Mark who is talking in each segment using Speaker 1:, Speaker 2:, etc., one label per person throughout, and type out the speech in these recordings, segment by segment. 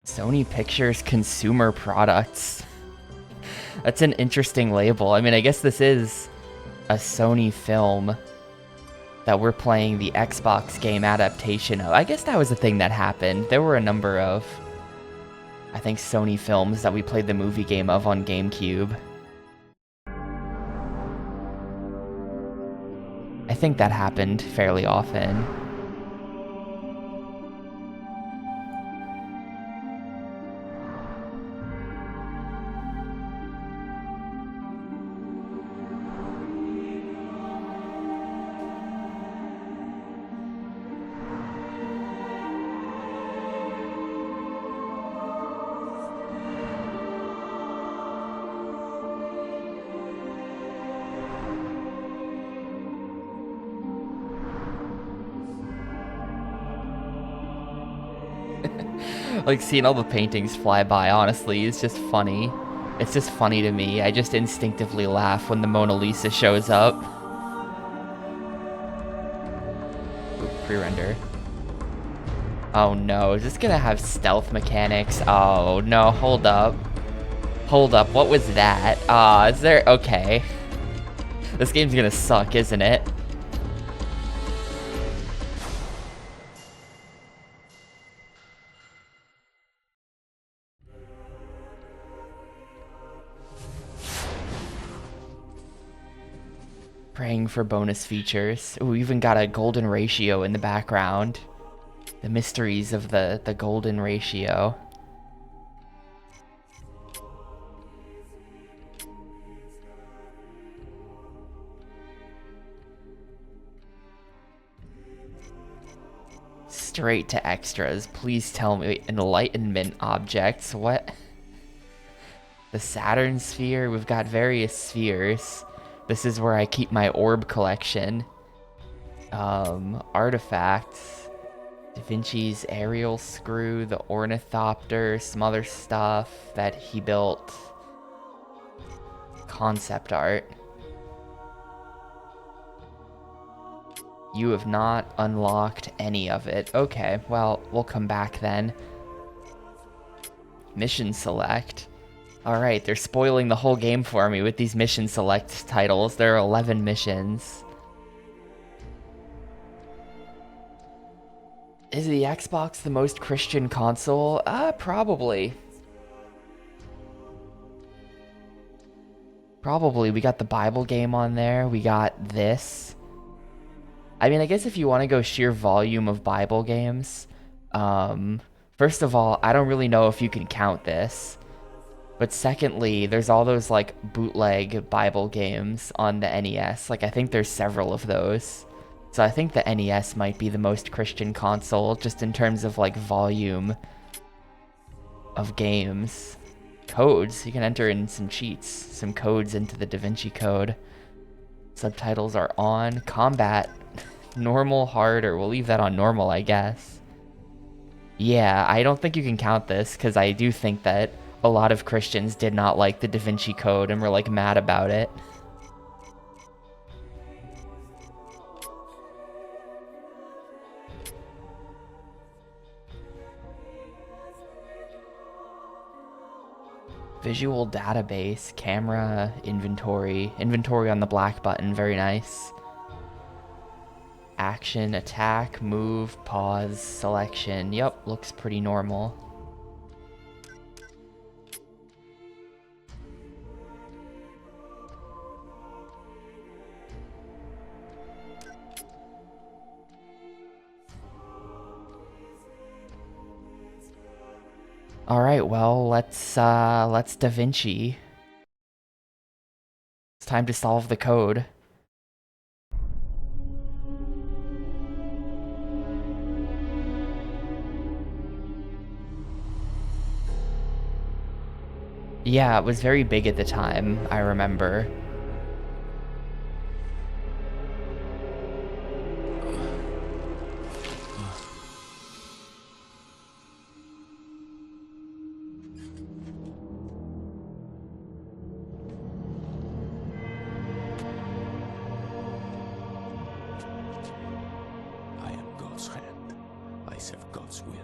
Speaker 1: Sony Pictures Consumer Products. That's an interesting label. I mean, I guess this is a Sony film that we're playing the Xbox game adaptation of. I guess that was a thing that happened. There were a number of, I think, Sony films that we played the movie game of on GameCube. I think that happened fairly often. Like, seeing all the paintings fly by, honestly, is just funny. It's just funny to me. I just instinctively laugh when the Mona Lisa shows up. Ooh, pre-render. Oh no, is this gonna have stealth mechanics? Oh no, hold up. Hold up, what was that? Is there... Okay. This game's gonna suck, isn't it? Praying for bonus features. Ooh, we even got a golden ratio in the background. The mysteries of the golden ratio. Straight to extras. Please tell me. Enlightenment objects. What? The Saturn sphere. We've got various spheres. This is where I keep my orb collection. Artifacts. Da Vinci's aerial screw, the ornithopter, some other stuff that he built. Concept art. You have not unlocked any of it. Okay, well, we'll come back then. Mission select. Alright, they're spoiling the whole game for me with these mission select titles. There are 11 missions. Is the Xbox the most Christian console? Probably. Probably. We got the Bible game on there. We got this. I mean, I guess if you want to go sheer volume of Bible games, first of all, I don't really know if you can count this. But secondly, there's all those, like, bootleg Bible games on the NES. Like, I think there's several of those. So I think the NES might be the most Christian console, just in terms of, like, volume of games. Codes. You can enter in some cheats, some codes into the Da Vinci Code. Subtitles are on. Combat. Normal, hard, or we'll leave that on normal, I guess. Yeah, I don't think you can count this, because I do think that a lot of Christians did not like the Da Vinci Code and were, like, mad about it. Visual database, camera, inventory. Inventory on the black button, very nice. Action, attack, move, pause, selection. Yep, looks pretty normal. All right, well, let's Da Vinci. It's time to solve the code. Yeah, it was very big at the time, I remember.
Speaker 2: I am God's hand. I serve God's will.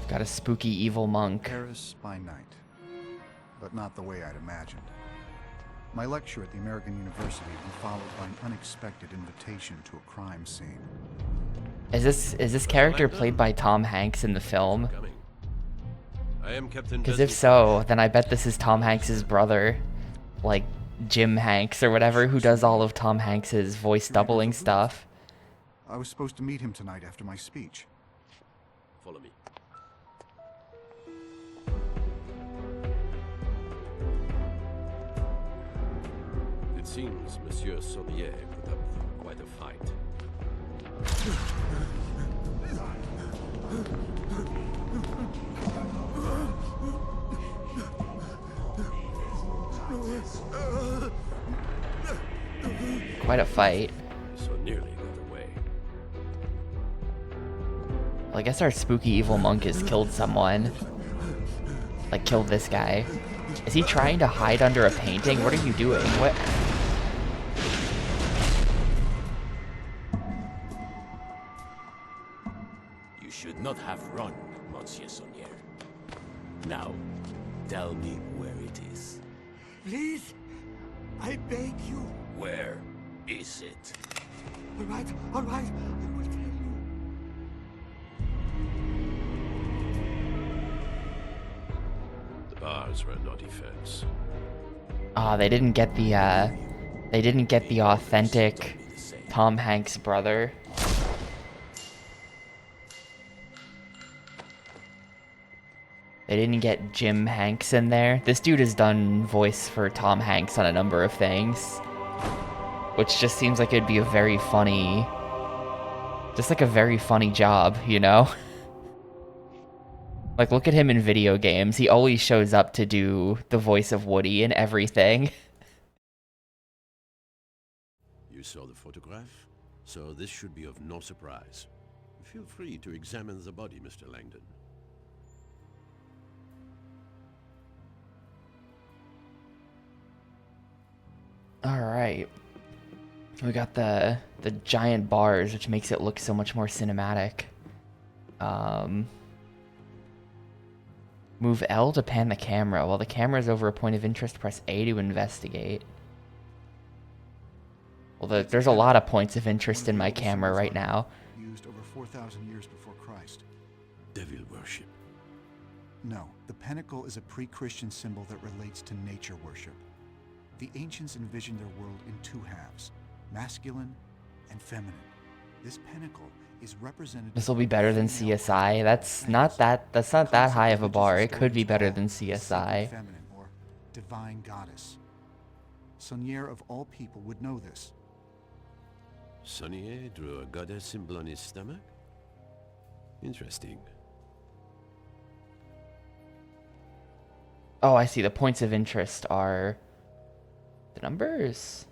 Speaker 1: Got a spooky evil monk.
Speaker 2: Paris by night, but not the way I'd imagined. My lecture at the American University had been followed by an unexpected invitation to a crime scene.
Speaker 1: Is this character played by Tom Hanks in the film?
Speaker 3: I am Captain.
Speaker 1: Because if so, then I bet this is Tom Hanks's brother, like Jim Hanks or whatever, who does all of Tom Hanks's voice doubling stuff.
Speaker 2: I was supposed to meet him tonight after my speech.
Speaker 3: Follow me. It seems Monsieur Saunier put up quite a fight.
Speaker 1: Quite a fight.
Speaker 3: So nearly got away.
Speaker 1: Well, I guess our spooky evil monk has killed someone. Like, killed this guy. Is he trying to hide under a painting? What are you doing? What?
Speaker 4: You should not have run, Monsieur Saunier. Now, tell me where it is.
Speaker 5: Please, I beg you.
Speaker 4: Where is it?
Speaker 5: All right, I will tell you.
Speaker 3: The bars were a naughty fence.
Speaker 1: Ah, they didn't get the authentic Tom Hanks brother. They didn't get Jim Hanks in there. This dude has done voice for Tom Hanks on a number of things, which just seems like it'd be a very funny, just like a very funny job, you know? Like, look at him in video games. He always shows up to do the voice of Woody and everything.
Speaker 3: You saw the photograph, so this should be of no surprise. Feel free to examine the body, Mr. Langdon.
Speaker 1: All right. We got the giant bars, which makes it look so much more cinematic. Move L to pan the camera. While the camera is over a point of interest, press A to investigate. Well, there's a lot of points of interest in my camera right now.
Speaker 2: Used over 4,000 years before Christ.
Speaker 3: Devil worship.
Speaker 2: No, the pentacle is a pre-Christian symbol that relates to nature worship. The ancients envisioned their world in two halves, masculine and feminine. This pentacle is represented.
Speaker 1: This will be better than CSI. That's not that high of a bar. It could be better than CSI.
Speaker 2: Feminine or divine goddess. Saunier of all people would know this.
Speaker 3: Saunier drew a goddess symbol on his stomach? Interesting.
Speaker 1: Oh, I see. The points of interest are the numbers.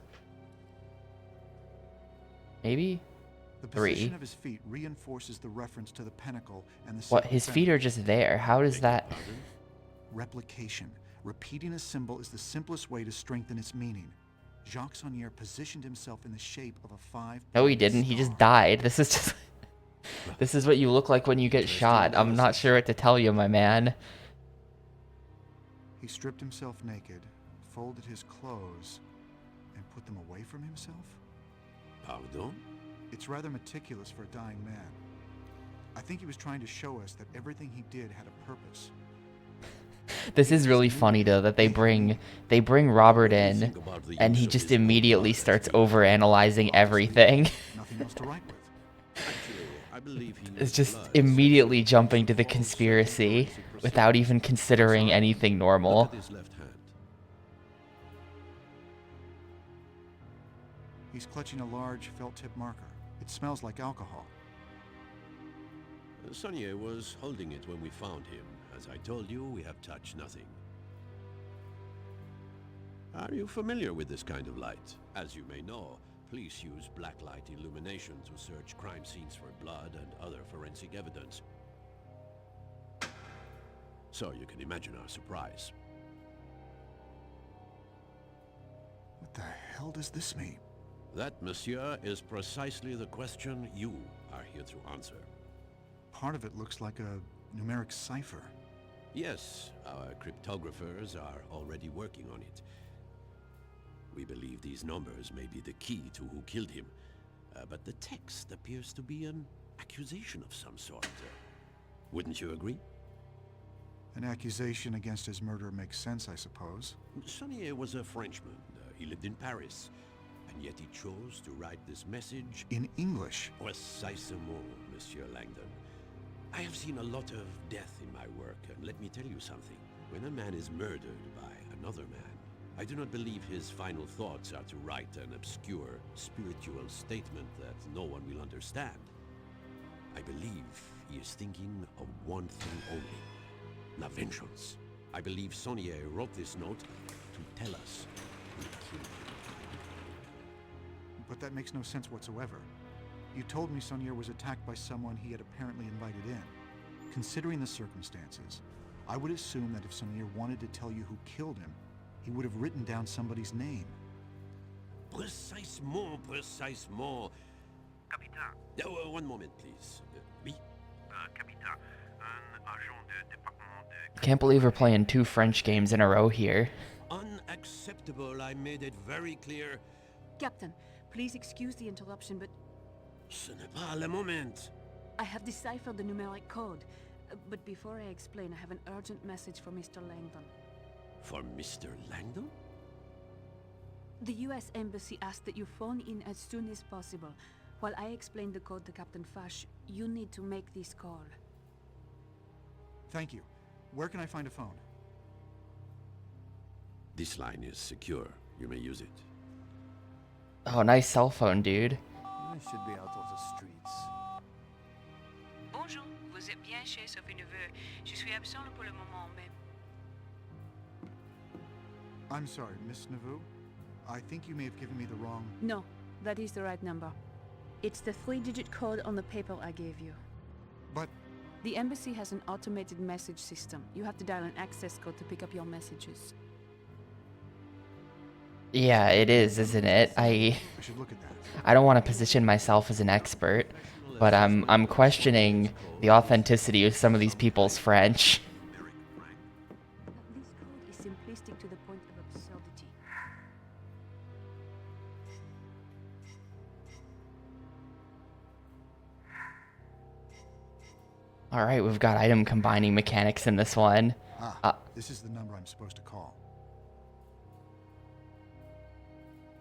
Speaker 1: Maybe?
Speaker 2: The
Speaker 1: 3.
Speaker 2: position of his feet reinforces the reference to the pentacle and the
Speaker 1: What?
Speaker 2: symbol
Speaker 1: His feet
Speaker 2: feminine.
Speaker 1: are just there. How does that...
Speaker 2: Replication. Repeating a symbol is the simplest way to strengthen its meaning. Jacques Saunier positioned himself in the shape of a 5.
Speaker 1: No, he didn't. He just died. This is just... This is what you look like when you get shot. I'm not sure what to tell you, my man.
Speaker 2: He stripped himself naked, folded his clothes, and put them away from himself?
Speaker 3: Pardon?
Speaker 2: It's rather meticulous for a dying man. I think he was trying to show us that everything he did had a purpose.
Speaker 1: This is really funny though that they bring Robert in and he just immediately starts overanalyzing everything.
Speaker 2: Nothing else to write with.
Speaker 3: Actually, I believe he
Speaker 1: It's just immediately jumping to the conspiracy without even considering anything normal.
Speaker 3: Look at his left hand.
Speaker 2: He's clutching a large felt-tip marker. It smells like alcohol.
Speaker 3: Saunier was holding it when we found him. As I told you, we have touched nothing. Are you familiar with this kind of light? As you may know, police use blacklight illumination to search crime scenes for blood and other forensic evidence. So you can imagine our surprise.
Speaker 2: What the hell does this mean?
Speaker 3: That, monsieur, is precisely the question you are here to answer.
Speaker 2: Part of it looks like a numeric cipher.
Speaker 3: Yes, our cryptographers are already working on it. We believe these numbers may be the key to who killed him. But the text appears to be an accusation of some sort. Wouldn't you agree?
Speaker 2: An accusation against his murderer makes sense, I suppose.
Speaker 3: Sonnier was a Frenchman. He lived in Paris. And yet he chose to write this message
Speaker 2: In English.
Speaker 3: Précisément, Monsieur Langdon. I have seen a lot of death in my work, and let me tell you something. When a man is murdered by another man, I do not believe his final thoughts are to write an obscure spiritual statement that no one will understand. I believe he is thinking of one thing only: la vengeance. I believe Sonnier wrote this note to tell us who killed him.
Speaker 2: But that makes no sense whatsoever. You told me Sonnier was attacked by someone he had apparently invited in. Considering the circumstances, I would assume that if Sonnier wanted to tell you who killed him, he would have written down somebody's name.
Speaker 3: Précisément, précisément.
Speaker 6: Capitaine.
Speaker 3: One moment, please. Oui?
Speaker 6: Capitaine, un agent de département de...
Speaker 1: Can't believe we're playing 2 French games in a row here.
Speaker 3: Unacceptable. I made it very clear.
Speaker 7: Captain, please excuse the interruption, but
Speaker 3: Ce n'est pas le moment.
Speaker 7: I have deciphered the numeric code. But before I explain, I have an urgent message for Mr. Langdon.
Speaker 3: For Mr. Langdon?
Speaker 7: The US Embassy asked that you phone in as soon as possible. While I explain the code to Captain Fash, you need to make this call.
Speaker 2: Thank you. Where can I find a phone?
Speaker 3: This line is secure. You may use it.
Speaker 1: Oh, nice cell phone, dude.
Speaker 5: I should be out of the streets.
Speaker 8: Bonjour, vous êtes bien chez Sophie Neveu. Je suis absent pour le moment, mais...
Speaker 2: I'm sorry, Miss Nauvoo. I think you may have given me the wrong...
Speaker 7: No, that is the right number. It's the 3-digit code on the paper I gave you.
Speaker 2: But...
Speaker 7: The embassy has an automated message system. You have to dial an access code to pick up your messages.
Speaker 1: Yeah, it is, isn't it?
Speaker 2: I should look at that.
Speaker 1: I don't want to position myself as an expert, but I'm questioning the authenticity of some of these people's French.
Speaker 7: This code is simplistic to the point of absurdity.
Speaker 1: All right, we've got item combining mechanics in this one.
Speaker 2: This is the number I'm supposed to call.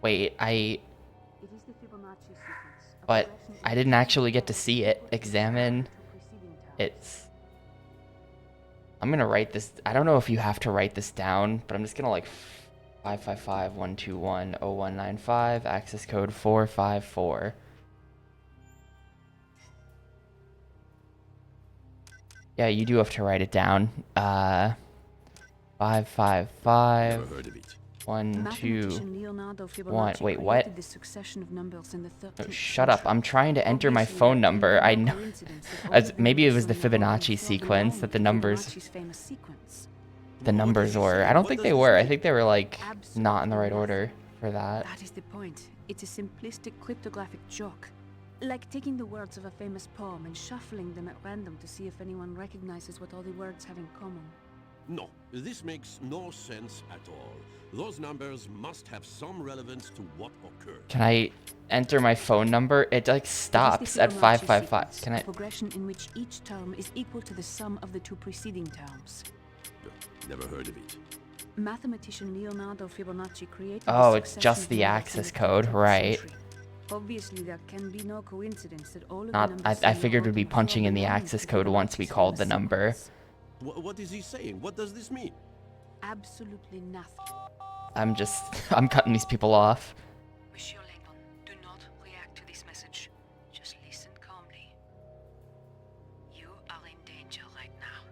Speaker 1: Wait,
Speaker 7: It is the Fibonacci sequence. a
Speaker 1: but
Speaker 7: progression
Speaker 1: I
Speaker 7: in
Speaker 1: didn't
Speaker 7: which
Speaker 1: actually
Speaker 7: each
Speaker 1: get to
Speaker 7: term
Speaker 1: see
Speaker 7: is
Speaker 1: it.
Speaker 7: equal to the
Speaker 1: Examine.
Speaker 7: sum of the two preceding terms.
Speaker 1: It's... I'm gonna write this. I don't know if you have to write this down, but I'm just gonna like 555-121-0195, access code 454. Yeah, you do have to write it down. 555
Speaker 3: Never heard of it.
Speaker 1: 1 2.
Speaker 7: Mathematician Leonardo
Speaker 1: one.
Speaker 7: Fibonacci
Speaker 1: Wait, what?
Speaker 7: created this succession of numbers in the 13th
Speaker 1: Oh, shut up!
Speaker 7: century.
Speaker 1: I'm trying to enter my
Speaker 7: Obviously,
Speaker 1: phone
Speaker 7: there can
Speaker 1: number.
Speaker 7: be
Speaker 1: I
Speaker 7: no
Speaker 1: know.
Speaker 7: coincidence that all
Speaker 1: As
Speaker 7: of the
Speaker 1: maybe it
Speaker 7: numbers
Speaker 1: was the
Speaker 7: on the line
Speaker 1: Fibonacci
Speaker 7: fall
Speaker 1: sequence
Speaker 7: along
Speaker 1: that the
Speaker 7: with
Speaker 1: numbers
Speaker 7: Fibonacci's famous sequence.
Speaker 1: the numbers were. I don't think they were. I think they were like not in the right
Speaker 7: Absolutely
Speaker 1: order
Speaker 7: nothing.
Speaker 1: for that.
Speaker 7: That is the point. It's a simplistic cryptographic joke. Like taking the words of a famous poem and shuffling them at random to see if anyone recognizes what all the words have in common.
Speaker 3: No, this makes no sense at all. Those numbers must have some relevance to what occurred.
Speaker 1: Can I enter my phone number? It like
Speaker 7: It is
Speaker 1: stops
Speaker 7: the
Speaker 1: at
Speaker 7: Fibonacci
Speaker 1: 555.
Speaker 7: sequence,
Speaker 1: Can
Speaker 7: a
Speaker 1: I?
Speaker 7: progression in which each term is equal to the sum of the two preceding terms.
Speaker 3: Never heard of it.
Speaker 7: Mathematician Leonardo Fibonacci created
Speaker 1: Oh,
Speaker 7: this
Speaker 1: it's
Speaker 7: succession
Speaker 1: just
Speaker 7: of
Speaker 1: the
Speaker 7: numbers in
Speaker 1: access
Speaker 7: the
Speaker 1: code,
Speaker 7: 13th
Speaker 1: right.
Speaker 7: century. Obviously, there can be no coincidence that all of
Speaker 1: Not.
Speaker 7: the
Speaker 1: I
Speaker 7: numbers
Speaker 1: I
Speaker 7: seen
Speaker 1: figured we'd be
Speaker 7: are all
Speaker 1: punching in the
Speaker 7: belong to
Speaker 1: access
Speaker 7: the
Speaker 1: code once we
Speaker 7: Fibonacci's
Speaker 1: called the
Speaker 7: famous
Speaker 1: number.
Speaker 7: sequence.
Speaker 3: What is he saying? What does this mean?
Speaker 7: Absolutely nothing.
Speaker 1: I'm just. I'm cutting these people off.
Speaker 8: Monsieur Langdon, do not react to this message. Just listen calmly. You are in danger right now.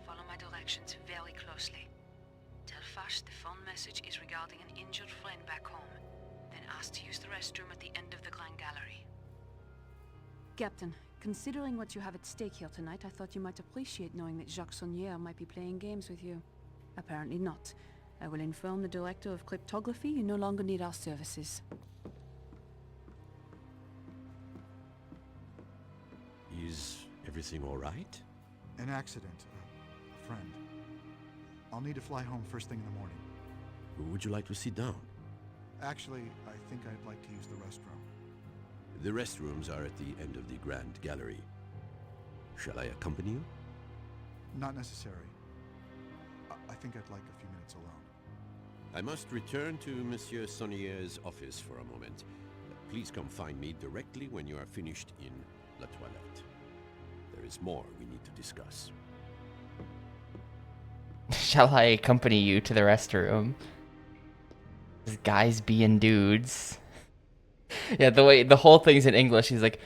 Speaker 8: Follow my directions very closely. Tell Fash the phone message is regarding an injured friend back home. Then ask to use the restroom at the end of the Grand Gallery.
Speaker 7: Captain, considering what you have at stake here tonight, I thought you might appreciate knowing that Jacques Saunière might be playing games with you. Apparently not. I will inform the Director of Cryptography you no longer need our services.
Speaker 3: Is everything all right?
Speaker 2: An accident. A friend. I'll need to fly home first thing in the morning.
Speaker 3: Would you like to sit down?
Speaker 2: Actually, I think I'd like to use the restroom.
Speaker 3: The restrooms are at the end of the Grand Gallery. Shall I accompany you?
Speaker 2: Not necessary. I think I'd like a few minutes alone.
Speaker 3: I must return to Monsieur Saunier's office for a moment. Please come find me directly when you are finished in La Toilette. There is more we need to discuss.
Speaker 1: Shall I accompany you to the restroom? These guys being dudes. Yeah, the whole thing's in English. He's like,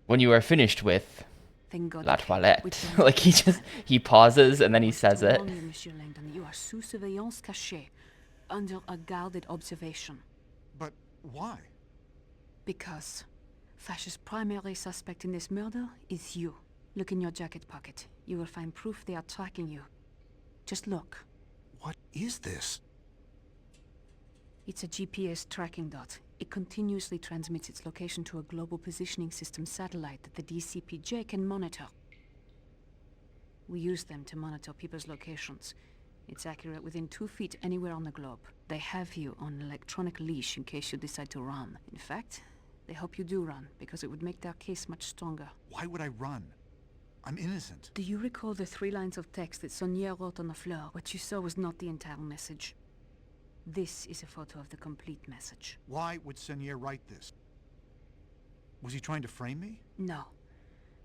Speaker 1: when you are finished with
Speaker 7: Thank God.
Speaker 1: La Toilette.
Speaker 7: Which
Speaker 1: Like he pauses and then he says it.
Speaker 7: warn you, Monsieur Langdon, you are sous surveillance cachée, under a guarded observation.
Speaker 2: But why?
Speaker 7: Because Fash's primary suspect in this murder is you. Look in your jacket pocket. You will find proof they are tracking you. Just look.
Speaker 2: What is this?
Speaker 7: It's a GPS tracking dot. It continuously transmits its location to a global positioning system satellite that the DCPJ can monitor. We use them to monitor people's locations. It's accurate within 2 feet anywhere on the globe. They have you on an electronic leash in case you decide to run. In fact, they hope you do run, because it would make their case much stronger.
Speaker 2: Why would I run? I'm innocent.
Speaker 7: Do you recall the 3 lines of text that Saunier wrote on the floor? What you saw was not the entire message. This is a photo of the complete message.
Speaker 2: Why would Saunier write this? Was he trying to frame me?
Speaker 7: No.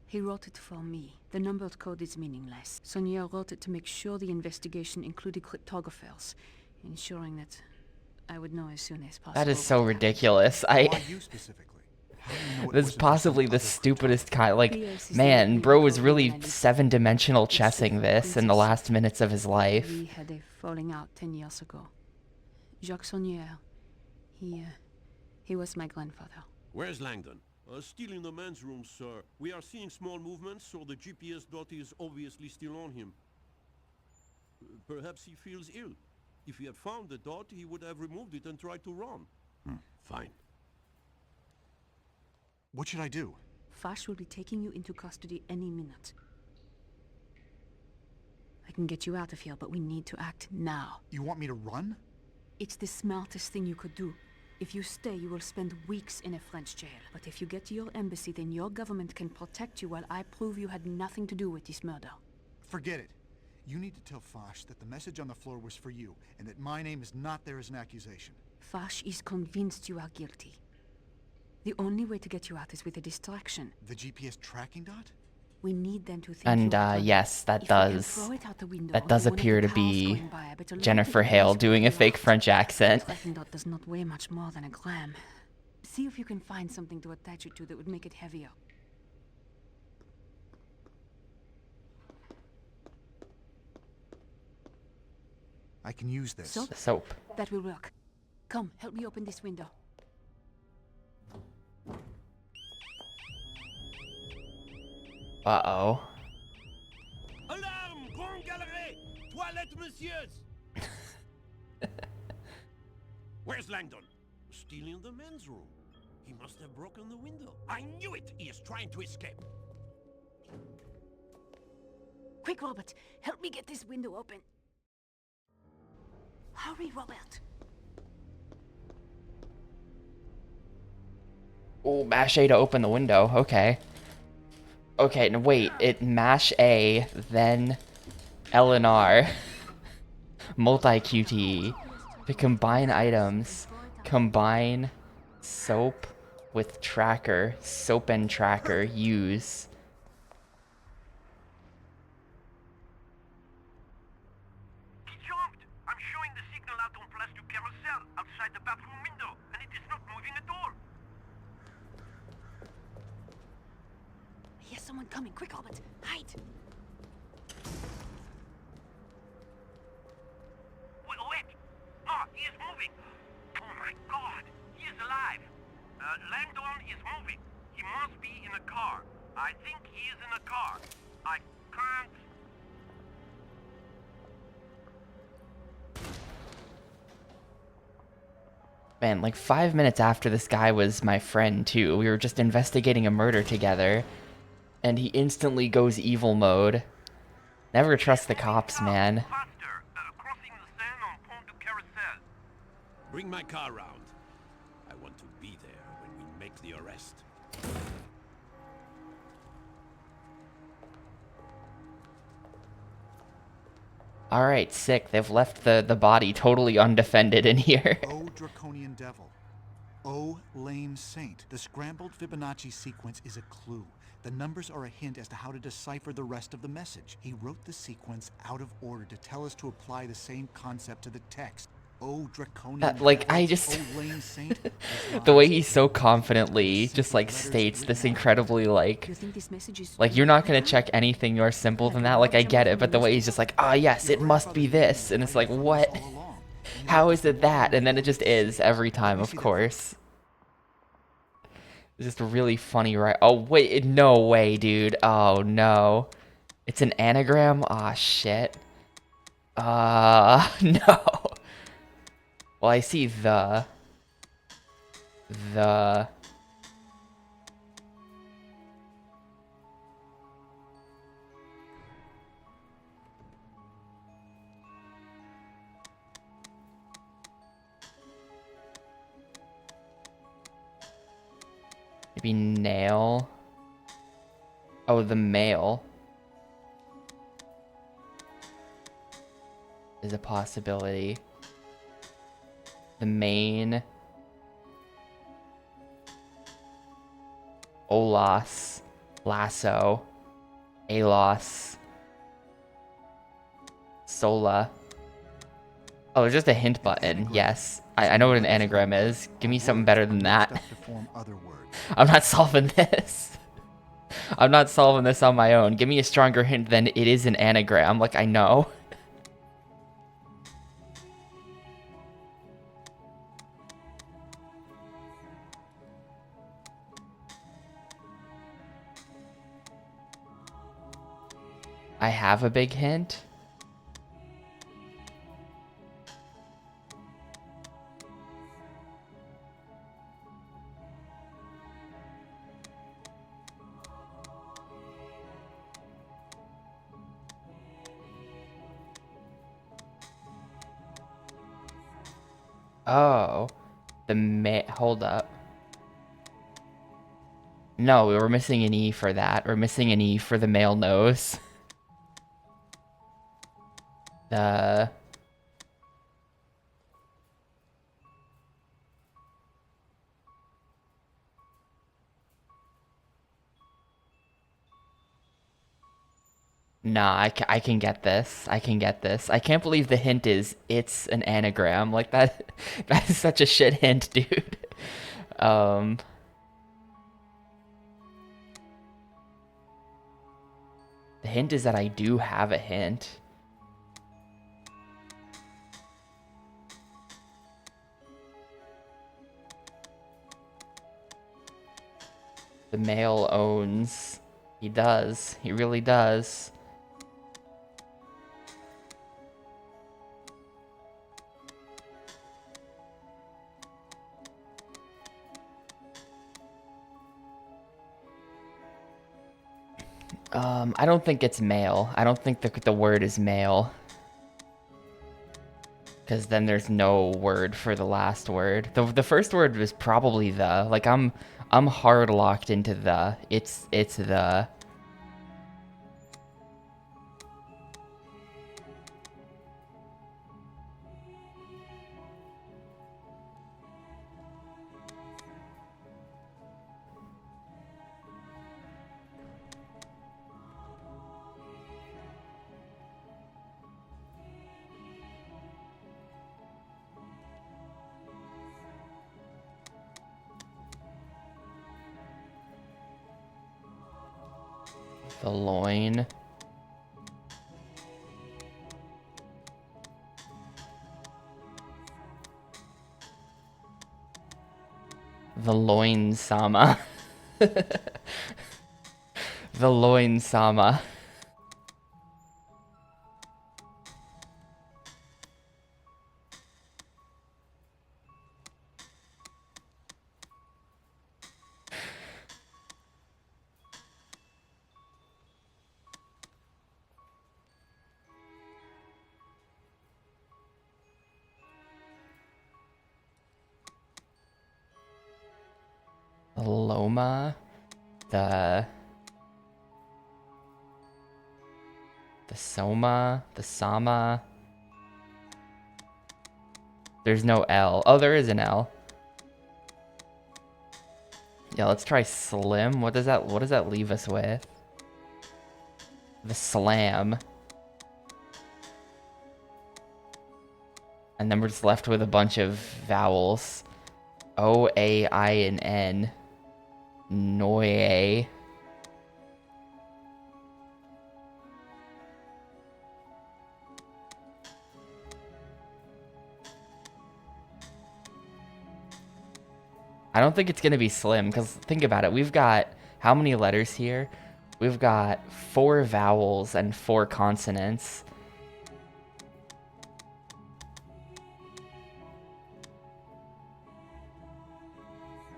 Speaker 7: He wrote it for me. The numbered code is meaningless. Saunier wrote it to make sure the investigation included cryptographers, ensuring that I would know as soon as possible.
Speaker 1: That is so ridiculous.
Speaker 2: Why you specifically? How do you know it
Speaker 1: This is
Speaker 2: wasn't
Speaker 1: possibly
Speaker 2: some
Speaker 1: the
Speaker 2: other
Speaker 1: stupidest kind. Like,
Speaker 7: BS is
Speaker 1: man,
Speaker 7: the
Speaker 1: bro was
Speaker 7: code
Speaker 1: really
Speaker 7: united.
Speaker 1: 7-dimensional
Speaker 7: It's
Speaker 1: chessing this in the
Speaker 7: princess.
Speaker 1: last minutes of his life.
Speaker 7: We had a falling out 10 years ago. Jacques Saunier, he was my grandfather.
Speaker 3: Where's Langdon?
Speaker 9: Still in the men's room, sir. We are seeing small movements, so the GPS dot is obviously still on him. Perhaps he feels ill. If he had found the dot, he would have removed it and tried to run.
Speaker 3: Fine.
Speaker 2: What should I do?
Speaker 7: Fash will be taking you into custody any minute. I can get you out of here, but we need to act now.
Speaker 2: You want me to run?
Speaker 7: It's the smartest thing you could do. If you stay, you will spend weeks in a French jail. But if you get to your embassy, then your government can protect you while I prove you had nothing to do with this murder.
Speaker 2: Forget it. You need to tell Fash that the message on the floor was for you, and that my name is not there as an accusation.
Speaker 7: Fash is convinced you are guilty. The only way to get you out is with a distraction.
Speaker 2: The GPS tracking dot?
Speaker 7: We need them to think
Speaker 1: And
Speaker 7: you are done.
Speaker 1: yes, that
Speaker 7: If we can
Speaker 1: does
Speaker 7: throw it out the window,
Speaker 1: that does
Speaker 7: one of the
Speaker 1: appear to
Speaker 7: cars
Speaker 1: be
Speaker 7: going by, I bet a lot of
Speaker 1: Jennifer
Speaker 7: the
Speaker 1: Hale
Speaker 7: police will
Speaker 1: doing a
Speaker 7: you
Speaker 1: fake
Speaker 7: out.
Speaker 1: French accent.
Speaker 7: The tracking dot does not weigh much more than a gram. See if you can find something to attach it to that would make it heavier.
Speaker 2: I can use this.
Speaker 7: Soap?
Speaker 1: Soap.
Speaker 7: That will work. Come, help me open this window.
Speaker 1: Uh-oh.
Speaker 9: Alarm! Grand Galerie! Toilette, messieurs! Where's Langdon? Still in the men's room. He must have broken the window. I knew it! He is trying to escape.
Speaker 7: Quick, Robert! Help me get this window open. Hurry, Robert!
Speaker 1: Oh, mash A to open the window. Okay. Okay, no, wait. It mash A, then L and R. Multi-QTE. To combine items. Combine soap with tracker. Soap and tracker. Use.
Speaker 6: He jumped! I'm showing the signal out on Place du Carousel, outside the bathroom window, and it is not moving at all.
Speaker 7: I hear someone coming. Quick, Robert! Hide!
Speaker 6: Wait! No, he is moving! Oh my god! He is alive! Langdon is moving. He must be in a car. I think he is in a car. I can't...
Speaker 1: Man, like 5 minutes after this guy was my friend too. We were just investigating a murder together. And he instantly goes evil mode. Never trust the cops, man.
Speaker 6: Faster! Crossing the Seine on Pont du Carousel.
Speaker 3: Bring my car round. I want to be there when we make the arrest.
Speaker 1: Alright, sick. They've left the body totally undefended in here.
Speaker 2: Oh, draconian devil. Oh, lame saint. The scrambled Fibonacci sequence is a clue. The numbers are a hint as to how to decipher the rest of the message. He wrote the sequence out of order to tell us to apply the same concept to the text. Oh, draconian
Speaker 1: Like,
Speaker 2: devil.
Speaker 1: I just...
Speaker 2: Oh, lame saint.
Speaker 1: the way he so confidently just, like, states this incredibly, like...
Speaker 7: You think this message is
Speaker 1: Like, you're not gonna check anything more simple than that. Like, I get it, but the way he's just like, ah, yes, it must be this. And it's like, what? How is it that? And then it just is every time, of course. It's just really funny, right? Oh, wait, no way, dude. Oh, no. It's an anagram? Aw, shit. No. Well, I see the... Maybe nail. Oh, the male is a possibility. The main. Olas. Lasso. Alos. Sola. Oh, it's just a hint button. Yes. I know what an anagram is. Give me something better than that. I'm not solving this. I'm not solving this on my own. Give me a stronger hint than it is an anagram. Like, I know. I have a big hint. Oh, hold up. No, we were missing an E for that. We're missing an E for the male nose. The... Nah, I can get this. I can get this. I can't believe the hint is it's an anagram. Like, that that is such a shit hint, dude. The hint is that I do have a hint. The male owns. He does. He really does. I don't think it's male. I don't think the word is male. Because then there's no word for the last word. The first word was probably the. Like, I'm hard locked into the. It's the. The loin. The loin sama. The loin sama. Loma, the Soma, the Sama. There's no L. Oh, there is an L. Yeah, let's try Slim. What does that leave us with? The Slam. And then we're just left with a bunch of vowels. O, A, I, and N. Noye. I don't think it's going to be Slim, because think about it. We've got how many letters here? We've got 4 vowels and 4 consonants.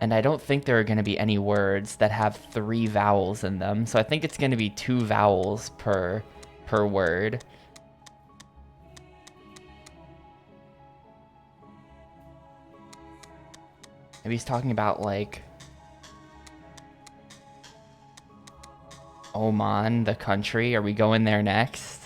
Speaker 1: And I don't think there are going to be any words that have 3 vowels in them. So I think it's going to be 2 vowels per word. Maybe he's talking about, like, Oman, the country. Are we going there next?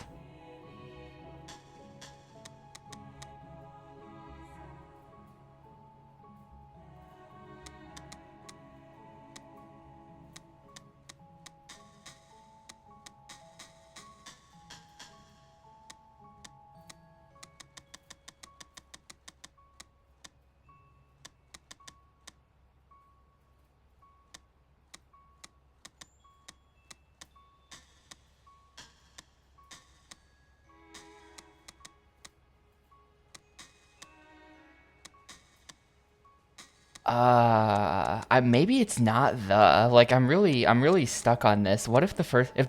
Speaker 1: Maybe it's not the. Like, I'm really stuck on this. What if the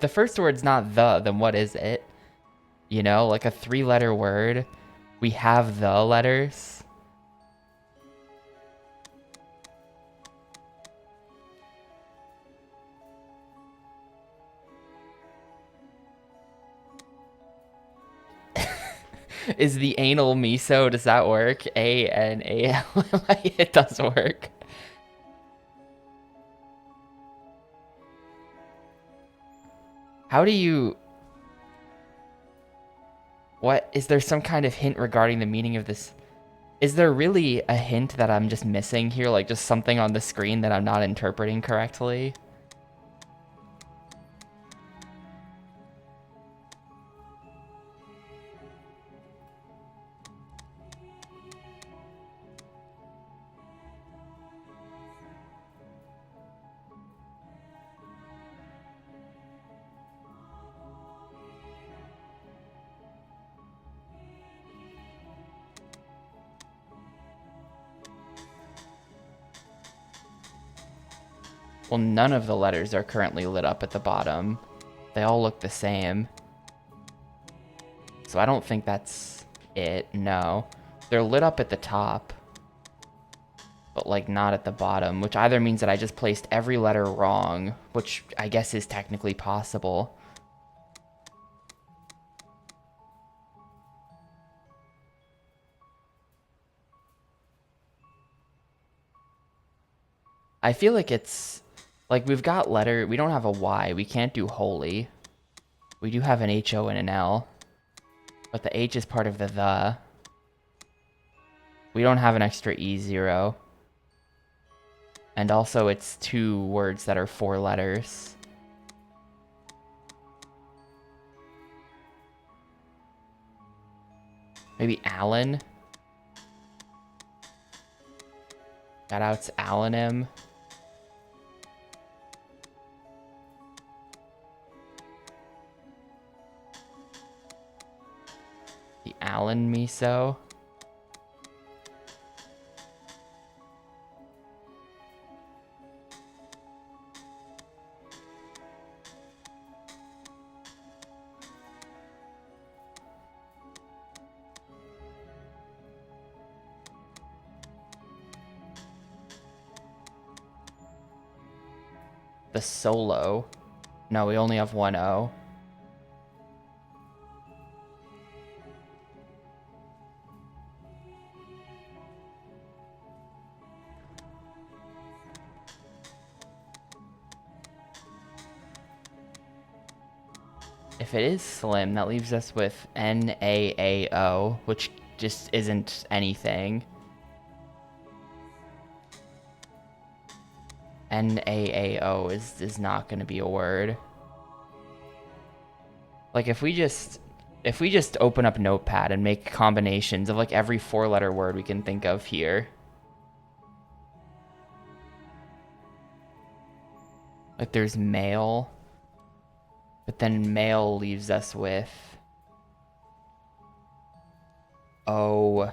Speaker 1: first word's not the, then what is it? You know, like a 3-letter word. We have the letters. Is the anal miso, does that work? A-N-A-L. It does work. How do you... What? Is there some kind of hint regarding the meaning of this? Is there really a hint that I'm just missing here? Like just something on the screen that I'm not interpreting correctly? Well, none of the letters are currently lit up at the bottom. They all look the same. So I don't think that's it, no. They're lit up at the top, but like not at the bottom, which either means that I just placed every letter wrong, which I guess is technically possible. I feel like it's... Like, we've got letter... We don't have a Y. We can't do holy. We do have an H-O and an L. But the H is part of the. We don't have an extra E0. And also, it's 2 words that are 4 letters. Maybe Alan? Shout outs Alanim. The Allen miso. The solo. No, we only have 1 O. If it is slim, that leaves us with NAAO, which just isn't anything. NAAO is not going to be a word. Like if we just open up Notepad and make combinations of like every 4-letter word we can think of here. Like there's male, but then male leaves us with OANL,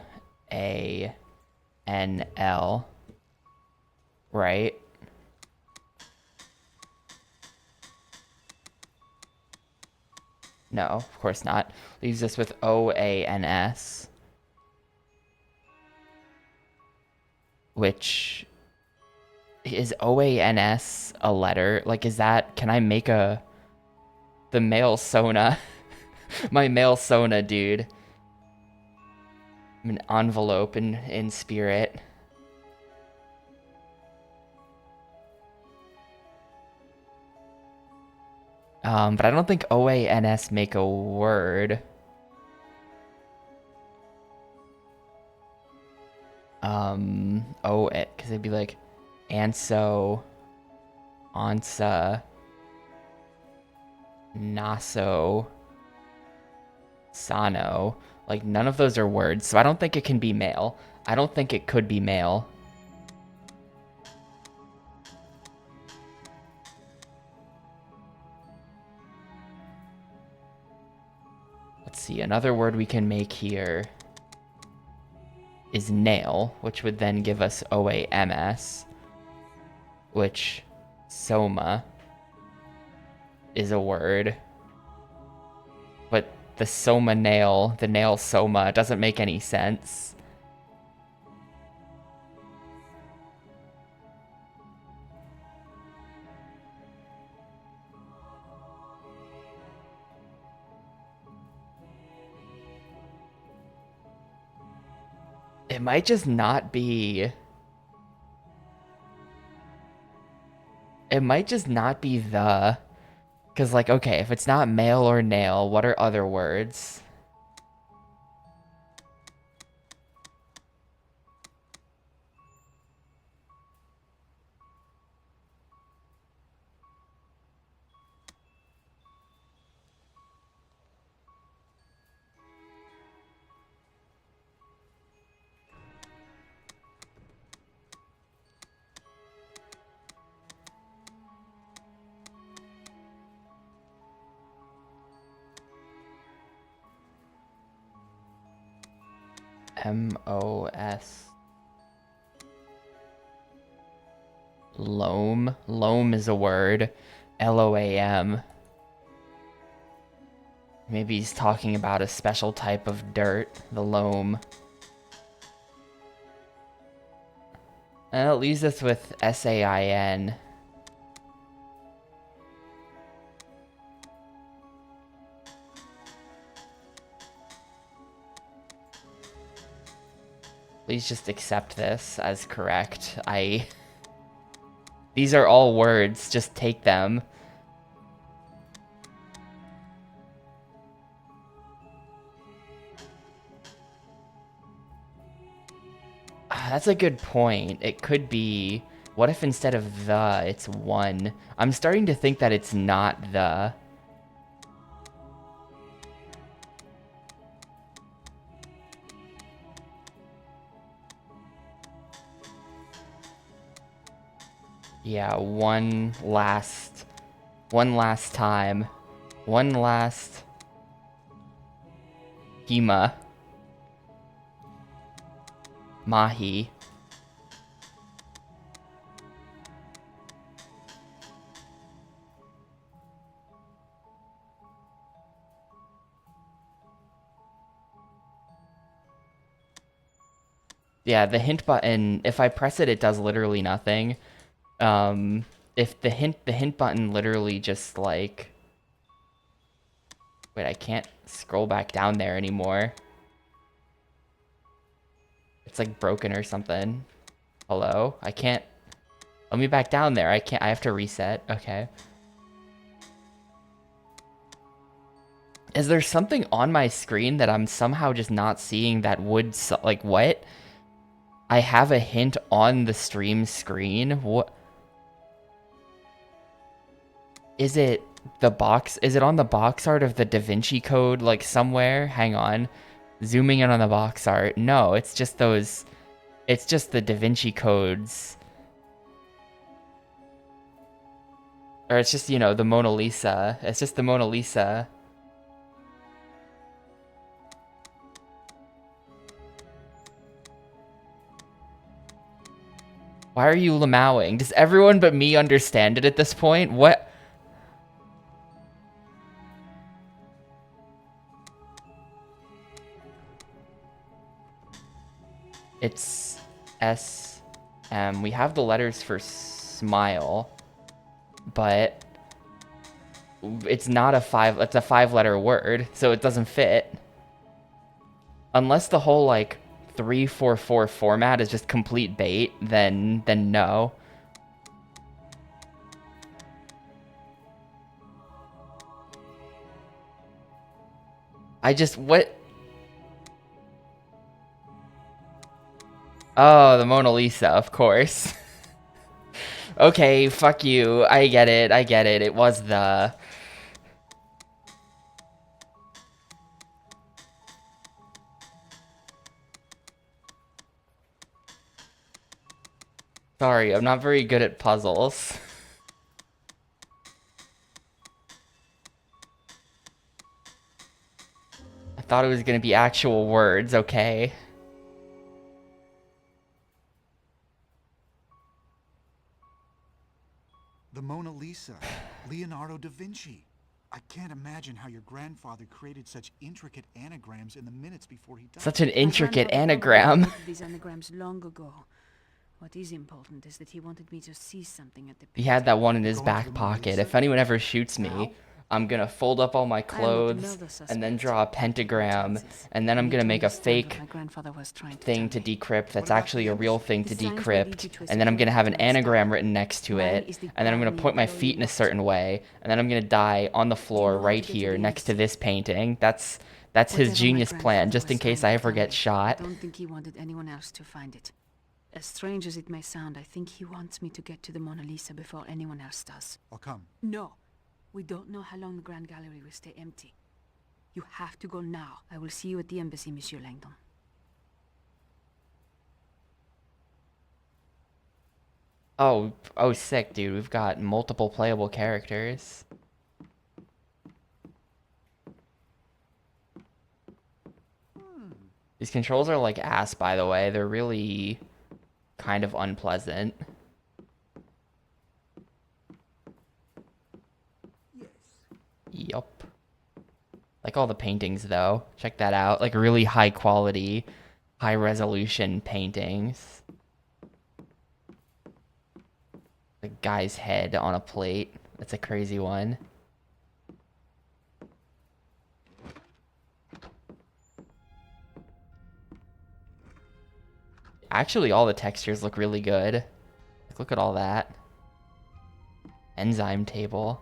Speaker 1: right? No, of course not. Leaves us with OANS, which is OANS a letter? Like, is that, can I make the male Sona, my male Sona dude, an envelope in spirit. But I don't think OANS make a word. Because it'd be like Anso, Ansa, Naso, Sano. Like, none of those are words, so I don't think it can be male. I don't think it could be male. Let's see, another word we can make here is nail, which would then give us OAMS, which soma is a word. But the soma nail, the nail soma, doesn't make any sense. It might just not be... It might just not be the... Because, like, okay, if it's not male or nail, what are other words? M-O-S. Loam. Loam is a word. L-O-A-M. Maybe he's talking about a special type of dirt, the loam. And it leaves us with S-A-I-N. Please just accept this as correct. These are all words, just take them. That's a good point. It could be... What if instead of the, it's one? I'm starting to think that it's not the. Yeah, one last time. One last... Hema. Mahi. Yeah, the hint button, if I press it, it does literally nothing. If the hint button literally just like... Wait, I can't scroll back down there anymore. It's like broken or something. Hello? I can't... Let me back down there. I can't... I have to reset. Okay. Is there something on my screen that I'm somehow just not seeing that would... Like, what? I have a hint on the stream screen. What? Is it the box? Is it on the box art of the Da Vinci Code, like, somewhere? Hang on. Zooming in on the box art. No, it's just those... It's just the Da Vinci Codes. Or it's just, you know, the Mona Lisa. It's just the Mona Lisa. Why are you lamowing? Does everyone but me understand it at this point? What? It's S, M. We have the letters for smile, but it's not a it's a 5-letter word, so it doesn't fit. Unless the whole, like, 344 format is just complete bait, then no. What? Oh, the Mona Lisa, of course. Okay, fuck you. I get it. It was the... Sorry, I'm not very good at puzzles. I thought it was gonna be actual words, okay.
Speaker 2: The Mona Lisa, Leonardo da Vinci. I can't imagine how your grandfather created such intricate anagrams in the minutes before he died.
Speaker 1: Such an intricate
Speaker 7: My grandfather
Speaker 1: anagram.
Speaker 7: created these anagrams long ago. What is important is that he wanted me to see something at the
Speaker 1: He had that one in his
Speaker 2: Going to the
Speaker 1: back
Speaker 2: Mona
Speaker 1: pocket.
Speaker 2: Lisa?
Speaker 1: If anyone ever shoots me, I'm gonna fold up all my
Speaker 7: I am not
Speaker 1: clothes
Speaker 7: another
Speaker 1: and then
Speaker 7: suspect.
Speaker 1: draw a pentagram, and then I'm
Speaker 7: You
Speaker 1: gonna
Speaker 7: don't
Speaker 1: make a
Speaker 7: understand what
Speaker 1: fake
Speaker 7: my grandfather was trying to
Speaker 1: thing to
Speaker 7: tell me.
Speaker 1: decrypt that's
Speaker 2: about
Speaker 1: actually a
Speaker 2: the
Speaker 1: real
Speaker 2: embassy?
Speaker 1: thing to
Speaker 7: The signs will lead you
Speaker 1: decrypt,
Speaker 7: to a
Speaker 1: and then I'm gonna have an
Speaker 7: secure tonight's
Speaker 1: anagram
Speaker 7: star.
Speaker 1: written next to
Speaker 7: Mine
Speaker 1: it,
Speaker 7: is the
Speaker 1: and then I'm gonna
Speaker 7: brownie
Speaker 1: point my
Speaker 7: glowy
Speaker 1: feet in a
Speaker 7: loft.
Speaker 1: certain way, and then I'm gonna die on the floor
Speaker 7: know how to
Speaker 1: right
Speaker 7: get to
Speaker 1: here
Speaker 7: the
Speaker 1: next to
Speaker 7: embassy?
Speaker 1: this painting. That's his
Speaker 7: Whatever my
Speaker 1: genius plan,
Speaker 7: grandfather
Speaker 1: just in
Speaker 7: was
Speaker 1: case
Speaker 7: trying
Speaker 1: I
Speaker 7: to
Speaker 1: ever
Speaker 7: tell
Speaker 1: get
Speaker 7: me,
Speaker 1: shot.
Speaker 7: I don't think he wanted anyone else to find it. As strange as it may sound, I think he wants me to get to the Mona Lisa before anyone else does.
Speaker 2: I'll come.
Speaker 7: No. We don't know how long the Grand Gallery will stay empty. You have to go now. I will see you at the embassy, Monsieur Langdon.
Speaker 1: Oh, sick, dude. We've got multiple playable characters. These controls are like ass, by the way. They're really kind of unpleasant. Yup. Like all the paintings, though. Check that out. Like really high quality, high resolution paintings. The guy's head on a plate. That's a crazy one. Actually, all the textures look really good. Like, look at all that. Enzyme table.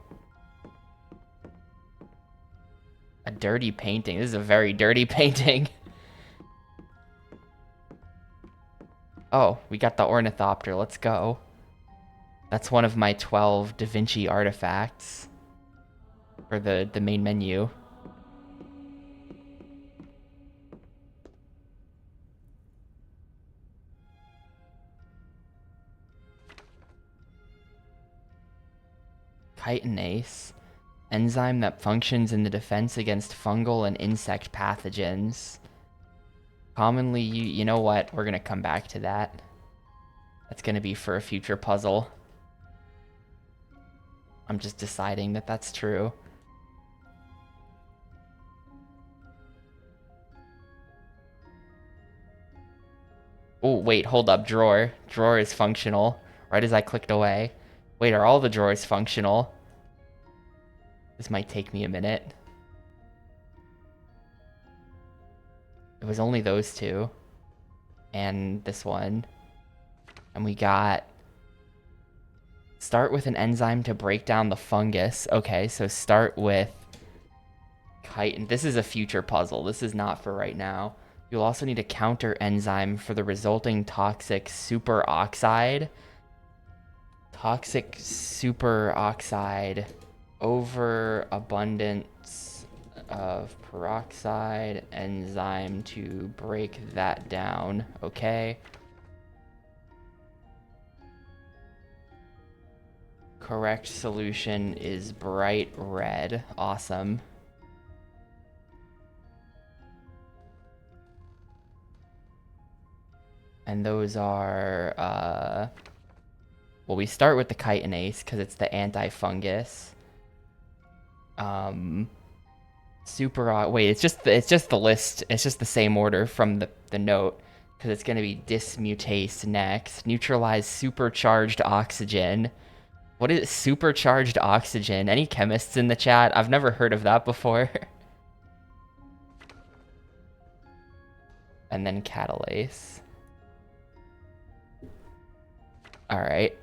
Speaker 1: A dirty painting. This is a very dirty painting. Oh, we got the ornithopter. Let's go. That's one of my 12 Da Vinci artifacts. For the main menu. Chitinase. Enzyme that functions in the defense against fungal and insect pathogens. Commonly, you know what? We're gonna come back to that. That's gonna be for a future puzzle. I'm just deciding that that's true. Oh, wait, hold up. Drawer. Drawer is functional. Right as I clicked away. Wait, are all the drawers functional? This might take me a minute. It was only those two. And this one. And we got... Start with an enzyme to break down the fungus. Okay, so start with chitin. This is a future puzzle. This is not for right now. You'll also need a counter enzyme for the resulting toxic superoxide. Toxic superoxide. Overabundance of peroxide enzyme to break that down. Okay. Correct solution is bright red. Awesome. And those are, well, we start with the chitinase because it's the anti-fungus. Wait, it's just the list. It's just the same order from the note because it's going to be dismutase next. Neutralize supercharged oxygen. What is supercharged oxygen? Any chemists in the chat? I've never heard of that before. And then catalase. All right.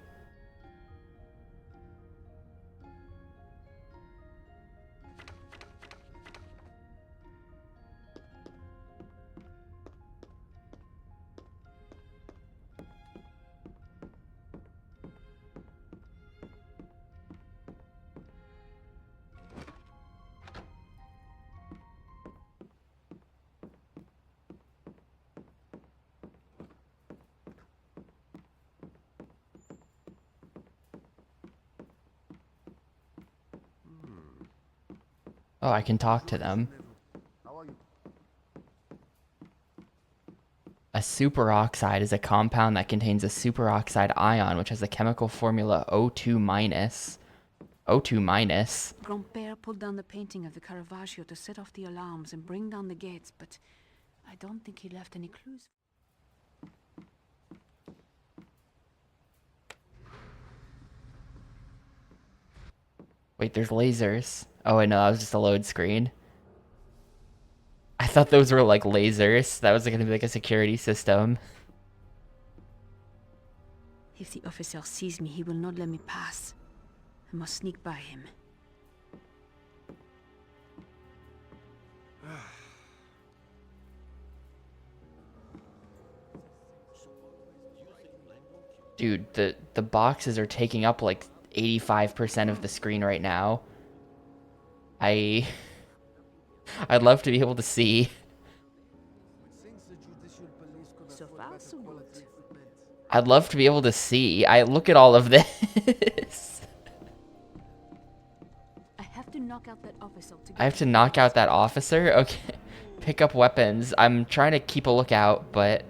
Speaker 1: Oh, I can talk to them. A superoxide is a compound that contains a superoxide ion, which has the chemical formula O2 minus. O2 minus.
Speaker 7: Grandpere pulled down the painting of the Caravaggio to set off the alarms and bring down the gates, but I don't think he left any clues.
Speaker 1: Wait, there's lasers. Oh, wait, no, that was just a load screen. I thought those were like lasers. That was going to be like a security system.
Speaker 7: If the officer sees me, he will not let me pass. I must sneak by him.
Speaker 1: Dude, the boxes are taking up like 85% of the screen right now. I'd love to be able to see.
Speaker 7: So far, so good.
Speaker 1: I'd love to be able to see. I look at all of this.
Speaker 7: I have to knock out that officer.
Speaker 1: I have to knock out that officer? Okay. Pick up weapons. I'm trying to keep a lookout, but...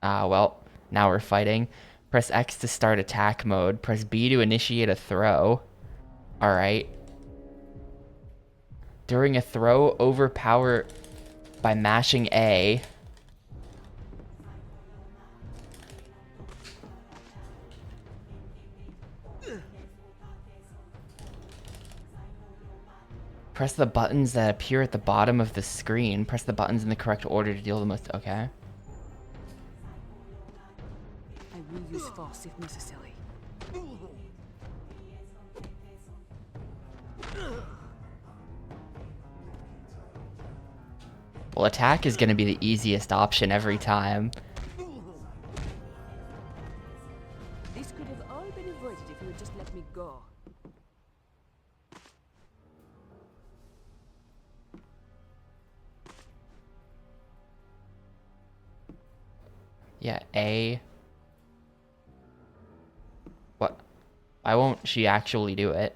Speaker 1: Ah, well. Now we're fighting. Press X to start attack mode. Press B to initiate a throw. Alright. During a throw, overpower by mashing A. Press the buttons that appear at the bottom of the screen. Press the buttons in the correct order to deal the most... Okay.
Speaker 7: I will use force if necessary.
Speaker 1: Well, attack is going to be the easiest option every time.
Speaker 7: This could have all been avoided if you had just let me go.
Speaker 1: Yeah, A. What? Why won't she actually do it?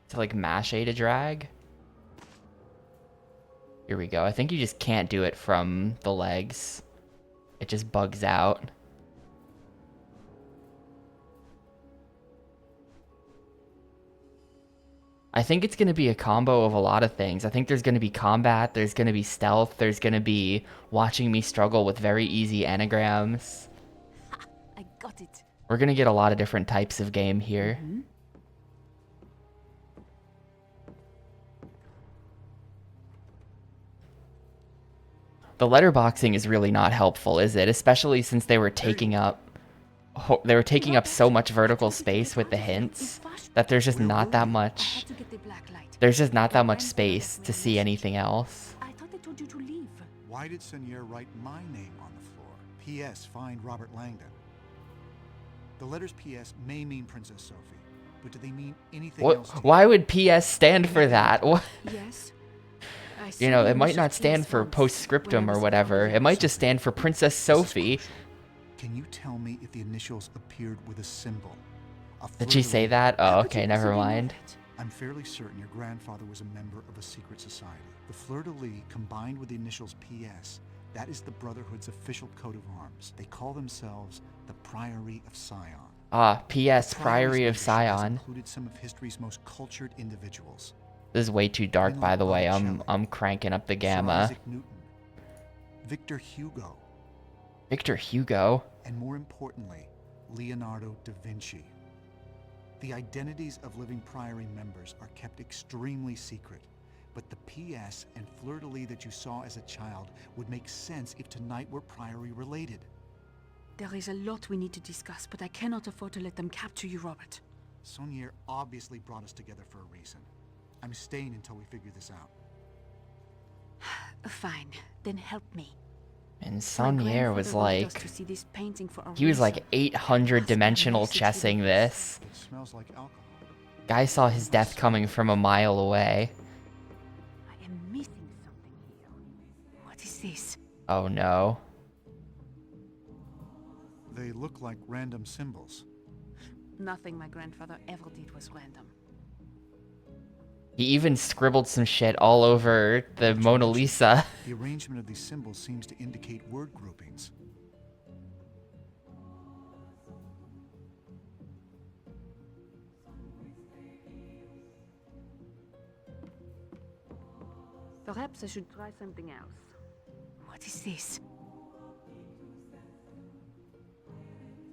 Speaker 1: To like mash A to drag? Here we go. I think you just can't do it from the legs. It just bugs out. I think it's going to be a combo of a lot of things. I think there's going to be combat, there's going to be stealth, there's going to be watching me struggle with very easy anagrams.
Speaker 7: Ha! I got it.
Speaker 1: We're going to get a lot of different types of game here.
Speaker 7: Mm-hmm.
Speaker 1: The letterboxing is really not helpful, is it? Especially since they were taking up they were taking up so much vertical space with the hints that there's just not that much. There's just not that much space to see anything else.
Speaker 7: I thought they told you to leave.
Speaker 2: Why did Sonier write my name on the floor? P.S. Find Robert Langdon. The letters P.S. may mean Princess Sophie, but do they mean anything else to you?
Speaker 1: Why would PS stand for that? What?
Speaker 7: Yes.
Speaker 1: You know, it might not stand for postscriptum or whatever. It might just stand for Princess Sophie.
Speaker 2: Can you tell me if the initials appeared with a symbol?
Speaker 1: Did she say that? Oh, okay, never mind.
Speaker 2: I'm fairly certain your grandfather was a member of a secret society. The fleur-de-lis combined with the initials PS, that is the Brotherhood's official coat of arms. They call themselves the Priory of Sion.
Speaker 1: Ah, PS, Priory of Sion.
Speaker 2: Included some of history's most cultured individuals.
Speaker 1: This is way too dark, by the way. I'm cranking up the gamma.
Speaker 2: Isaac Newton, Victor Hugo,
Speaker 1: Victor Hugo?
Speaker 2: and more importantly, Leonardo da Vinci. The identities of living Priory members are kept extremely secret, but the PS and fleur-de-lis that you saw as a child would make sense if tonight were Priory related.
Speaker 7: There is a lot we need to discuss, but I cannot afford to let them capture you, Robert.
Speaker 2: Sonier obviously brought us together for a reason. I'm staying until we figure this out.
Speaker 7: Fine, then help me.
Speaker 1: And
Speaker 7: My
Speaker 1: Sonier was
Speaker 7: grandfather wanted us
Speaker 1: like...
Speaker 7: to see this painting for a
Speaker 1: He was
Speaker 7: reason.
Speaker 1: like 800 dimensional chessing this.
Speaker 2: It smells like alcohol.
Speaker 1: Guy saw his death coming from a mile away.
Speaker 7: I am missing something here. What is this?
Speaker 1: Oh no.
Speaker 2: They look like random symbols.
Speaker 7: Nothing my grandfather ever did was random.
Speaker 1: He even scribbled some shit all over the Mona Lisa.
Speaker 2: The arrangement of these symbols seems to indicate word groupings.
Speaker 7: Perhaps I should try something else. What is this?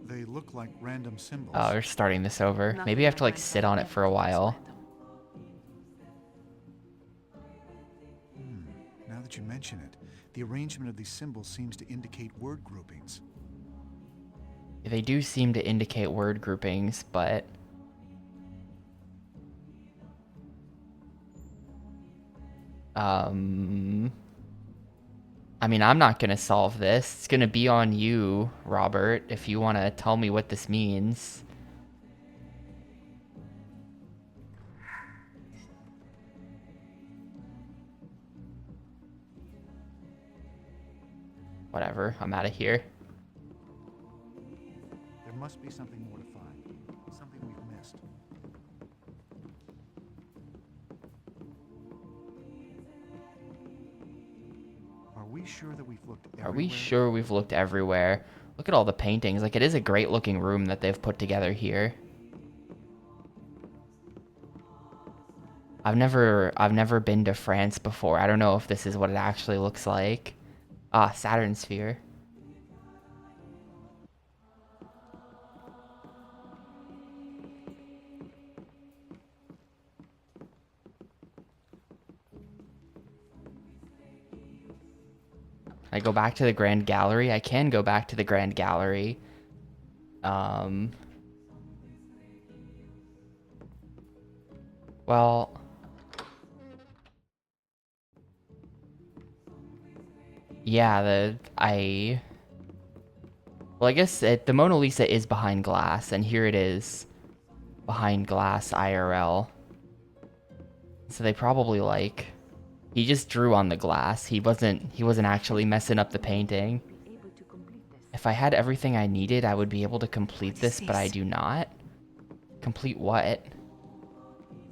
Speaker 2: They look like random symbols.
Speaker 1: Oh, we're starting this over. Maybe I have to like sit on it for a while.
Speaker 2: Now that you mention it, the arrangement of these symbols seems to indicate word groupings.
Speaker 1: They do seem to indicate word groupings, but... I mean, I'm not gonna solve this. It's gonna be on you, Robert, if you want to tell me what this means. Whatever, I'm out of here.
Speaker 2: There must be something more to find. Something we've missed. Are we sure that we've looked everywhere?
Speaker 1: Are we sure we've looked everywhere? Look at all the paintings. Like, it is a great looking room that they've put together here. I've never been to France before. I don't know if this is what it actually looks like. Ah, Saturn sphere. I go back to the Grand Gallery. I can go back to the Grand Gallery. Well... Yeah, well, I guess the Mona Lisa is behind glass, and here it is. Behind glass IRL. So they probably like... He just drew on the glass. He wasn't actually messing up the painting. If I had everything I needed, I would be able to complete this, but I do not. Complete what?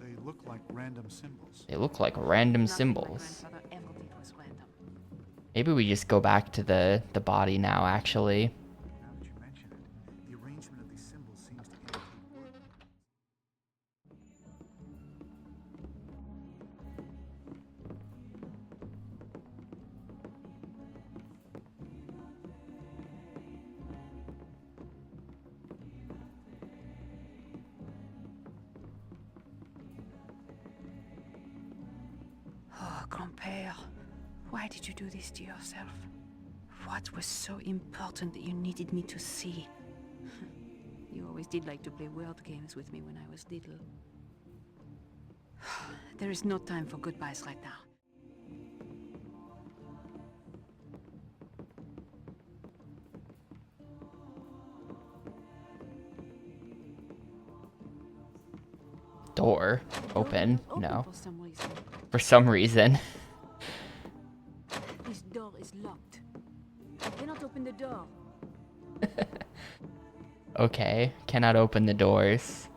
Speaker 2: They look like random symbols.
Speaker 1: They look like random symbols. Maybe we just go back to the body now, actually.
Speaker 2: Now that you mention it, the arrangement of these symbols seems to indicate word.
Speaker 7: Oh, grand-père. Why did you do this to yourself? What was so important that you needed me to see? You always did like to play word games with me when I was little. There is no time for goodbyes right now.
Speaker 1: Door open?
Speaker 7: Open
Speaker 1: No.
Speaker 7: for some reason.
Speaker 1: For some reason.
Speaker 7: This door is locked. I cannot open the door.
Speaker 1: Okay, cannot open the doors.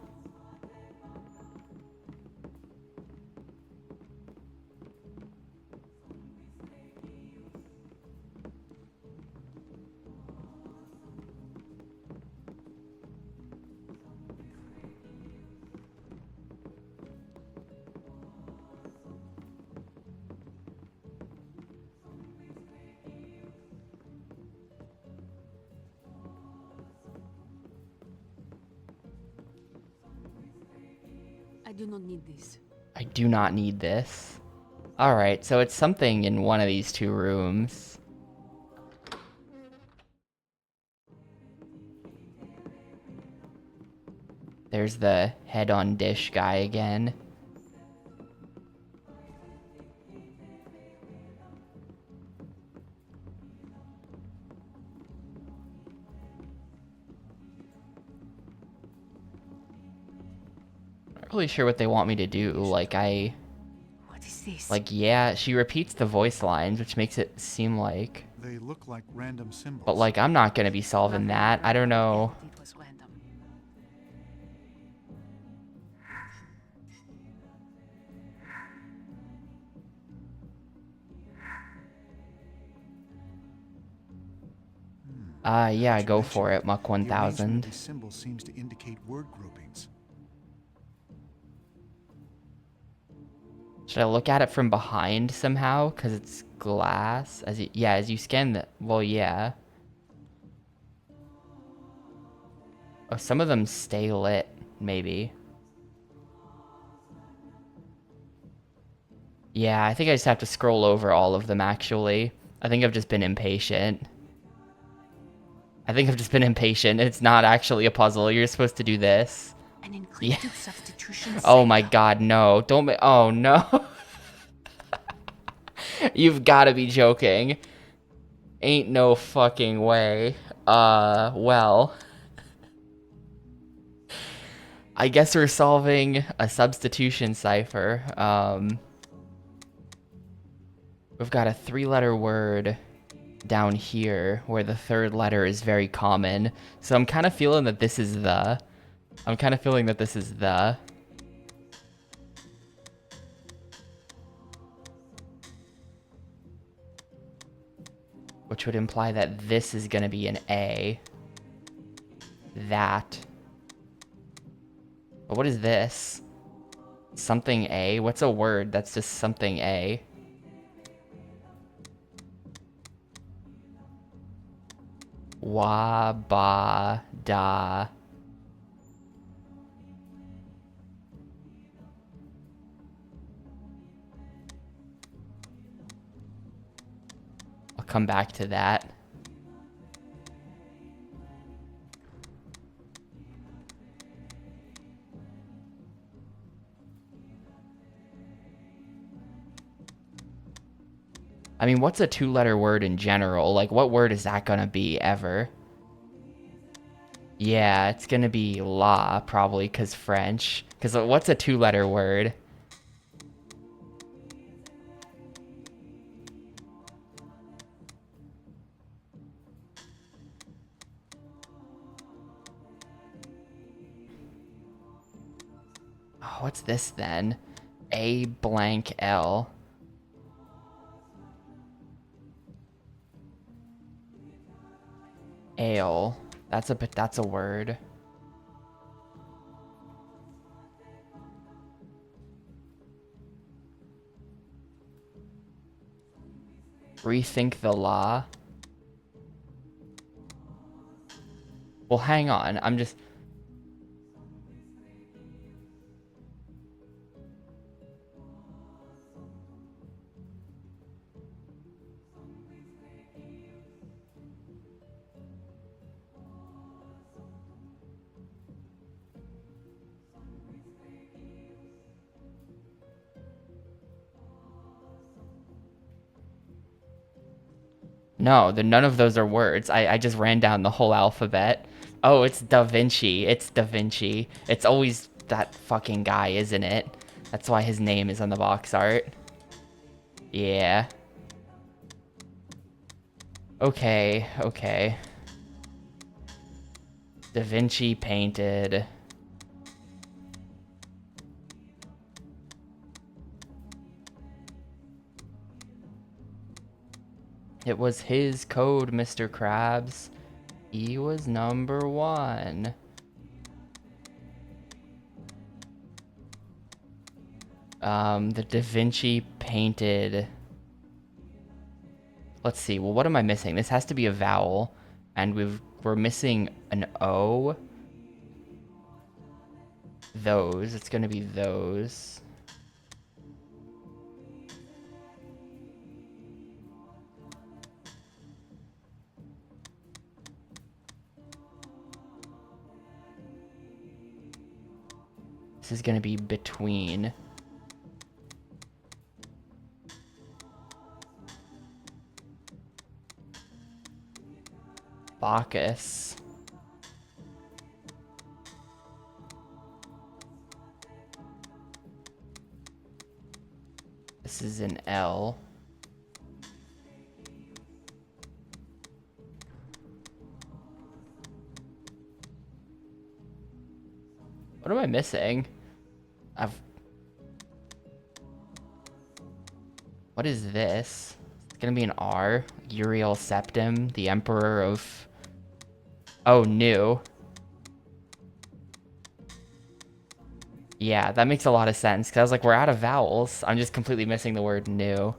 Speaker 7: I do not need this.
Speaker 1: I do not need this. Alright, so it's something in one of these two rooms. There's the head-on dish guy again. Not really sure what they want me to do.
Speaker 7: What is this?
Speaker 1: Yeah, she repeats the voice lines, which makes it seem like...
Speaker 2: They look like random symbols.
Speaker 1: But, I'm not gonna be solving that. I don't know.
Speaker 7: It was random.
Speaker 1: Yeah, go for it, Muck
Speaker 2: The arrangement of
Speaker 1: 1000.
Speaker 2: these symbols seems to indicate word groupings.
Speaker 1: Should I look at it from behind somehow? Because it's glass? As you scan the... Well, yeah. Oh, some of them stay lit, maybe. Yeah, I think I just have to scroll over all of them, actually. I think I've just been impatient. It's not actually a puzzle. You're supposed to do this.
Speaker 7: An encrypted
Speaker 1: Yeah.
Speaker 7: substitution
Speaker 1: Oh my
Speaker 7: cipher.
Speaker 1: god, no. Don't ma- Oh, no. You've got to be joking. Ain't no fucking way. Well. I guess we're solving a substitution cipher. We've got a 3-letter word down here where the third letter is very common. So I'm kind of feeling that this is the... Which would imply that this is going to be an A. That. But what is this? Something A? What's a word that's just something A? Wa, ba, da. I'll come back to that. I mean, what's a 2-letter word in general? What word is that gonna be, ever? Yeah, it's gonna be la, probably, because French. Because what's a 2-letter word? Oh, what's this, then? A blank L. Ale. That's a word. Rethink the law. Well, hang on. I'm just... No, none of those are words. I just ran down the whole alphabet. Oh, it's Da Vinci. It's Da Vinci. It's always that fucking guy, isn't it? That's why his name is on the box art. Yeah. Okay, okay. Da Vinci painted. It was his code, Mr. Krabs. He was number one. The Da Vinci painted. Let's see. Well, what am I missing? This has to be a vowel, and we're missing an O. Those. It's gonna be those. This is gonna be between. Bacchus. This is an L. What am I missing? What is this? It's gonna be an R. Uriel Septim, the Emperor of... Oh, new. Yeah, that makes a lot of sense, because I was like, we're out of vowels. I'm just completely missing the word new.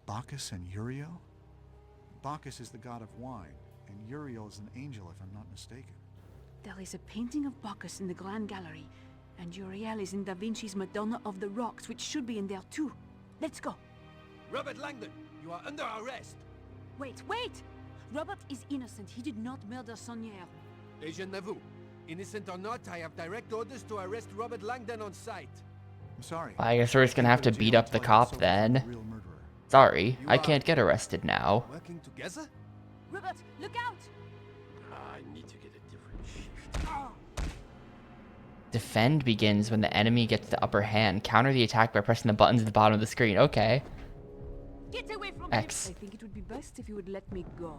Speaker 2: Bacchus and Uriel? Bacchus is the god of wine, and Uriel is an angel, if I'm not mistaken.
Speaker 7: There is a painting of Bacchus in the Grand Gallery, and Uriel is in Da Vinci's Madonna of the Rocks, which should be in there too. Let's go.
Speaker 9: Robert Langdon, you are under arrest.
Speaker 7: Wait, wait! Robert is innocent. He did not murder Sonier.
Speaker 9: Et je n'avoue, innocent or not, I have direct orders to arrest Robert Langdon on sight.
Speaker 2: I'm sorry.
Speaker 1: I guess we're just gonna have to beat up the cop then. Sorry, I can't get arrested now.
Speaker 9: Working together?
Speaker 7: Robert, look out!
Speaker 4: I need to get a different shift.
Speaker 1: Defend begins when the enemy gets the upper hand. Counter the attack by pressing the buttons at the bottom of the screen. Okay.
Speaker 7: Get away from
Speaker 1: X.
Speaker 7: him! I think it would be best if you would let me go.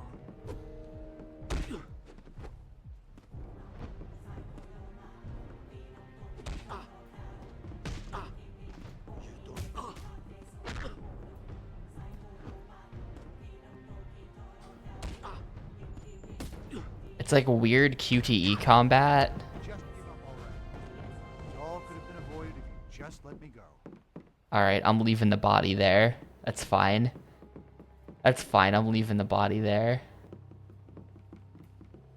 Speaker 1: It's like weird QTE combat.
Speaker 2: Just give up already. It all could have been avoided if you just let me go.
Speaker 1: Alright, I'm leaving the body there. That's fine. That's fine, I'm leaving the body there.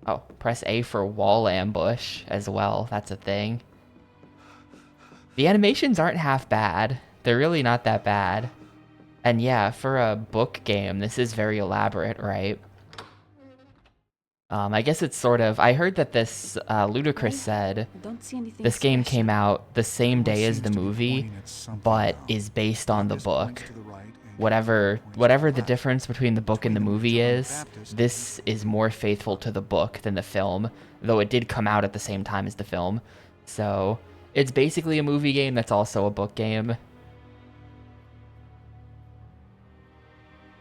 Speaker 1: Oh, press A for wall ambush as well. That's a thing. The animations aren't half bad. They're really not that bad. And yeah, for a book game, this is very elaborate, right? I guess it's sort of... I heard that this, Ludacris said, this game came out the same day as the movie, but is based on the book. Whatever the difference between the book and the movie is, this is more faithful to the book than the film, though it did come out at the same time as the film. So, it's basically a movie game that's also a book game.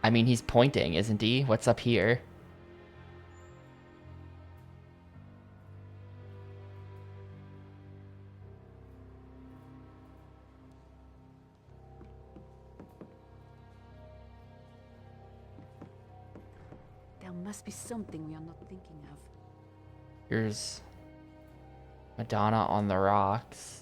Speaker 1: I mean, he's pointing, isn't he? What's up here?
Speaker 7: There must be something we are not thinking of.
Speaker 1: Here's Madonna on the Rocks.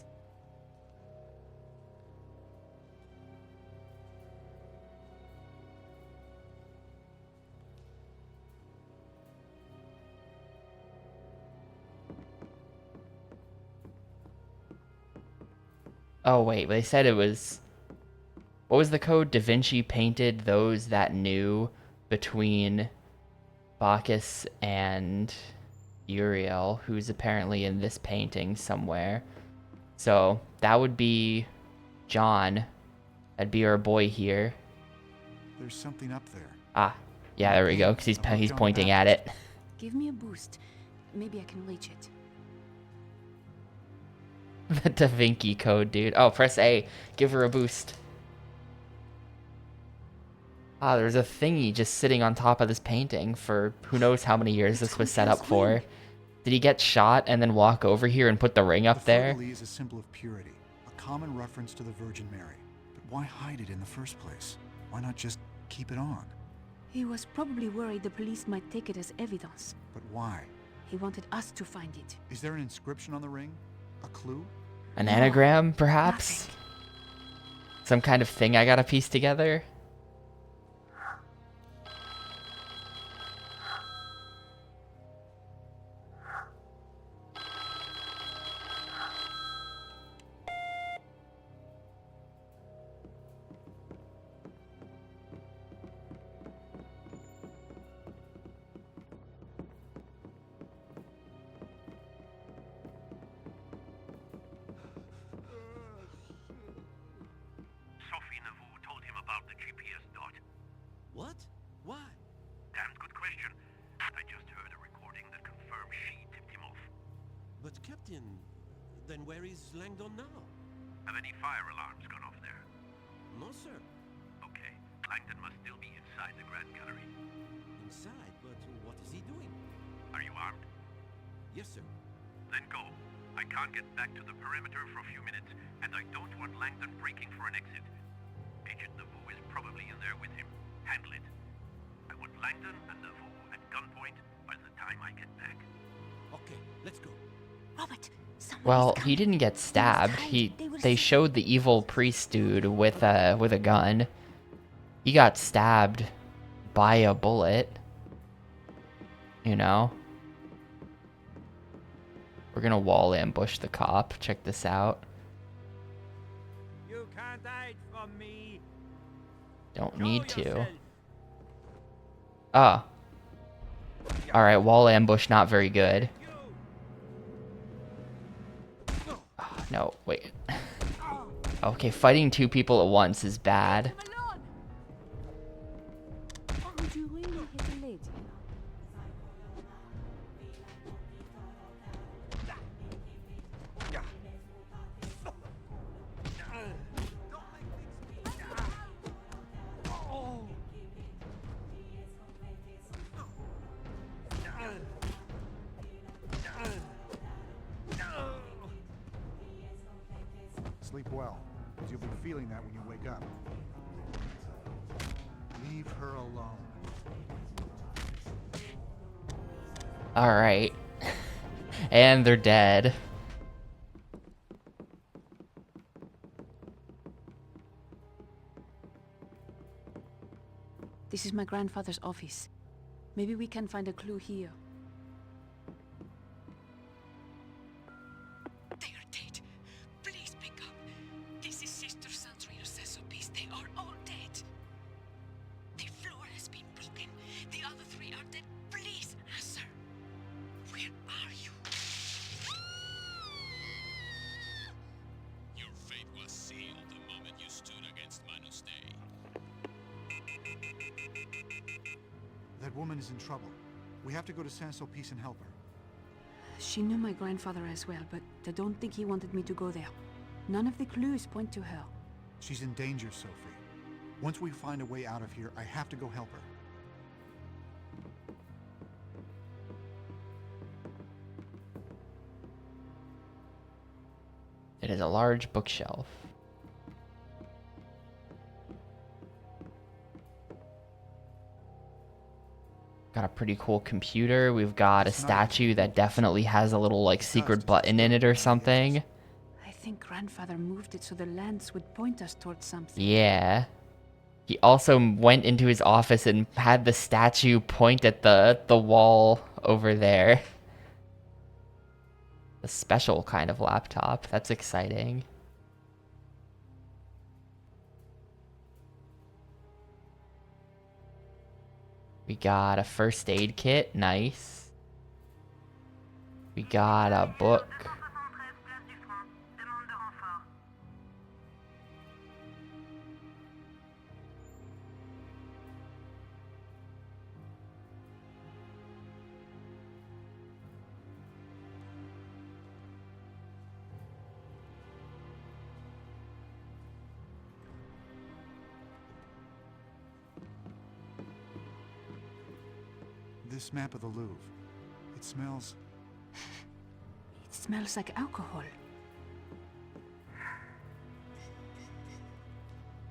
Speaker 1: Oh wait, they said it was... What was the code? Da Vinci painted those that knew between Bacchus and Uriel, who's apparently in this painting somewhere. So that would be John. That'd be our boy here.
Speaker 2: There's something up there.
Speaker 1: Ah, yeah, there we go, because he's pointing at it.
Speaker 7: Give me a boost. Maybe I can reach it.
Speaker 1: The Da Vinci Code, dude. Oh, press A. Give her a boost. Ah, there's a thingy just sitting on top of this painting for who knows how many years this was set up for. Did he get shot and then walk over here and put the ring up there?
Speaker 2: The fleur-de-lis is a symbol of purity, a common reference to the Virgin Mary. But why hide it in the first place? Why not just keep it on?
Speaker 7: He was probably worried the police might take it as evidence.
Speaker 2: But why?
Speaker 7: He wanted us to find it.
Speaker 2: Is there an inscription on the ring? A clue?
Speaker 1: An anagram, perhaps?
Speaker 7: Nothing.
Speaker 1: Some kind of thing I gotta piece together?
Speaker 6: Sophie Nauvoo told him about the GPS dot.
Speaker 3: What? Why?
Speaker 6: Damn good question. I just heard a recording that confirmed she tipped him off.
Speaker 3: But Captain, then where is Langdon now?
Speaker 6: Have any fire alarms gone off there?
Speaker 3: No, sir.
Speaker 6: Okay, Langdon must still be inside the Grand Gallery.
Speaker 3: Inside, but what is he doing?
Speaker 6: Are you armed?
Speaker 3: Yes, sir.
Speaker 6: Then go. I can't get back to the perimeter for a few minutes, and I don't want Langdon breaking for an exit. Agent Nauvoo is probably in there with him. Handle it. I want Langdon and Nauvoo at gunpoint by the time I get back.
Speaker 3: Okay, let's go.
Speaker 7: Robert, someone
Speaker 1: Well,
Speaker 7: is
Speaker 1: he
Speaker 7: coming.
Speaker 1: didn't get stabbed.
Speaker 7: hide.
Speaker 1: They showed the evil priest dude with a gun. He got stabbed by a bullet. You know? We're gonna wall ambush the cop. Check this out.
Speaker 9: You can't hide from me.
Speaker 1: Don't
Speaker 9: Show
Speaker 1: need to.
Speaker 9: yourself.
Speaker 1: Ah. Alright, wall ambush not very good. Oh, no, wait. Okay, fighting two people at once is bad.
Speaker 7: Would you really hit a lady?
Speaker 2: Sleep well, because you'll be feeling that when you wake up. Leave her alone.
Speaker 1: Alright. And they're dead.
Speaker 7: This is my grandfather's office. Maybe we can find a clue here.
Speaker 8: They are dead. Please pick up. This is Sister Santria's Sesopis. They are all dead. The floor has been broken. The other three are dead. Please answer. Where are you?
Speaker 4: Your fate was sealed the moment you stood against Manus Dei.
Speaker 2: That woman is in trouble. We have to go to San Sulpice and help her.
Speaker 7: She knew my grandfather as well, but I don't think he wanted me to go there. None of the clues point to her.
Speaker 2: She's in danger, Sophie. Once we find a way out of here, I have to go help her.
Speaker 1: It is a large bookshelf. Got a pretty cool computer. We've got a statue that definitely has a little like secret button in it or something.
Speaker 7: I think grandfather moved it so the lens would point us towards something.
Speaker 1: Yeah. He also went into his office and had the statue point at the wall over there. A special kind of laptop. That's exciting. We got a first aid kit. Nice. We got a book.
Speaker 2: This map of the Louvre, it smells...
Speaker 7: It smells like alcohol.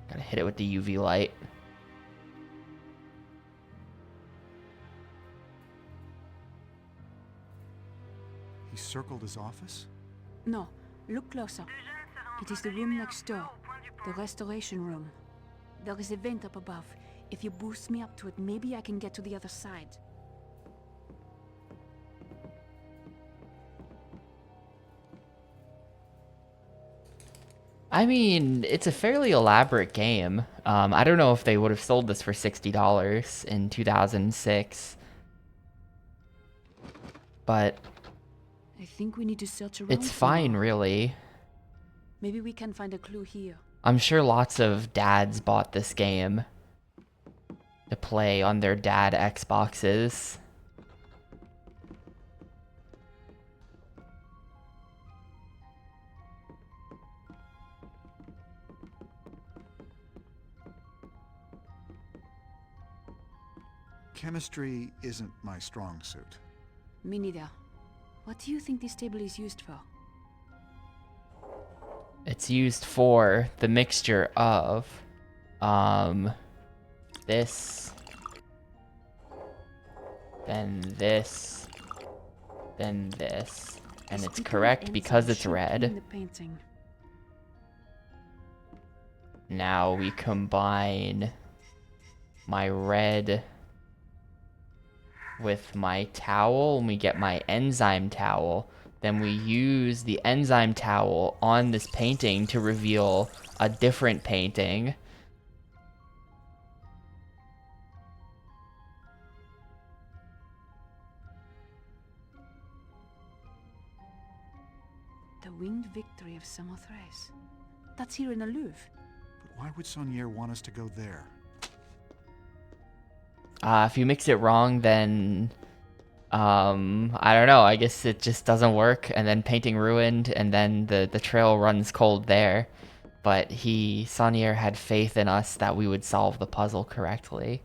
Speaker 1: Gotta hit it with the UV light.
Speaker 2: He circled his office?
Speaker 7: No, look closer. It is the room next door. The restoration room. There is a vent up above. If you boost me up to it, maybe I can get to the other side.
Speaker 1: I mean, it's a fairly elaborate game. I don't know if they would have sold this for $60 in 2006. But
Speaker 7: I think we need to search around.
Speaker 1: it's fine, really.
Speaker 7: Maybe we can find a clue here.
Speaker 1: I'm sure lots of dads bought this game to play on their dad Xboxes.
Speaker 2: Chemistry isn't my strong suit.
Speaker 7: Me neither. What do you think this table is used for?
Speaker 1: It's used for the mixture of this, then this, then this, and it's correct because it's red.
Speaker 7: The painting.
Speaker 1: Now we combine my red with my towel, and we get my enzyme towel. Then we use the enzyme towel on this painting to reveal a different painting.
Speaker 7: The winged victory of Samothrace. That's here in the Louvre.
Speaker 2: But why would Saunier want us to go there?
Speaker 1: If you mix it wrong, then I don't know. I guess it just doesn't work, and then painting ruined, and then the trail runs cold there. But Saunier had faith in us that we would solve the puzzle correctly.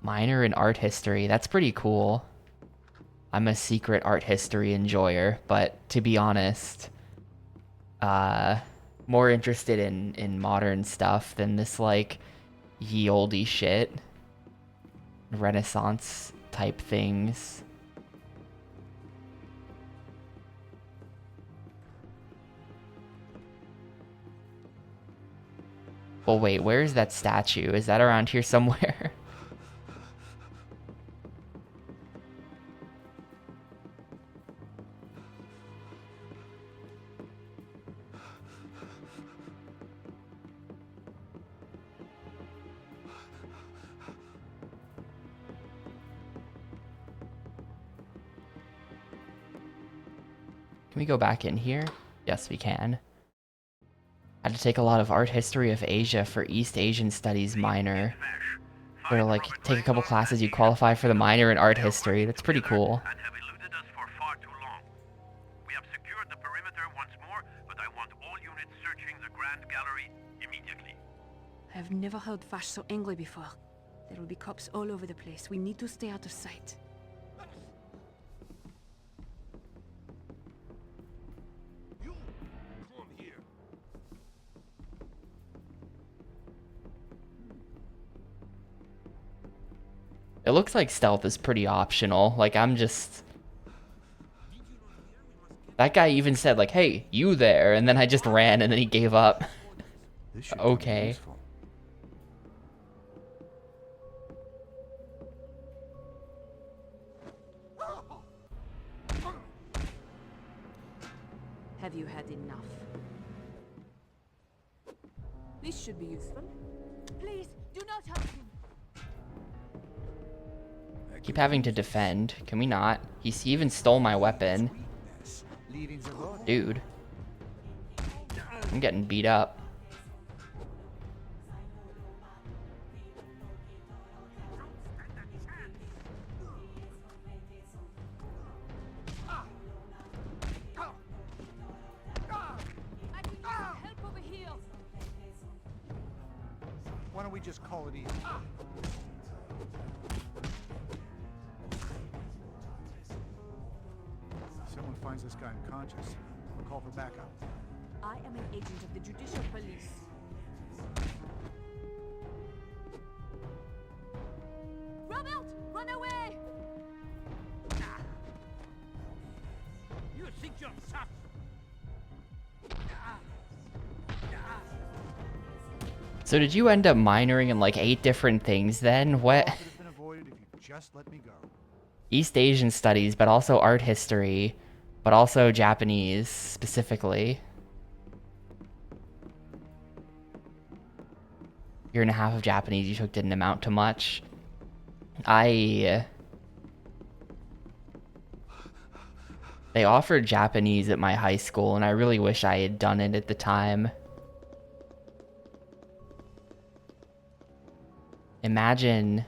Speaker 1: Minor in art history. That's pretty cool. I'm a secret art history enjoyer, but to be honest, more interested in modern stuff than this, like, ye olde shit. Renaissance type things. Well, wait, where's that statue? Is that around here somewhere? Can we go back in here? Yes, we can. Had to take a lot of art history of Asia for East Asian Studies minor. Or like take a couple classes, you qualify for the minor in art history. That's pretty cool.
Speaker 6: And have eluded us for far too long. We have secured the perimeter once more, but I want all units searching the Grand Gallery immediately.
Speaker 7: I've never heard Vash so angry before. There will be cops all over the place. We need to stay out of sight.
Speaker 9: You come here.
Speaker 1: It looks like stealth is pretty optional. Like, I'm just... That guy even said, like, hey, you there, and then I just ran, and then he gave up.
Speaker 2: This should be
Speaker 1: Okay.
Speaker 2: useful.
Speaker 7: Have you had enough? This should be useful. Please, do not hurt him.
Speaker 1: Keep having to defend. Can we not? He even stole my weapon. Dude. I'm getting beat up.
Speaker 7: I could use some help over here.
Speaker 2: Why don't we just call it even? Someone finds this guy unconscious. We'll call for backup.
Speaker 7: I am an agent of the Judicial Police. Robert, run away!
Speaker 9: You think you're tough?
Speaker 1: So did you end up minoring in like 8 different things then? What?
Speaker 2: Could have been avoided if you just let me go.
Speaker 1: East Asian studies, but also art history, but also Japanese specifically. Year and a half of Japanese you took didn't amount to much. They offered Japanese at my high school, and I really wish I had done it at the time. Imagine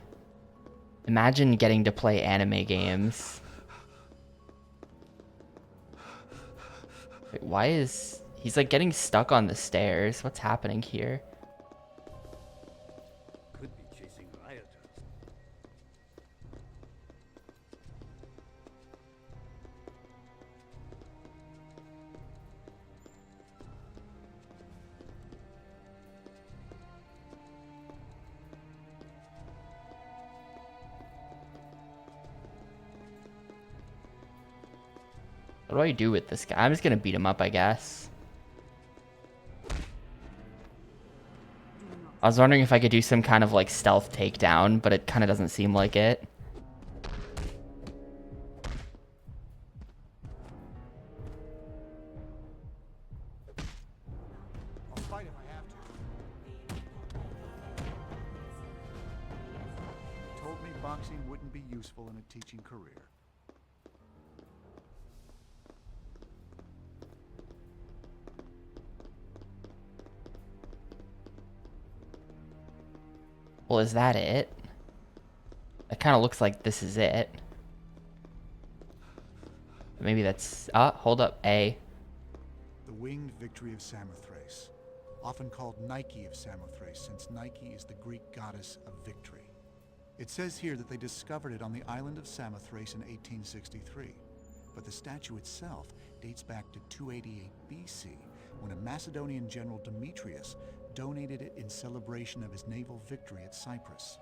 Speaker 1: getting to play anime games. Wait, why is... He's like getting stuck on the stairs. What's happening here?
Speaker 9: Could be chasing rioters.
Speaker 1: What do I do with this guy? I'm just gonna beat him up, I guess. I was wondering if I could do some kind of like stealth takedown, but it kind of doesn't seem like it.
Speaker 2: I'll fight if I have to. Told me boxing wouldn't be useful in a teaching career.
Speaker 1: Well, is that it? It kind of looks like this is it. Maybe that's... hold up. A.
Speaker 2: The winged victory of Samothrace, often called Nike of Samothrace, since Nike is the Greek goddess of victory. It says here that they discovered it on the island of Samothrace in 1863, but the statue itself dates back to 288 BC, when a Macedonian general Demetrius donated it in celebration of his naval victory at Cyprus.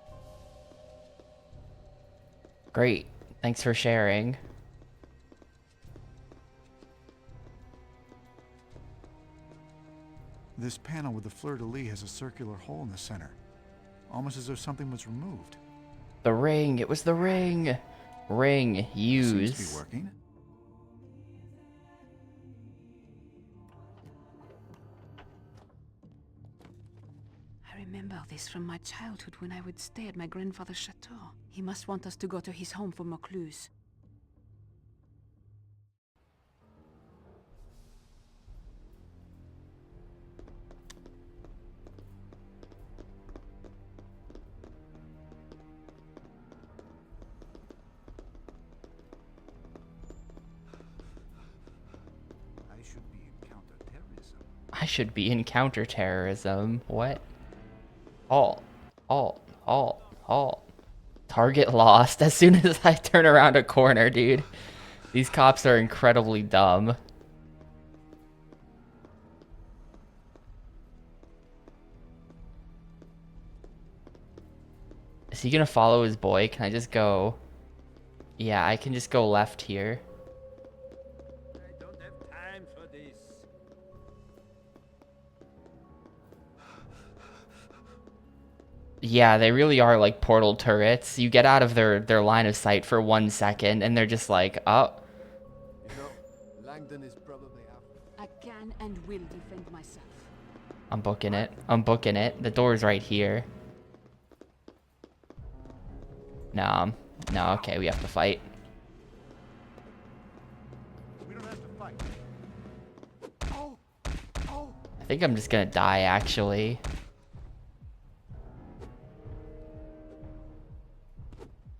Speaker 1: Great. Thanks for sharing.
Speaker 2: This panel with the fleur-de-lis has a circular hole in the center, almost as though something was removed.
Speaker 1: The ring. It was the ring. Ring. Use.
Speaker 2: Seems to be working.
Speaker 7: I remember this from my childhood when I would stay at my grandfather's chateau. He must want us to go to his home for more clues.
Speaker 1: I should be in counterterrorism. What? Alt. Alt. Alt. Alt. Target lost as soon as I turn around a corner, dude. These cops are incredibly dumb. Is he gonna follow his boy? Can I just go... Yeah, I can just go left here.
Speaker 9: I don't have time for this.
Speaker 1: Yeah, they really are like portal turrets. You get out of their line of sight for 1 second, and they're just like, oh.
Speaker 5: You know, Langdon is probably out.
Speaker 7: I can and will defend myself.
Speaker 1: I'm booking it. I'm booking it. The door's right here. No, no, okay, we have to fight.
Speaker 2: We don't have to fight. Oh! Oh!
Speaker 1: I think I'm just gonna die, actually.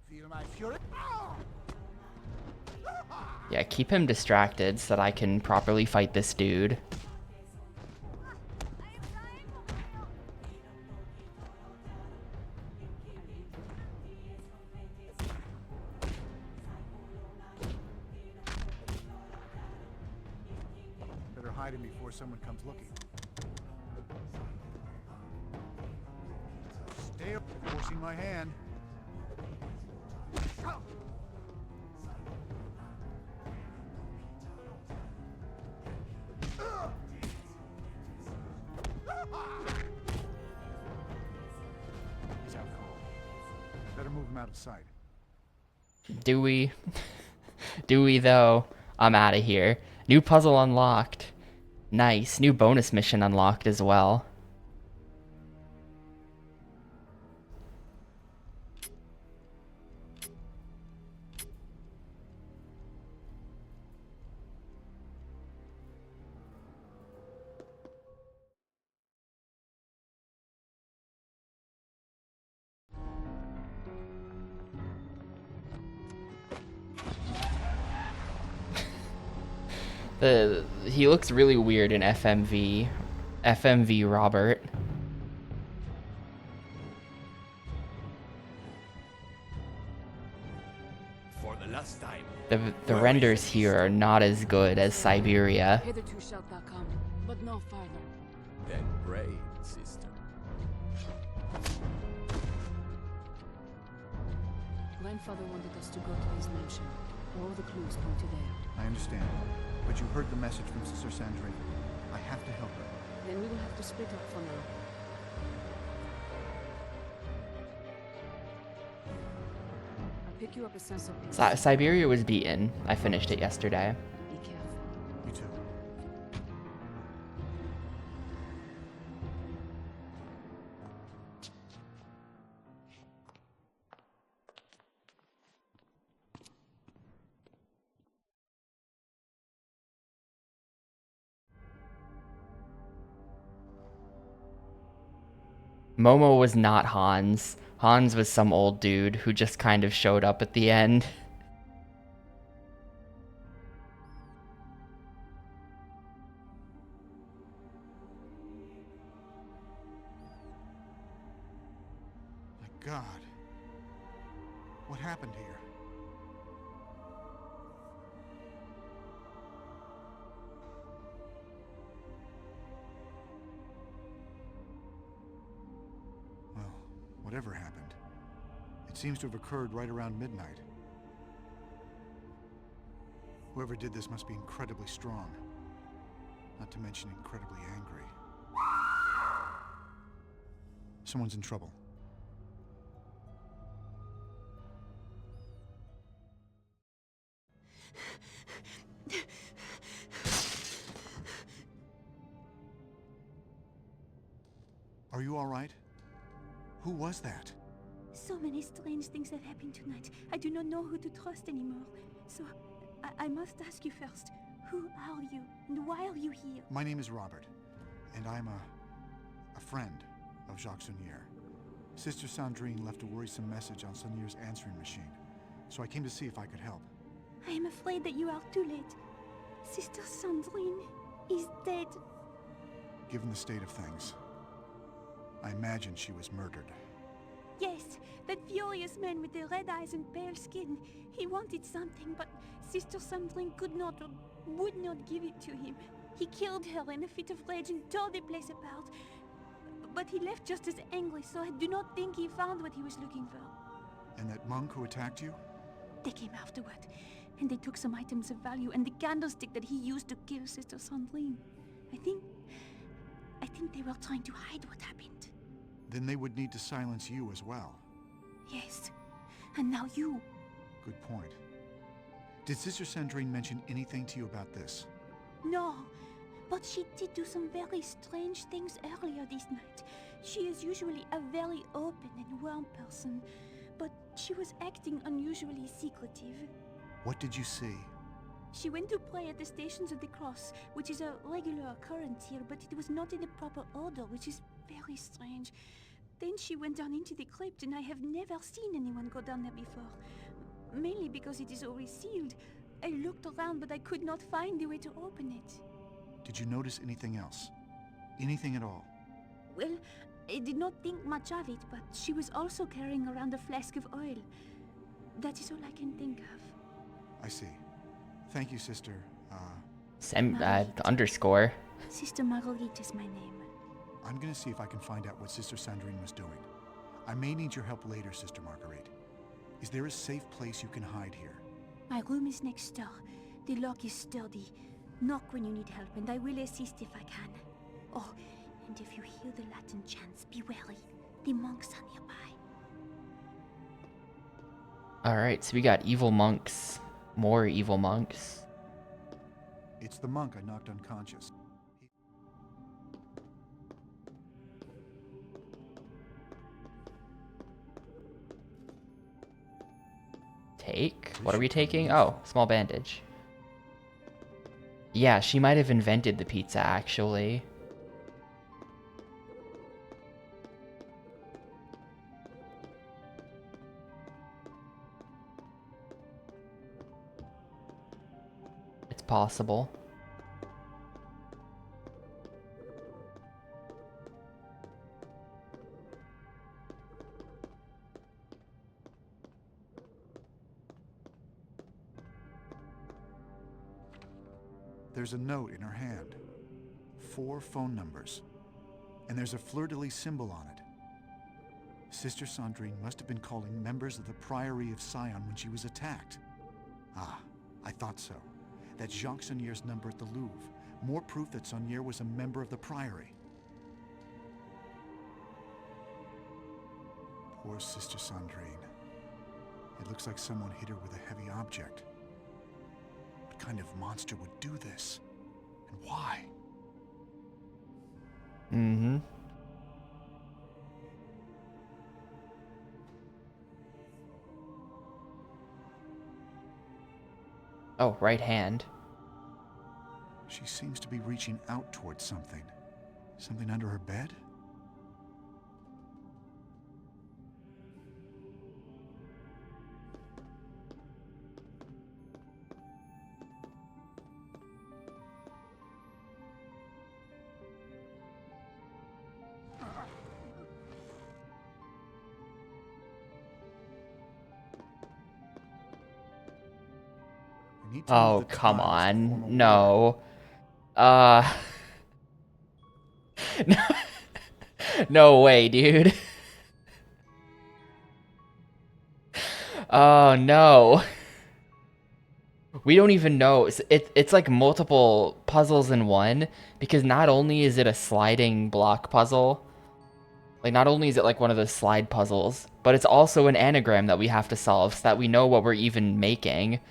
Speaker 2: Feel my fury?
Speaker 1: Yeah, keep him distracted so that I can properly fight this dude.
Speaker 2: Better hide him before someone comes looking. Stay up, forcing my hand. He's out cold. Better move him out of sight.
Speaker 1: Do we? Do we, though? I'm out of here. New puzzle unlocked. Nice. New bonus mission unlocked as well. He looks really weird in FMV. FMV Robert.
Speaker 4: For the last time.
Speaker 1: The renders here are not as good as Siberia.
Speaker 7: Hitherto shalt thou come, but no farther.
Speaker 4: Then pray, sister.
Speaker 7: Grandfather wanted us to go to his mansion. All the clues point to there.
Speaker 2: I understand. But you heard the message from Sister Sandrine. I have to help her.
Speaker 7: Then we will have to split up for now. I'll pick you up a sense of peace.
Speaker 1: Siberia was beaten. I finished it yesterday.
Speaker 7: Be careful.
Speaker 2: You too.
Speaker 1: Momo was not Hans. Hans was some old dude who just kind of showed up at the end.
Speaker 2: My God. What happened here? Well, whatever happened, it seems to have occurred right around midnight. Whoever did this must be incredibly strong, not to mention incredibly angry. Someone's in trouble. Are you all right? Who was that?
Speaker 10: So many strange things have happened tonight. I do not know who to trust anymore. So, I must ask you first. Who are you, and why are you here?
Speaker 2: My name is Robert, and I'm a friend of Jacques Saunier. Sister Sandrine left a worrisome message on Saunier's answering machine, so I came to see if I could help.
Speaker 10: I am afraid that you are too late. Sister Sandrine is dead.
Speaker 2: Given the state of things, I imagine she was murdered.
Speaker 10: Yes, that furious man with the red eyes and pale skin. He wanted something, but Sister Sandrine could not or would not give it to him. He killed her in a fit of rage and tore the place apart. But he left just as angry, so I do not think he found what he was looking for.
Speaker 2: And that monk who attacked you?
Speaker 10: They came afterward, and they took some items of value and the candlestick that he used to kill Sister Sandrine. I think they were trying to hide what happened.
Speaker 2: Then they would need to silence you as well.
Speaker 10: Yes, and now you.
Speaker 2: Good point. Did Sister Sandrine mention anything to you about this?
Speaker 10: No. But she did do some very strange things earlier this night. She is usually a very open and warm person, but she was acting unusually secretive.
Speaker 2: What did you see?
Speaker 10: She went to pray at the Stations of the Cross, which is a regular occurrence here, but it was not in the proper order, which is very strange. Then she went down into the crypt, and I have never seen anyone go down there before. Mainly because it is always sealed. I looked around, but I could not find the way to open it.
Speaker 2: Did you notice anything else? Anything at all?
Speaker 10: Well, I did not think much of it, but she was also carrying around a flask of oil. That is all I can think of.
Speaker 2: I see. Thank you, sister.
Speaker 1: Underscore.
Speaker 10: Sister Marguerite is my name.
Speaker 2: I'm gonna see if I can find out what Sister Sandrine was doing. I may need your help later, Sister Marguerite. Is there a safe place you can hide here?
Speaker 10: My room is next door. The lock is sturdy. Knock when you need help, and I will assist if I can. Oh, and if you hear the Latin chants, be wary. The monks are nearby.
Speaker 1: Alright, so we got evil monks. More evil monks.
Speaker 2: It's the monk I knocked unconscious.
Speaker 1: Take? What are we taking? Oh, small bandage. Yeah, she might have invented the pizza, actually. It's possible.
Speaker 2: There's a note in her hand. 4 phone numbers. And there's a fleur-de-lis symbol on it. Sister Sandrine must have been calling members of the Priory of Sion when she was attacked. Ah, I thought so. That's Jacques Saunier's number at the Louvre. More proof that Saunier was a member of the Priory. Poor Sister Sandrine. It looks like someone hit her with a heavy object. What kind of monster would do this? And why?
Speaker 1: Mm-hmm. Oh, right hand.
Speaker 2: She seems to be reaching out towards something. Something under her bed?
Speaker 1: Oh, come on. No. Uh... No way, dude. Oh, no. We don't even know. It's like multiple puzzles in one, because not only is it a sliding block puzzle, like not only is it like one of those slide puzzles, but it's also an anagram that we have to solve so that we know what we're even making.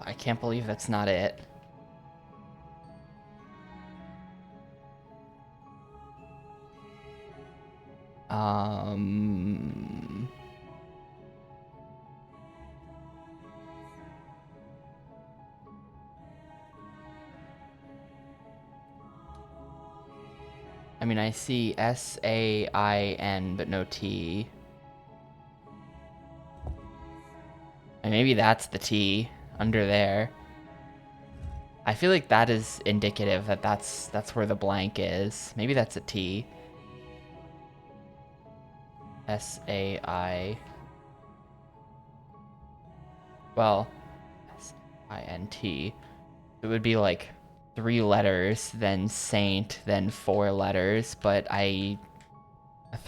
Speaker 1: I can't believe that's not it. I mean, I see S-A-I-N, but no T. And maybe that's the T under there. I feel like that is indicative that that's where the blank is. Maybe that's a T. S-A-I... Well, S-I-N-T. It would be like 3 letters, then saint, then 4 letters, but a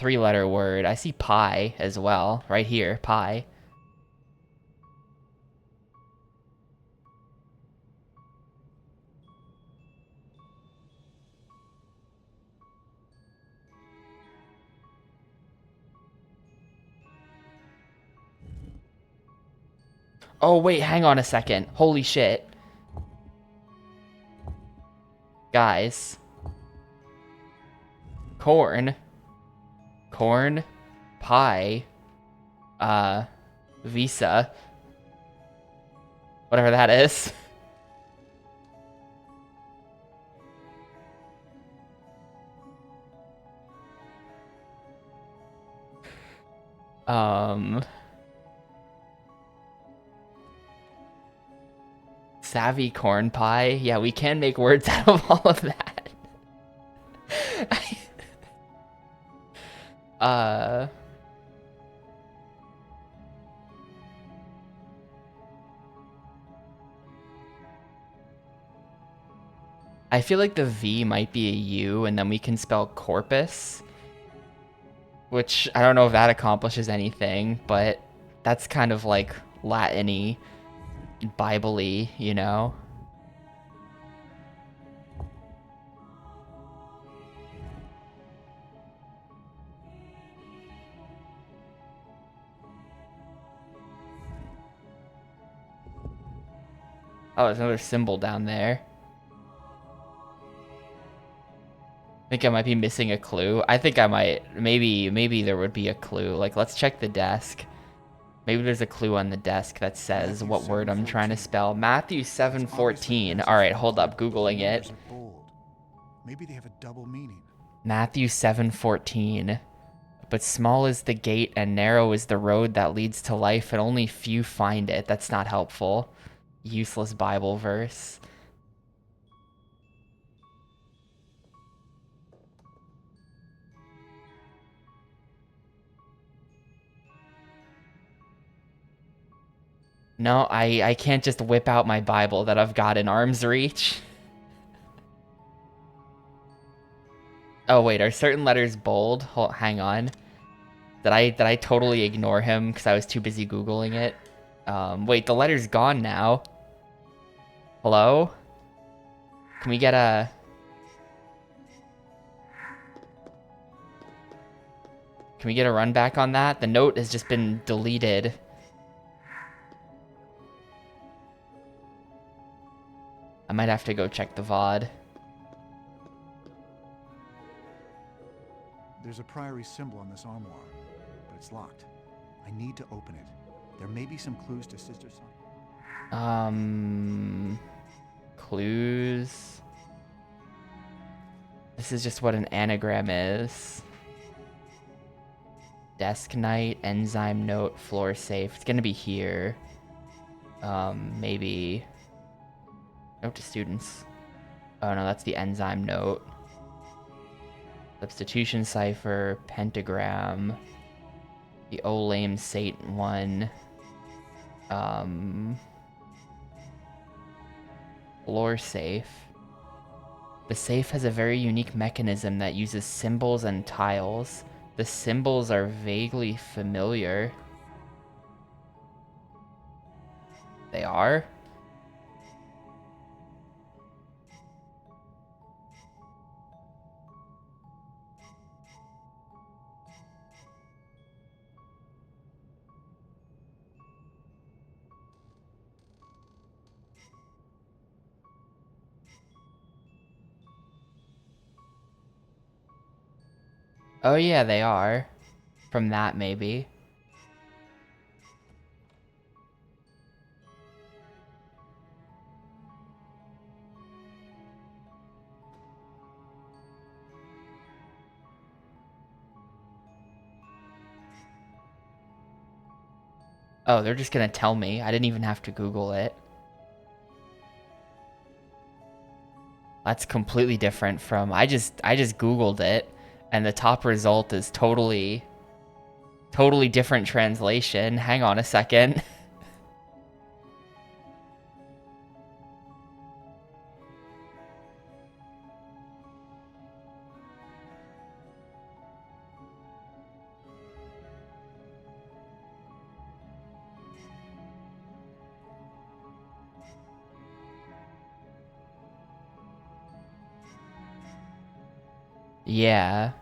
Speaker 1: 3-letter word. I see pi as well, right here, pi. Oh, wait, hang on a second. Holy shit. Guys. Corn. Corn. Pie. Visa. Whatever that is. Savvy corn pie. Yeah, we can make words out of all of that. I feel like the V might be a U, and then we can spell corpus, which I don't know if that accomplishes anything, but that's kind of like Latin-y, Bible-y, you know? Oh, there's another symbol down there. I think I might be missing a clue. I think I might. Maybe there would be a clue. Like, let's check the desk. Maybe there's a clue on the desk that says what word I'm trying to spell. Matthew 7:14. All right, hold up. Googling it.
Speaker 2: Maybe they have a double meaning.
Speaker 1: Matthew 7:14. But small is the gate and narrow is the road that leads to life, and only few find it. That's not helpful. Useless Bible verse. No, I can't just whip out my Bible that I've got in arm's reach. Oh wait, are certain letters bold? Hang on. Did I totally ignore him because I was too busy Googling it? Wait, the letter's gone now. Hello? Can we get a... Can we get a run back on that? The note has just been deleted. I might have to go check the VOD.
Speaker 2: There's a priory symbol on this armoire, but it's locked. I need to open it. There may be some clues to Sister Son.
Speaker 1: Clues. This is just what an anagram is. Desk night, enzyme note, floor safe. It's gonna be here. Maybe. Note to students. Oh no, that's the enzyme note. Substitution cipher, pentagram. The Olame Satan one. Floor safe. The safe has a very unique mechanism that uses symbols and tiles. The symbols are vaguely familiar. They are? Oh yeah, they are. From that, maybe. Oh, they're just gonna tell me. I didn't even have to Google it. That's completely different from... I just Googled it, and the top result is totally different translation. Hang on a second. Yeah.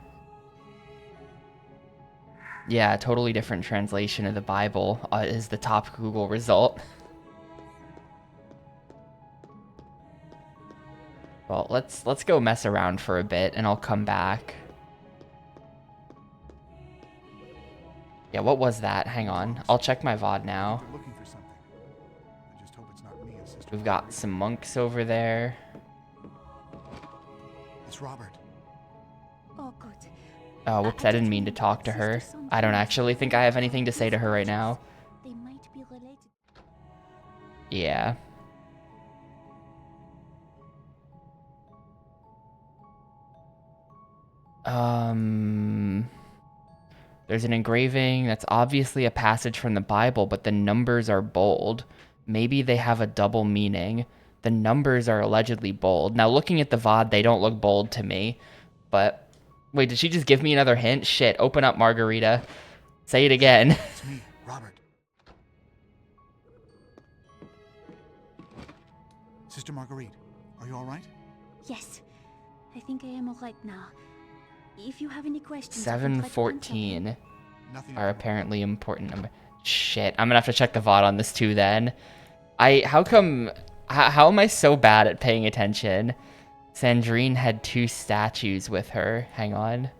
Speaker 1: Yeah, totally different translation of the Bible is the top Google result. Well, let's go mess around for a bit and I'll come back. Yeah, what was that? Hang on. I'll check my VOD now.
Speaker 2: They're looking for something. I just hope it's not me and Sister
Speaker 1: We've got
Speaker 2: Marguerite.
Speaker 1: some monks over there.
Speaker 2: It's Robert.
Speaker 10: Oh, good.
Speaker 1: Oh, whoops,
Speaker 10: I
Speaker 1: I didn't
Speaker 10: just
Speaker 1: mean to
Speaker 10: remembered
Speaker 1: talk to
Speaker 10: that
Speaker 1: her.
Speaker 10: Sister
Speaker 1: I don't
Speaker 10: Sandrine
Speaker 1: actually
Speaker 10: was
Speaker 1: think I have anything to say to her right now.
Speaker 10: They might be related.
Speaker 1: Yeah. There's an engraving that's obviously a passage from the Bible, but the numbers are bold. Maybe they have a double meaning. The numbers are allegedly bold. Now, looking at the VOD, they don't look bold to me. But, wait, did she just give me another hint? Shit, open up, Margarita. Say it again.
Speaker 2: It's me, Robert. Sister Marguerite, are you all right?
Speaker 10: Yes, I think I am alright now. If you have any questions, I can try to answer them.
Speaker 1: 714
Speaker 2: Nothing
Speaker 1: are
Speaker 2: at the
Speaker 1: apparently important number. Shit, I'm gonna have to check the VOD on this too then. How am I so bad at paying attention? Sandrine had 2 statues with her. Hang on.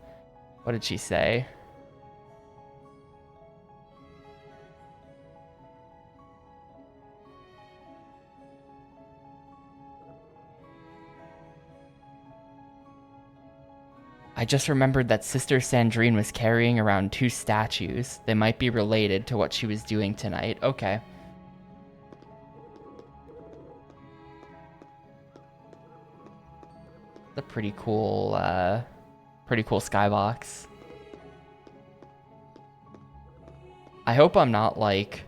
Speaker 1: What did she say? I just remembered that Sister Sandrine was carrying around 2 statues. They might be related to what she was doing tonight. Okay. It's a pretty cool skybox. I hope I'm not like...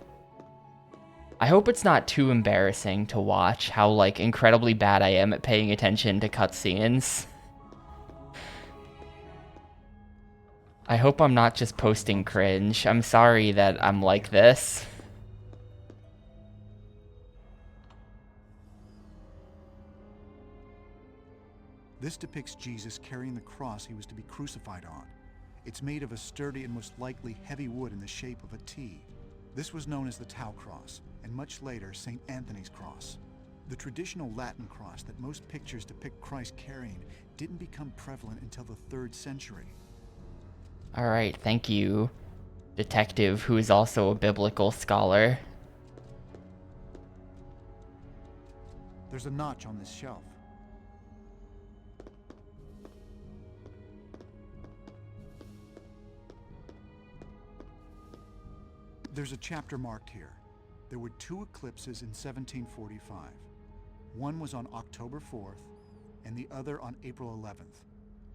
Speaker 1: I hope it's not too embarrassing to watch how like incredibly bad I am at paying attention to cutscenes. I hope I'm not just posting cringe. I'm sorry that I'm like this.
Speaker 2: This depicts Jesus carrying the cross he was to be crucified on. It's made of a sturdy and most likely heavy wood in the shape of a T. This was known as the Tau cross, and much later, St. Anthony's cross. The traditional Latin cross that most pictures depict Christ carrying didn't become prevalent until the 3rd century.
Speaker 1: Alright, thank you, detective who is also a biblical scholar.
Speaker 2: There's a notch on this shelf. There's a chapter marked here. There were 2 eclipses in 1745. One was on October 4th, and the other on April 11th.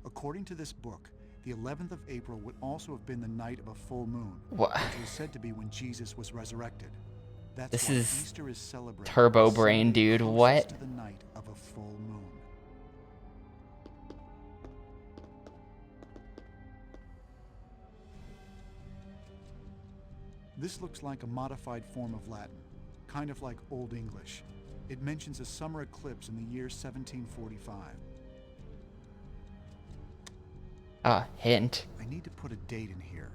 Speaker 2: According to this book, the 11th of April would also have been the night of a full moon,
Speaker 1: What?
Speaker 2: which was said to be when Jesus was resurrected. That's
Speaker 1: This
Speaker 2: why
Speaker 1: is
Speaker 2: Easter is celebrated
Speaker 1: turbo
Speaker 2: the
Speaker 1: brain,
Speaker 2: Sunday
Speaker 1: dude.
Speaker 2: closest
Speaker 1: What?
Speaker 2: to the night of a full moon. This looks like a modified form of Latin, kind of like Old English. It mentions a summer eclipse in the year 1745.
Speaker 1: Hint.
Speaker 2: I need to put a date in here.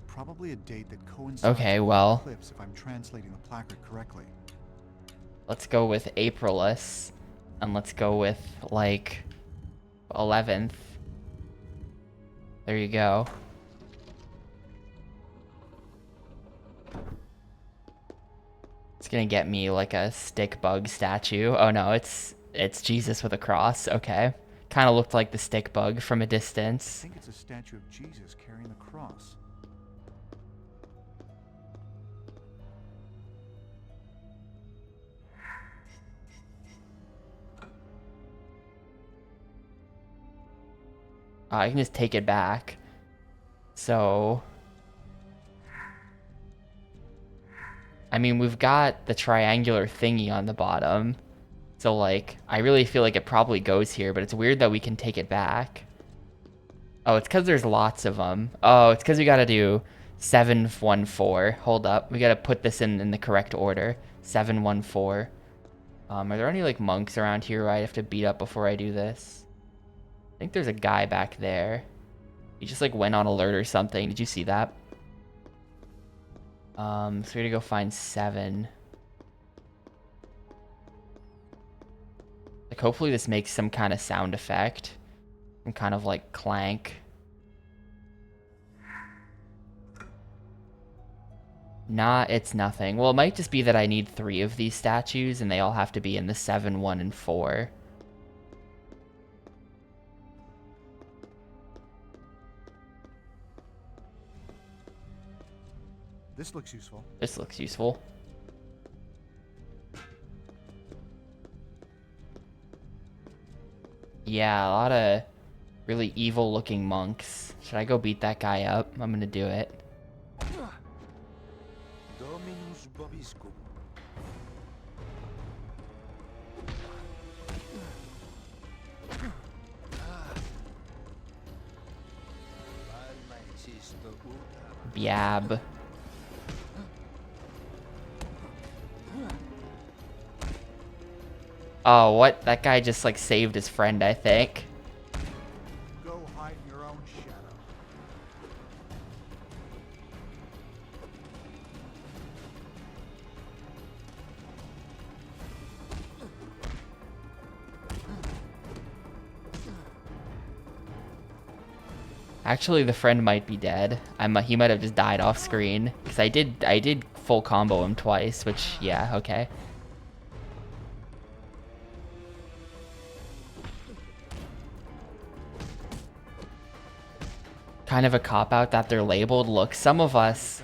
Speaker 2: Probably a date that coincides
Speaker 1: Okay,
Speaker 2: with
Speaker 1: well.
Speaker 2: the eclipse if I'm translating the placard correctly.
Speaker 1: Let's go with Aprilis. And let's go with, like, 11th. There you go. It's gonna get me, like, a stick bug statue. Oh, no, it's Jesus with a cross. Okay. Kind of looked like the stick bug from a
Speaker 2: I
Speaker 1: distance.
Speaker 2: think it's a statue of Jesus carrying the cross.
Speaker 1: I can just take it back. So... I mean, we've got the triangular thingy on the bottom. So, like, I really feel like it probably goes here, but it's weird that we can take it back. Oh, it's because there's lots of them. Oh, it's because we got to do 714. Hold up. We got to put this in the correct order. 714. Are there any, like, monks around here who I have to beat up before I do this? I think there's a guy back there. He just like went on alert or something. Did you see that? So we're gonna go find 7. Like hopefully this makes some kind of sound effect. Some kind of like clank. Nah, it's nothing. Well, it might just be that I need 3 of these statues and they all have to be in the 7, 1, and 4.
Speaker 2: This looks useful.
Speaker 1: This looks useful. Yeah, a lot of really evil looking monks. Should I go beat that guy up? I'm gonna do it.
Speaker 5: Dominus Bobiscum.
Speaker 1: Biab. Oh, what? That guy just like saved his friend, I think.
Speaker 2: Go hide in your own shadow.
Speaker 1: Actually, the friend might be dead. He might have just died off screen because I did full combo him twice, which yeah, okay. Kind of a cop out that they're labeled. Look, some of us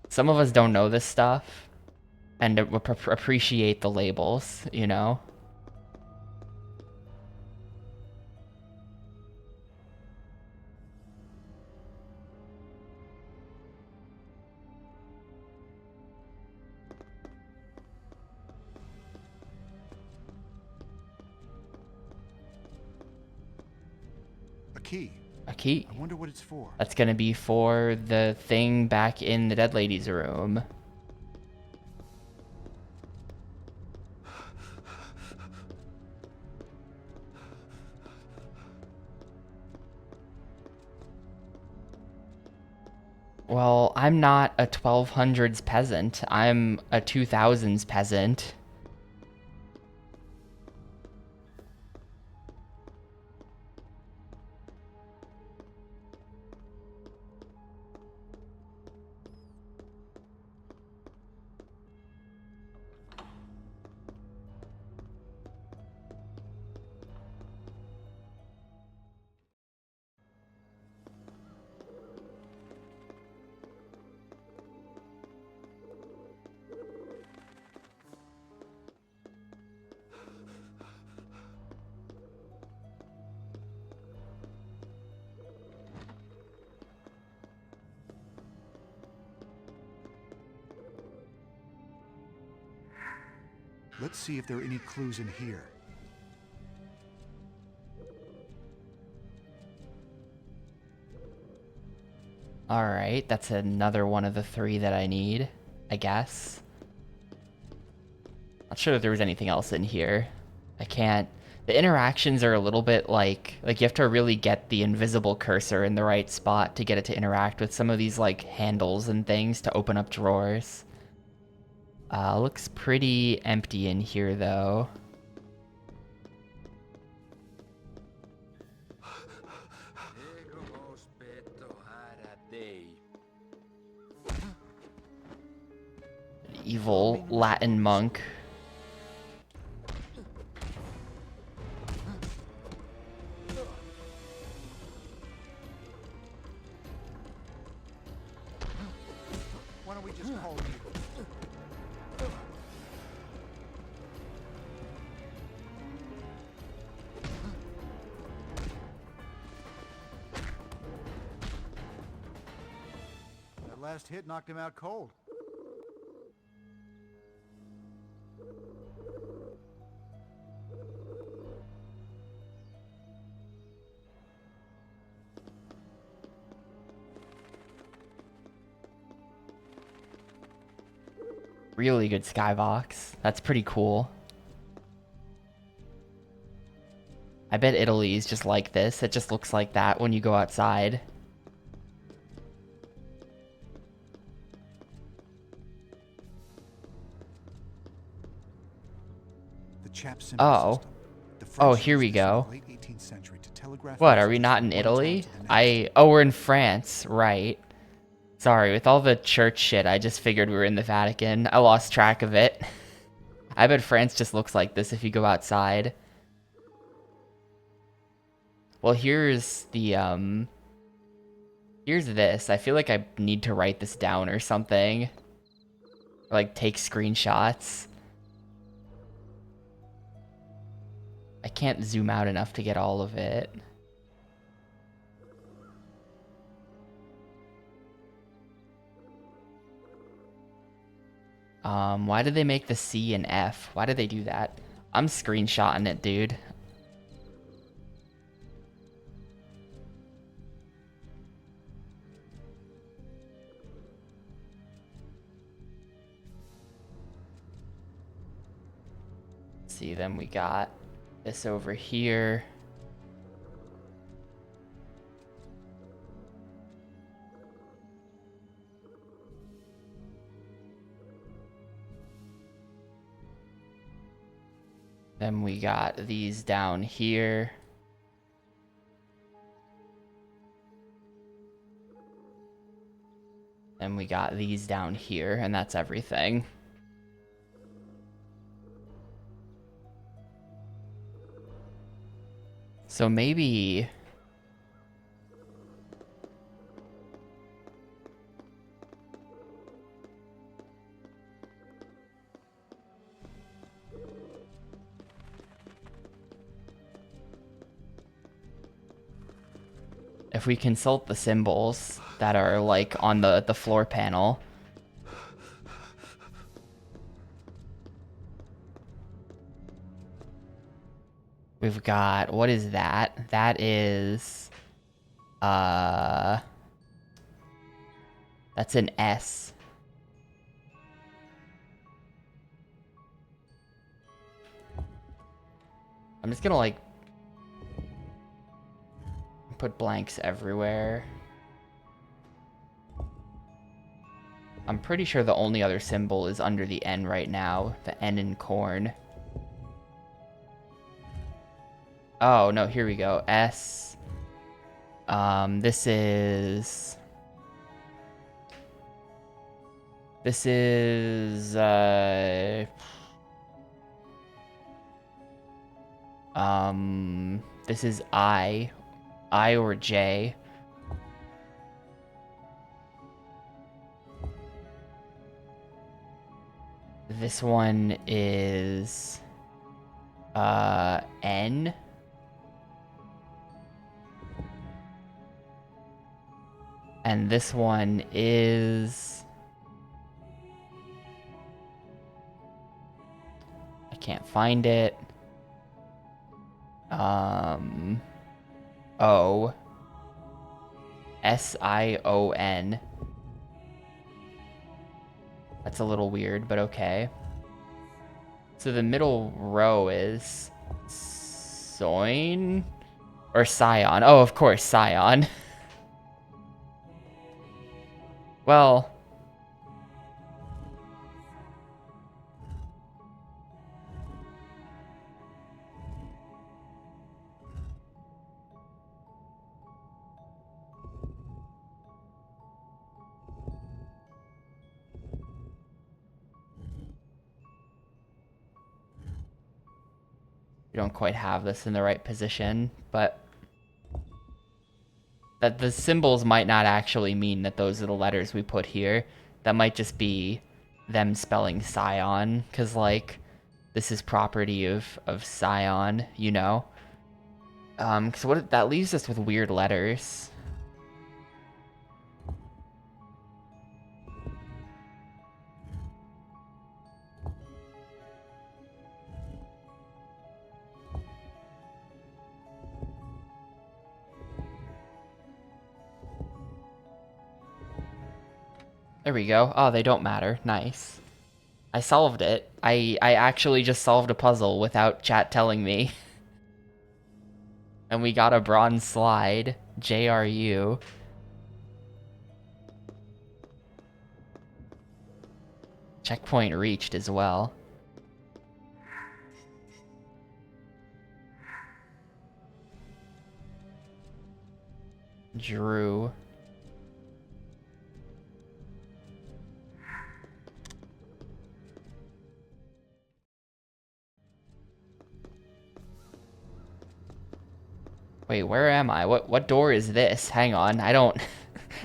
Speaker 1: don't know this stuff and appreciate the labels, you know.
Speaker 2: A key.
Speaker 1: A key.
Speaker 2: I wonder what it's for.
Speaker 1: That's gonna be for the thing back in the dead lady's room. Well, I'm not a 1200s peasant. I'm a 2000s peasant.
Speaker 2: Let's see if there are any clues in here.
Speaker 1: Alright, that's another one of the 3 that I need, I guess. Not sure if there was anything else in here. I can't... The interactions are a little bit like you have to really get the invisible cursor in the right spot to get it to interact with some of these like handles and things to open up drawers. Looks pretty empty in here though. An evil Latin monk.
Speaker 2: Why don't we just call you? That last hit knocked him out cold.
Speaker 1: Really good skybox. That's pretty cool. I bet Italy is just like this. It just looks like that when you go outside.
Speaker 2: The chap symbol
Speaker 1: Oh.
Speaker 2: system. The
Speaker 1: Oh,
Speaker 2: French
Speaker 1: here we
Speaker 2: used this in
Speaker 1: go.
Speaker 2: the late 18th century to telegraph
Speaker 1: What, are we
Speaker 2: messages
Speaker 1: not
Speaker 2: from
Speaker 1: in
Speaker 2: one town
Speaker 1: Italy?
Speaker 2: to the next.
Speaker 1: Oh, we're in France, right. Sorry, with all the church shit, I just figured we were in the Vatican. I lost track of it. I bet France just looks like this if you go outside. Well, here's the, here's this. I feel like I need to write this down or something. Or, like, take screenshots. I can't zoom out enough to get all of it. Why did they make the C and F? Why did they do that? I'm screenshotting it, dude. See, then we got this over here. Then we got these down here. Then we got these down here, and that's everything. So maybe... if we consult the symbols that are like on the floor panel. We've got, what is that? That is, that's an S. I'm just gonna like put blanks everywhere. I'm pretty sure the only other symbol is under the N right now, the N in corn. Oh, no, here we go. S. This is... This is, this is I or J. This one is, N. And this one is... I can't find it. O. S-I-O-N. That's a little weird, but okay. So the middle row is... Soin? Or Scion. Oh, of course, Scion. Well... We don't quite have this in the right position, but... that the symbols might not actually mean that those are the letters we put here. That might just be them spelling Scion, because, like, this is property of Scion, you know? Because what that leaves us with weird letters. There we go. Oh, they don't matter. Nice. I solved it. I actually just solved a puzzle without chat telling me. And we got a bronze slide. JRU. Checkpoint reached as well. Drew. Wait, where am I? What door is this? Hang on, I don't...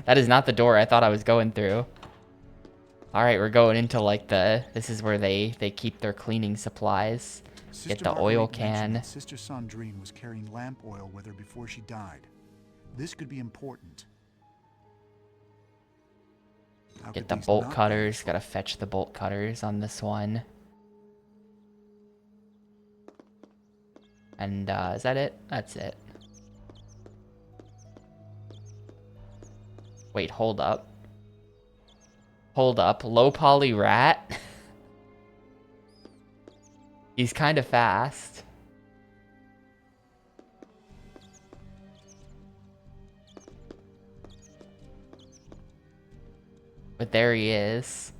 Speaker 1: That is not the door I thought I was going through. Alright, we're going into like this is where they keep their cleaning supplies. Get the oil can.
Speaker 2: Sister Sandrine was carrying lamp oil with her before she died. This could be important.
Speaker 1: Get the bolt cutters. Gotta fetch the bolt cutters on this one. And is that it? That's it. Wait, hold up. Hold up. Low poly rat? He's kind of fast. But there he is.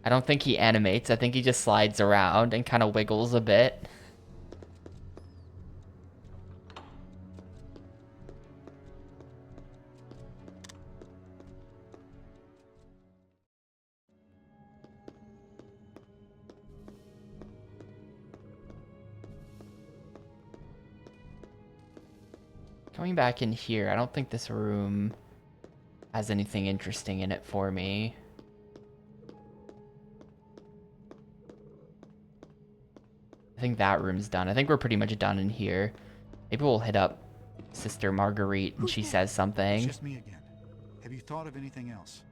Speaker 1: I don't think he animates. I think he just slides around and kind of wiggles a bit. Coming back in here, I don't think this room has anything interesting in it for me. I think that room's done. I think we're pretty much done in here. Maybe we'll hit up Sister Marguerite and she says something.
Speaker 2: It's just me again. Have you thought of anything else?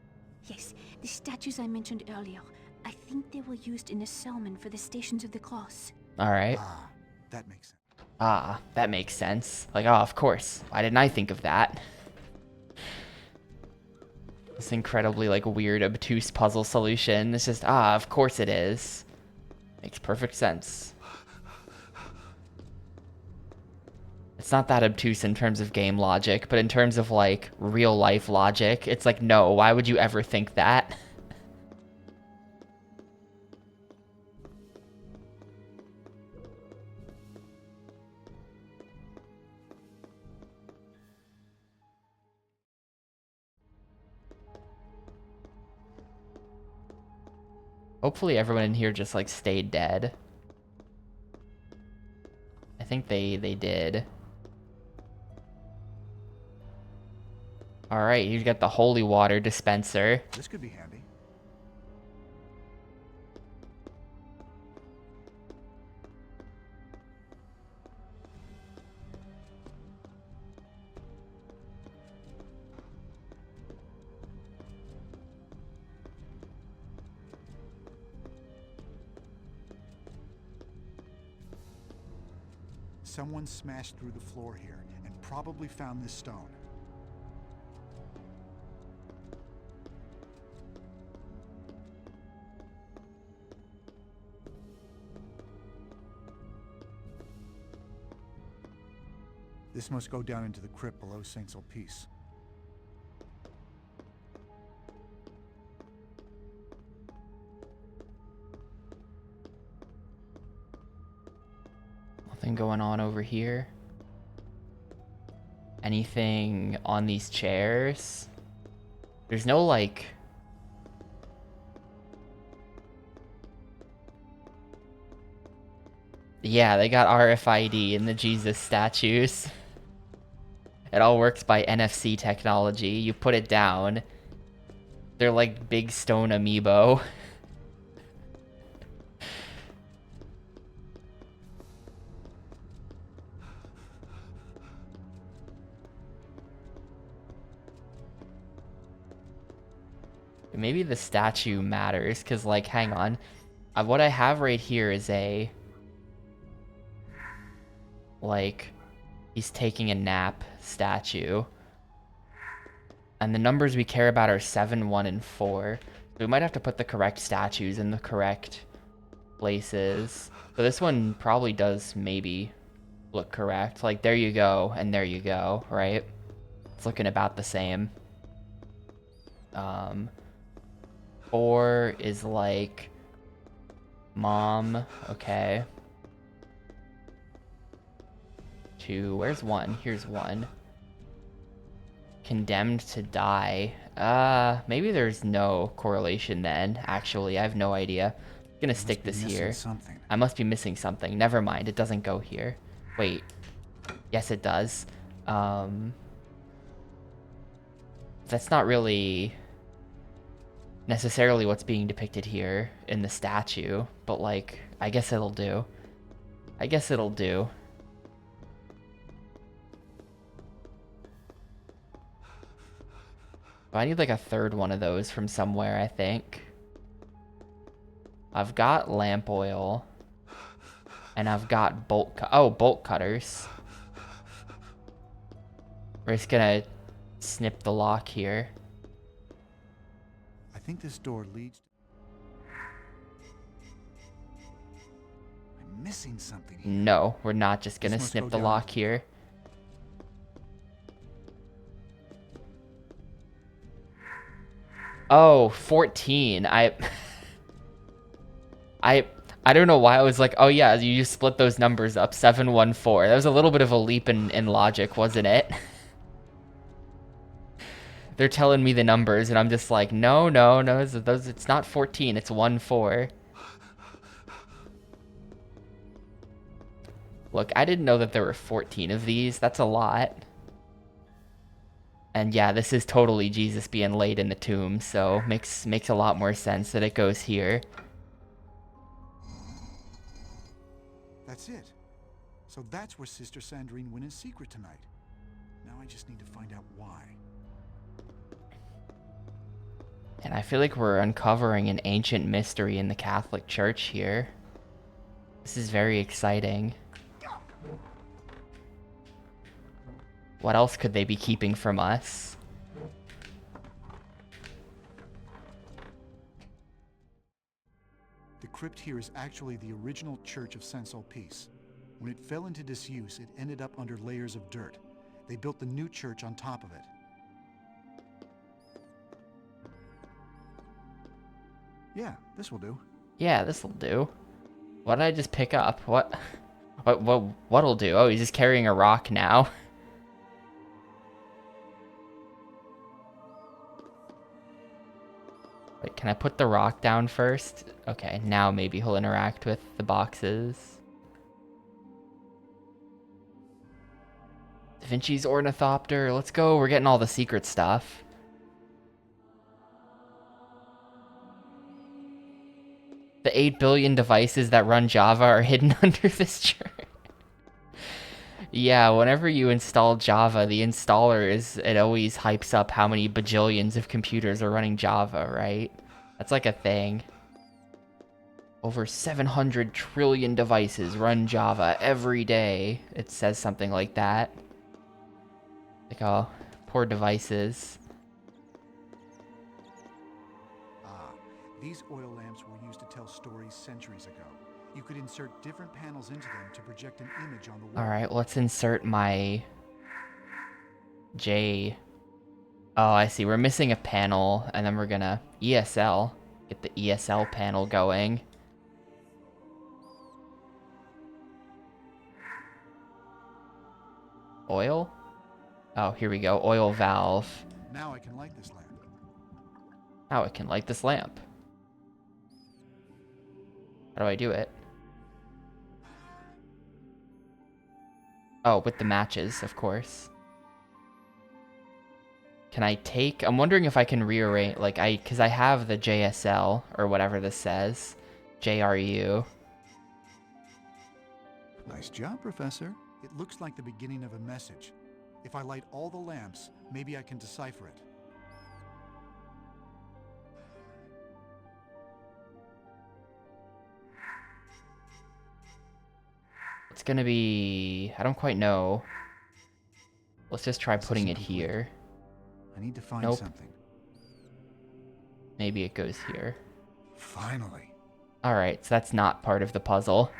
Speaker 10: Yes, the statues I mentioned earlier. I think they were used in the sermon for the Stations of the Cross.
Speaker 1: Alright.
Speaker 2: Ah, that makes sense.
Speaker 1: Ah, that makes sense. Like, oh, of course. Why didn't I think of that? This incredibly, like, weird, obtuse puzzle solution. It's just, ah, of course it is. Makes perfect sense. It's not that obtuse in terms of game logic, but in terms of, like, real-life logic, it's like, no, why would you ever think that? Hopefully everyone in here just, like, stayed dead. I think they did. Alright, you've got the holy water dispenser.
Speaker 2: This could be handy. Someone smashed through the floor here and probably found this stone. This must go down into the crypt below Saint Sulpice.
Speaker 1: Nothing going on over here. Anything on these chairs? There's no, like... Yeah, they got RFID in the Jesus statues. It all works by NFC technology. You put it down. They're like big stone amiibo. Maybe the statue matters, because, like, hang on. What I have right here is a... like, he's taking a nap statue. And the numbers we care about are 7, 1, and 4. So we might have to put the correct statues in the correct places. So this one probably does maybe look correct. Like, there you go, and there you go, right? It's looking about the same. 4 is like mom, okay. 2, where's 1? Here's 1. Condemned to die. Maybe there's no correlation then, actually. I have no idea. I'm gonna stick this here. I must be missing something. Never mind, it doesn't go here. Wait. Yes, it does. That's not really necessarily what's being depicted here in the statue, but like, I guess it'll do. I guess it'll do. I need like a third one of those from somewhere, I think. I've got lamp oil. And I've got bolt cutters. We're just gonna snip the lock here.
Speaker 2: I think this door leads... I'm missing something here.
Speaker 1: No, we're not just gonna snip the lock here. Oh, 14. I don't know why I was like, oh yeah, you just split those numbers up. 714. That was a little bit of a leap in logic, wasn't it? They're telling me the numbers, and I'm just like, no, it's not 14, it's 14. Look, I didn't know that there were 14 of these. That's a lot. And yeah, this is totally Jesus being laid in the tomb, so makes a lot more sense that it goes here.
Speaker 2: That's it. So that's where Sister Sandrine went in secret tonight. Now I just need to find out why.
Speaker 1: And I feel like we're uncovering an ancient mystery in the Catholic Church here. This is very exciting. What else could they be keeping from us?
Speaker 2: The crypt here is actually the original Church of Saint-Sulpice. When it fell into disuse, it ended up under layers of dirt. They built the new church on top of it. Yeah, this will do.
Speaker 1: Yeah, this'll do. What did I just pick up? What'll do? Oh, he's just carrying a rock now. Wait, can I put the rock down first? Okay, now maybe he'll interact with the boxes. Vinci's ornithopter. Let's go. We're getting all the secret stuff. The 8 billion devices that run Java are hidden under this church. Yeah, whenever you install Java, the installer it always hypes up how many bajillions of computers are running Java, right? That's like a thing. Over 700 trillion devices run Java every day. It says something like that. Like, oh, poor devices.
Speaker 2: These oil lamps were used to tell stories centuries ago. You could insert different panels into them to project an image on the wall.
Speaker 1: Alright, let's insert my J. Oh, I see. We're missing a panel, and then we're gonna ESL. Get the ESL panel going. Oil? Oh, here we go. Oil valve.
Speaker 2: Now I can light this lamp.
Speaker 1: Now I can light this lamp. How do I do it? Oh, with the matches, of course. Can I take... I'm wondering if I can rearrange... Like, because I have the JSL, or whatever this says. JRU.
Speaker 2: Nice job, Professor. It looks like the beginning of a message. If I light all the lamps, maybe I can decipher it.
Speaker 1: It's gonna be... I don't quite know. Let's just try putting it here.
Speaker 2: I need to find something.
Speaker 1: Maybe it goes here.
Speaker 2: Finally.
Speaker 1: Alright, so that's not part of the puzzle.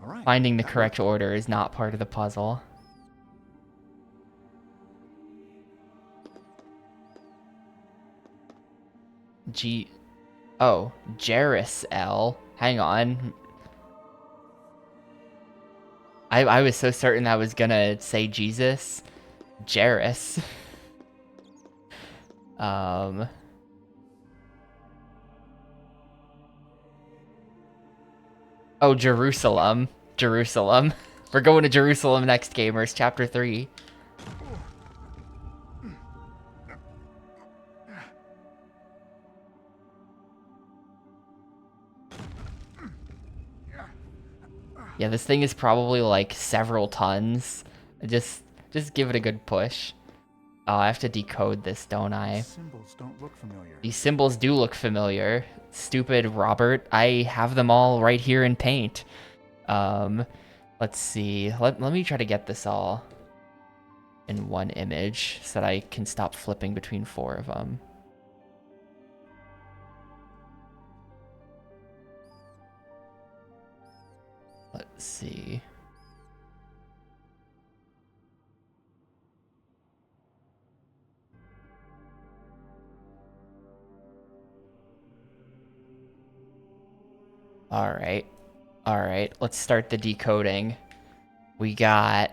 Speaker 2: All right.
Speaker 1: Finding the
Speaker 2: that
Speaker 1: correct
Speaker 2: worked.
Speaker 1: order is not part of the puzzle. G... Oh, Jairus L. Hang on. I was so certain I was gonna say Jesus. Jairus. Oh, Jerusalem. Jerusalem. We're going to Jerusalem next, gamers. Chapter 3. Yeah, this thing is probably like several tons. Just give it a good push. Oh, I have to decode this, don't I?
Speaker 2: Symbols don't look familiar.
Speaker 1: These symbols do look familiar. Stupid Robert. I have them all right here in Paint. Let's see. Let me try to get this all in one image so that I can stop flipping between 4 of them. Let's see. All right. All right. Let's start the decoding. We got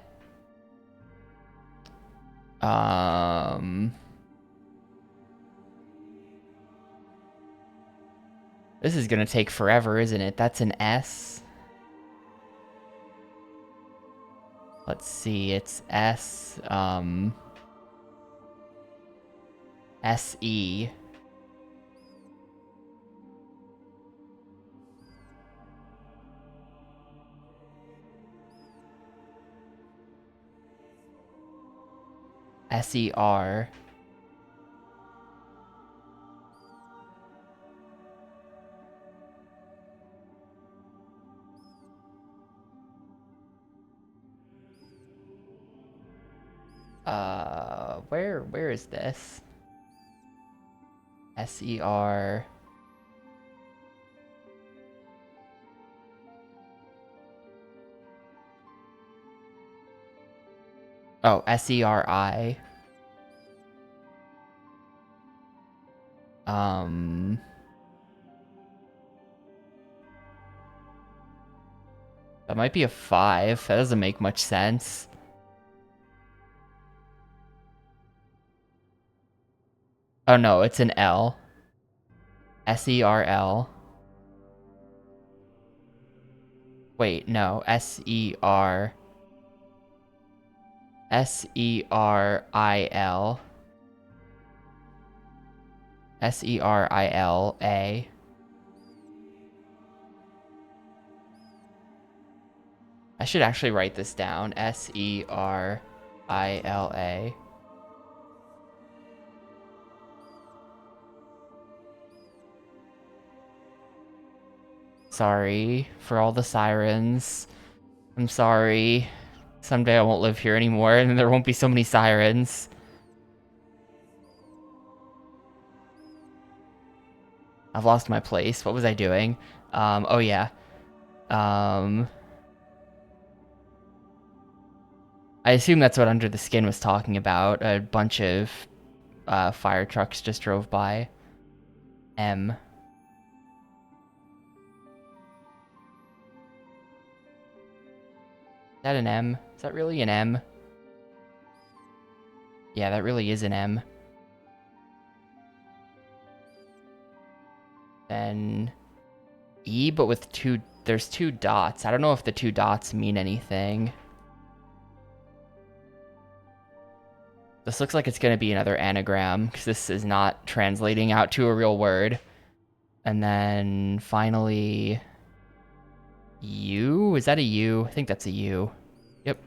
Speaker 1: this is going to take forever, isn't it? That's an S. Let's see. It's S SE. SER. Where is this? SER. Oh, SERI. That might be a 5. That doesn't make much sense. Oh no, it's an L. SERL. Wait, no. SER. SERIL. SERILA. I should actually write this down. SERILA. Sorry for all the sirens. I'm sorry. Someday I won't live here anymore and there won't be so many sirens. I've lost my place. What was I doing? Oh yeah. I assume that's what Under the Skin was talking about. A bunch of fire trucks just drove by. M. Is that an M? Is that really an M? Yeah, that really is an M. Then E, but with there's 2 dots. I don't know if the 2 dots mean anything. This looks like it's going to be another anagram, because this is not translating out to a real word. And then finally, U? Is that a U? I think that's a U. Yep.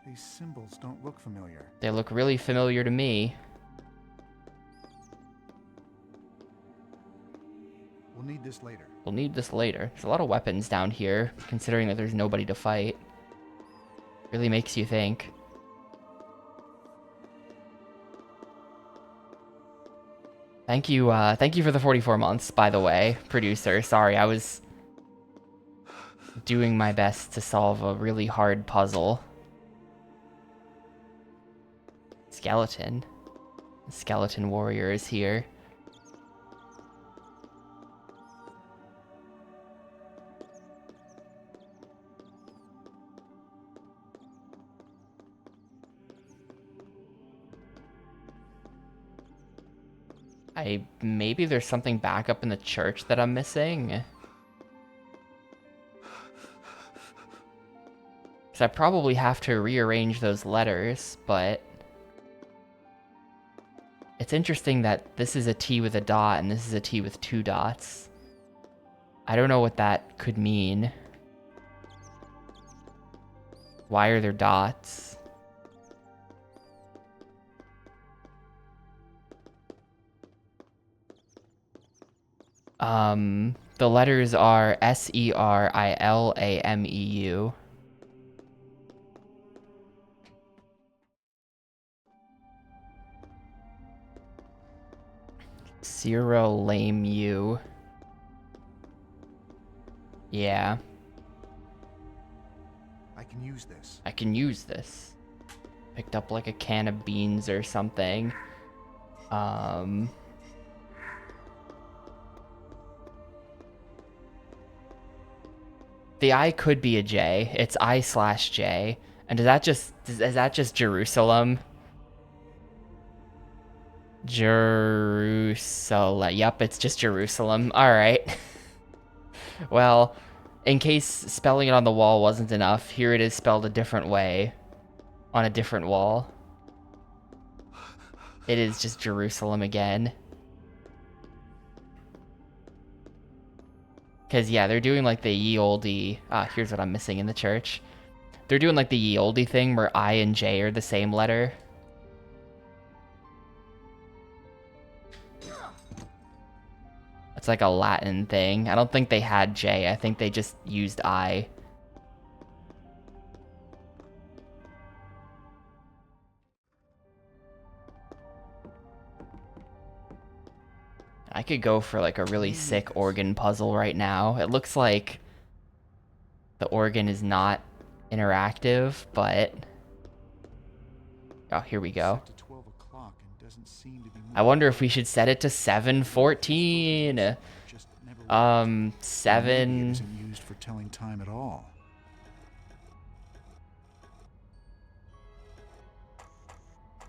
Speaker 2: These symbols don't look familiar.
Speaker 1: They look really familiar to me.
Speaker 2: We'll need this later.
Speaker 1: We'll need this later. There's a lot of weapons down here, considering that there's nobody to fight. Really makes you think. Thank you for the 44 months, by the way, producer. Sorry, I was doing my best to solve a really hard puzzle. Skeleton. Skeleton warrior is here. Maybe there's something back up in the church that I'm missing. Because I probably have to rearrange those letters, but it's interesting that this is a T with a dot and this is a T with 2 dots. I don't know what that could mean. Why are there dots? The letters are Serilameu. Serilameu. Yeah.
Speaker 2: I can use this.
Speaker 1: I can use this. Picked up like a can of beans or something. The I could be a J. It's I/J. And is that just Jerusalem? Jerusalem. Yup, it's just Jerusalem. Alright. Well, in case spelling it on the wall wasn't enough, here it is spelled a different way. On a different wall. It is just Jerusalem again. Because, yeah, they're doing like the ye olde... here's what I'm missing in the church. They're doing like the ye olde thing where I and J are the same letter. It's like a Latin thing. I don't think they had J. I think they just used I. I could go for like a really sick organ puzzle right now. It looks like the organ is not interactive, but... Oh, here we go. I wonder if we should set it to 7:14. 7...
Speaker 2: Isn't used for telling time at all.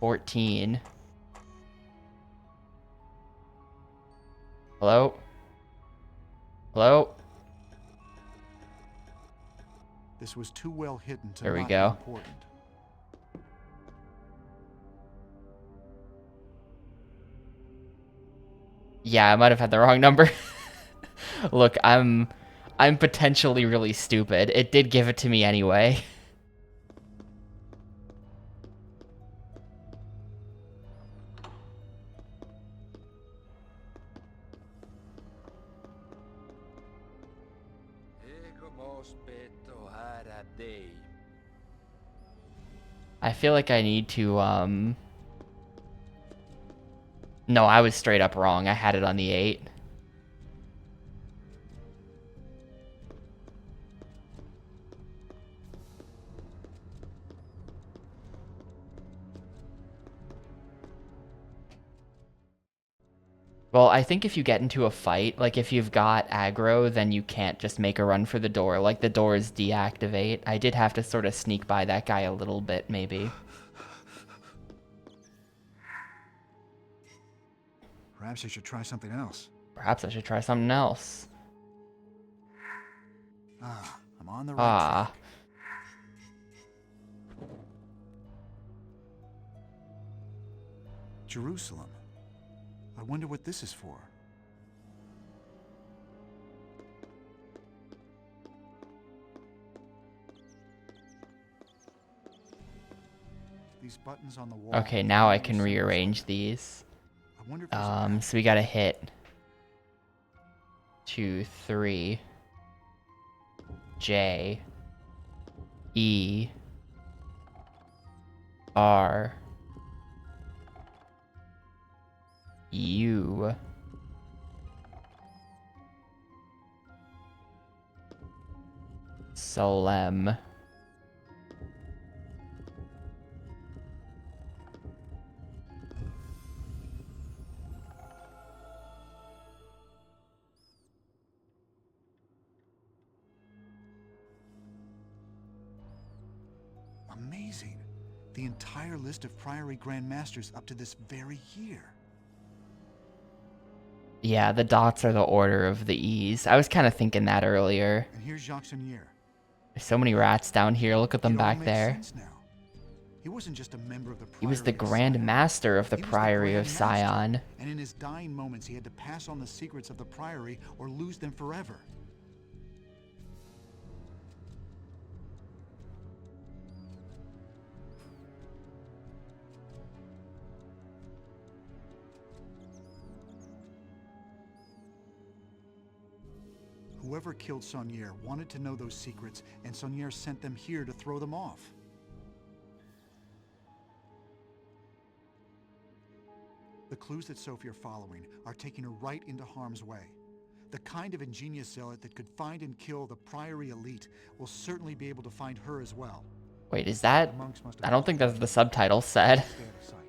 Speaker 1: $14. Hello? Hello?
Speaker 2: This was too well hidden to
Speaker 1: There we
Speaker 2: not
Speaker 1: go.
Speaker 2: be important.
Speaker 1: Yeah, I might have had the wrong number. Look, I'm potentially really stupid. It did give it to me anyway. I feel like I need to, No, I was straight up wrong. I had it on the 8. Well, I think if you get into a fight, like if you've got aggro, then you can't just make a run for the door. Like the doors deactivate. I did have to sort of sneak by that guy a little bit, maybe.
Speaker 2: Perhaps I should try something else.
Speaker 1: Perhaps I should try something else.
Speaker 2: I'm on the right track. Jerusalem. I wonder what this is for. These buttons on the wall.
Speaker 1: Okay, now I can rearrange these.
Speaker 2: I wonder if there's a
Speaker 1: So we gotta hit 2, 3, J, E, R, You. Solemn.
Speaker 2: Amazing. The entire list of Priory Grand Masters up to this very year.
Speaker 1: Yeah, the dots are the order of the E's. I was kind of thinking that earlier.
Speaker 2: And here's Jacques Sonnier.
Speaker 1: There's so many rats down here. Look at them
Speaker 2: It all
Speaker 1: back
Speaker 2: makes
Speaker 1: there.
Speaker 2: sense now. He wasn't just a member of the Priory
Speaker 1: He was the
Speaker 2: of
Speaker 1: Grand
Speaker 2: Sion.
Speaker 1: Master of the
Speaker 2: He was
Speaker 1: Priory of
Speaker 2: Grand Master.
Speaker 1: Sion.
Speaker 2: And in his dying moments, he had to pass on the secrets of the Priory or lose them forever. Whoever killed Sonnier wanted to know those secrets, and Sonnier sent them here to throw them off. The clues that Sophie are following are taking her right into harm's way. The kind of ingenious zealot that could find and kill the Priory elite will certainly be able to find her as well.
Speaker 1: Wait, is that...
Speaker 2: The monks must have
Speaker 1: I don't think that's the subtitle said.
Speaker 2: Stay out of sight.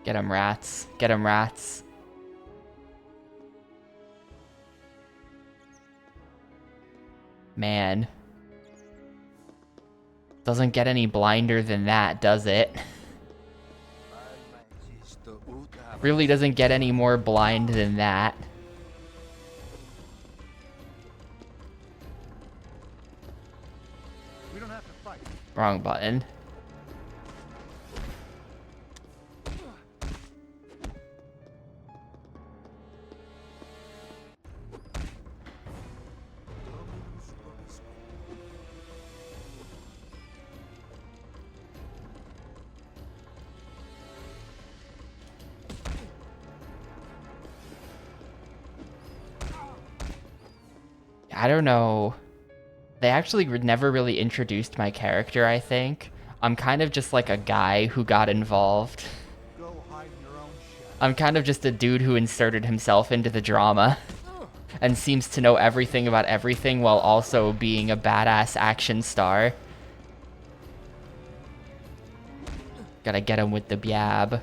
Speaker 1: Get 'em, rats. Get 'em, rats. Man. Doesn't get any blinder than that, does it? Really doesn't get any more blind than that.
Speaker 2: We don't have to fight.
Speaker 1: Wrong button. I don't know. They actually never really introduced my character, I think. I'm kind of just like a guy who got involved.
Speaker 2: Go hide in your own shadow.
Speaker 1: I'm kind of just a dude who inserted himself into the drama and seems to know everything about everything while also being a badass action star. Gotta get him with the biab.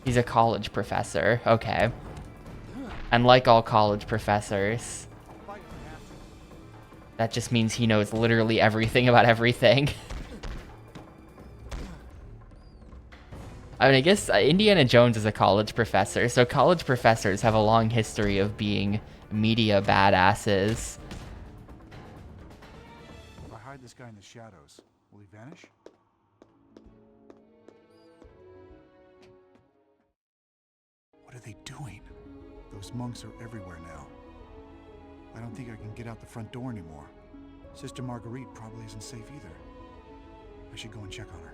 Speaker 1: He's a college professor. Okay. And like all college professors, that just means he knows literally everything about everything. I mean, I guess Indiana Jones is a college professor, so college professors have a long history of being media badasses.
Speaker 2: If I hide this guy in the shadows, will he vanish? What are they doing? Those monks are everywhere now. I don't think I can get out the front door anymore. Sister Marguerite probably isn't safe either. I should go and check on her.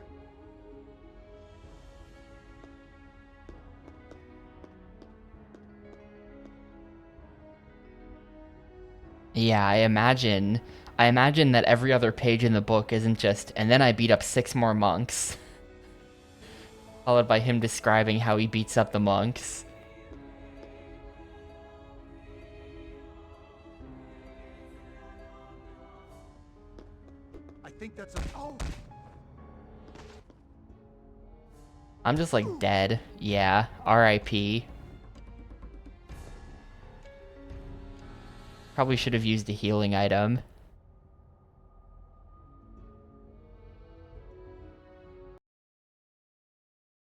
Speaker 1: Yeah, I imagine that every other page in the book isn't just, and then I beat up 6 more monks. Followed by him describing how he beats up the monks.
Speaker 2: I think that's a... Oh!
Speaker 1: I'm just like dead. Yeah, RIP. Probably should have used a healing item.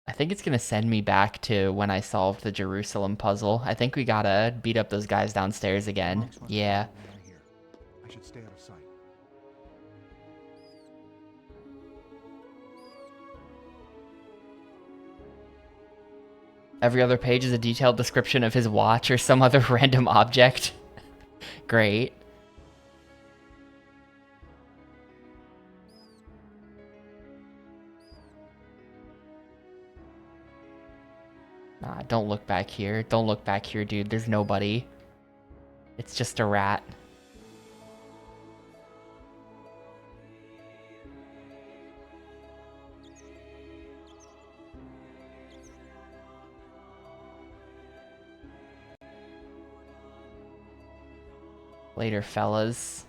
Speaker 1: I think it's gonna send me back to when I solved the Jerusalem puzzle. I think we gotta beat up those guys downstairs again.
Speaker 2: Monks must
Speaker 1: Yeah.
Speaker 2: be down here. I should stay out of sight.
Speaker 1: Every other page is a detailed description of his watch or some other random object. Great. Don't look back here. Don't look back here, dude. There's nobody. It's just a rat. Later, fellas.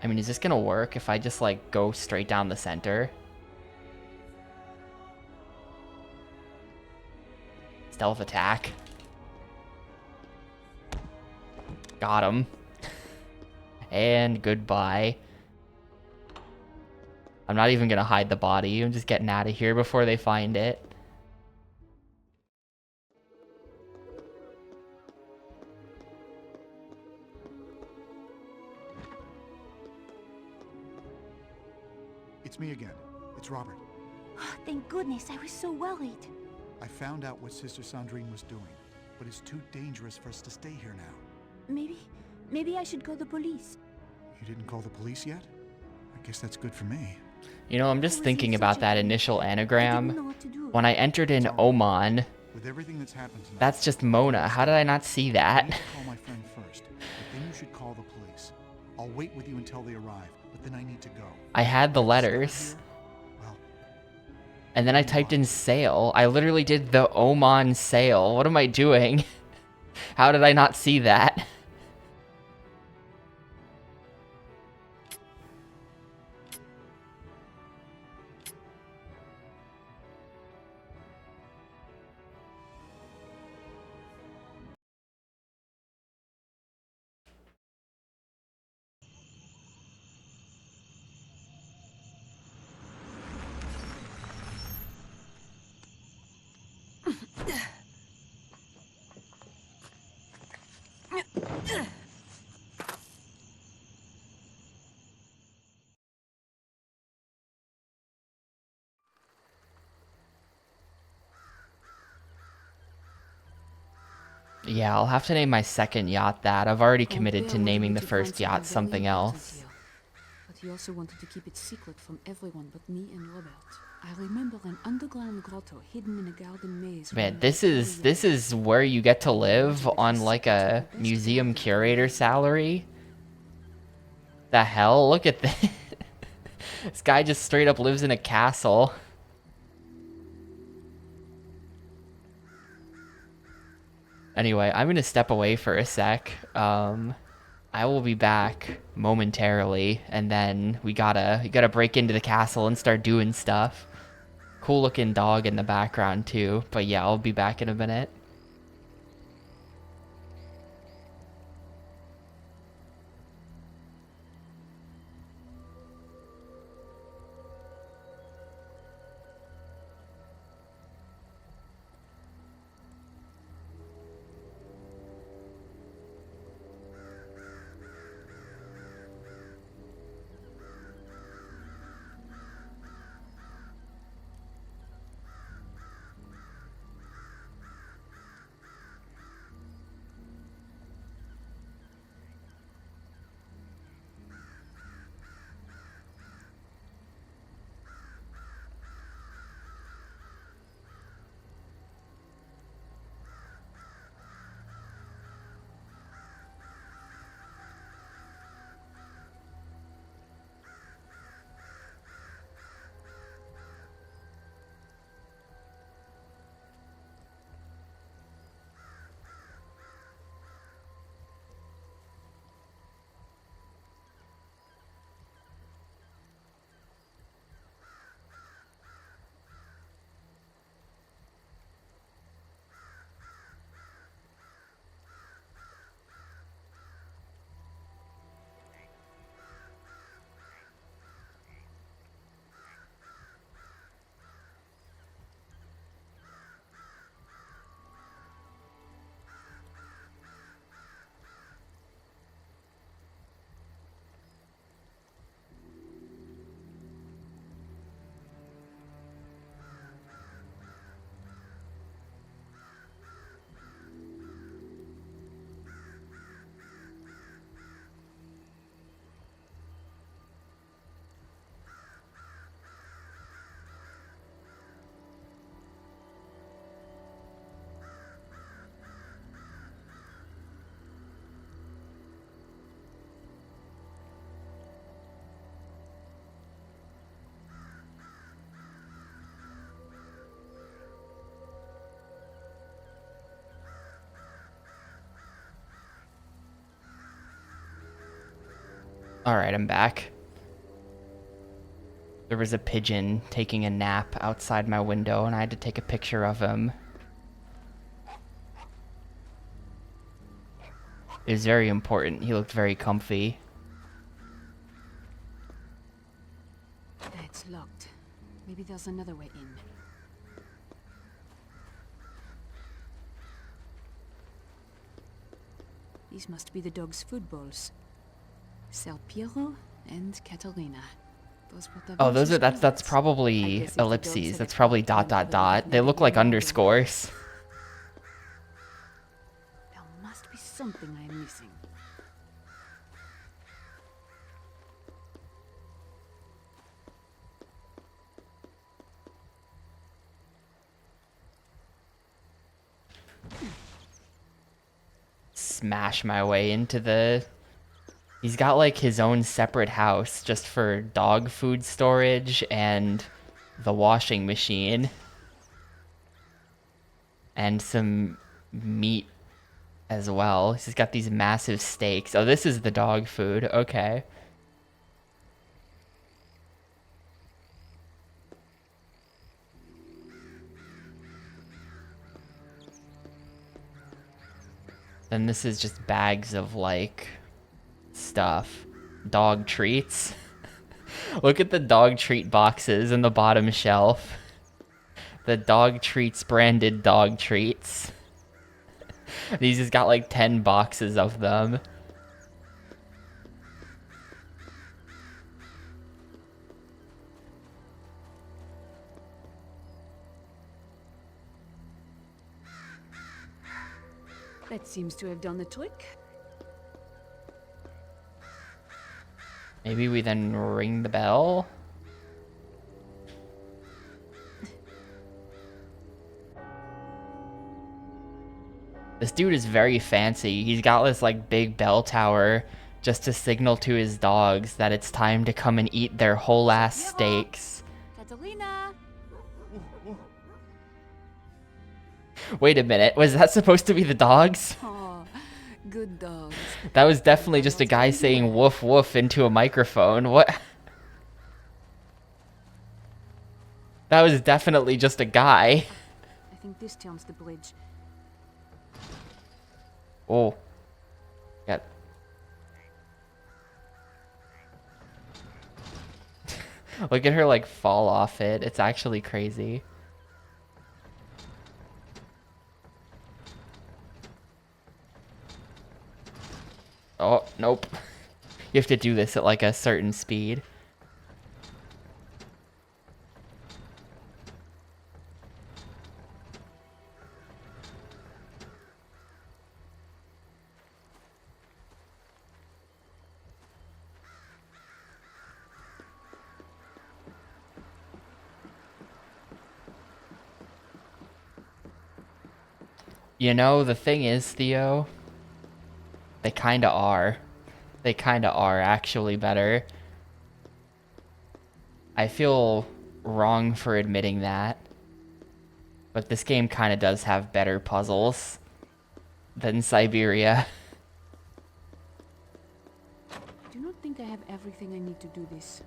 Speaker 1: I mean, is this gonna work if I just, like, go straight down the center? Stealth attack. Got him. And goodbye. I'm not even gonna hide the body. I'm just getting out of here before they find it.
Speaker 2: It's me again. It's Robert.
Speaker 10: Thank goodness, I was so worried.
Speaker 2: I found out what Sister Sandrine was doing, but it's too dangerous for us to stay here now.
Speaker 10: Maybe I should call the police.
Speaker 2: You didn't call the police yet? I guess that's good for me.
Speaker 1: You know, I'm just thinking about that initial anagram.
Speaker 10: Do.
Speaker 1: When I entered in Oman,
Speaker 2: With everything that's happened tonight,
Speaker 1: that's just Mona. How did I not see
Speaker 2: you
Speaker 1: that?
Speaker 2: need to call my friend first, but then you should call the police. I'll wait with you until they arrive, but then I need to go.
Speaker 1: I had the letters.
Speaker 2: Well,
Speaker 1: And then I typed in sail. I literally did the Oman sail. What am I doing? How did I not see that? Yeah, I'll have to name my second yacht that. I've already committed to naming the first yacht something else.
Speaker 7: But he also wanted to keep it secret from everyone but me and Robert. I remember an underground grotto hidden in a garden maze.
Speaker 1: Man, this is where you get to live on like a museum curator salary. The hell? Look at this. This guy just straight up lives in a castle. Anyway, I'm gonna step away for a sec. I will be back momentarily, and then we gotta break into the castle and start doing stuff. Cool looking dog in the background too, but yeah, I'll be back in a minute. Alright, I'm back. There was a pigeon taking a nap outside my window, and I had to take a picture of him. It was very important. He looked very comfy.
Speaker 7: It's locked. Maybe there's another way in. These must be the dog's food bowls. Ser Piero and Caterina. Those were Da
Speaker 1: Oh, those
Speaker 7: Vinci's
Speaker 1: are that's
Speaker 7: favorites. I
Speaker 1: probably
Speaker 7: guess if the dogs
Speaker 1: ellipses.
Speaker 7: had
Speaker 1: That's
Speaker 7: a
Speaker 1: probably
Speaker 7: time
Speaker 1: dot
Speaker 7: for
Speaker 1: dot
Speaker 7: the
Speaker 1: dot. They look like
Speaker 7: veterinarian,
Speaker 1: underscores.
Speaker 7: There must be something I am missing.
Speaker 1: Smash my way into the... He's got like his own separate house just for dog food storage and the washing machine. And some meat as well. He's got these massive steaks. Oh, this is the dog food. Okay. Then this is just bags of like stuff. Dog treats. Look at the dog treat boxes in the bottom shelf. The dog treats branded dog treats. These has got like 10 boxes of them.
Speaker 7: That seems to have done the trick.
Speaker 1: Maybe we then ring the bell? This dude is very fancy. He's got this like big bell tower just to signal to his dogs that it's time to come and eat their whole ass steaks.
Speaker 7: Caterina!
Speaker 1: Wait a minute, was that supposed to be the dogs?
Speaker 7: Oh, good dogs.
Speaker 1: That was definitely just a guy saying woof woof into a microphone. What? That was definitely just a guy.
Speaker 7: I think this turns the bridge.
Speaker 1: Oh. Got... Look at her like fall off it. It's actually crazy. Oh, nope. You have to do this at like a certain speed. You know, the thing is, Theo, they kinda are. They kinda are actually better. I feel wrong for admitting that. But this game kinda does have better puzzles than Siberia.
Speaker 7: I do not think I have everything I need to do this.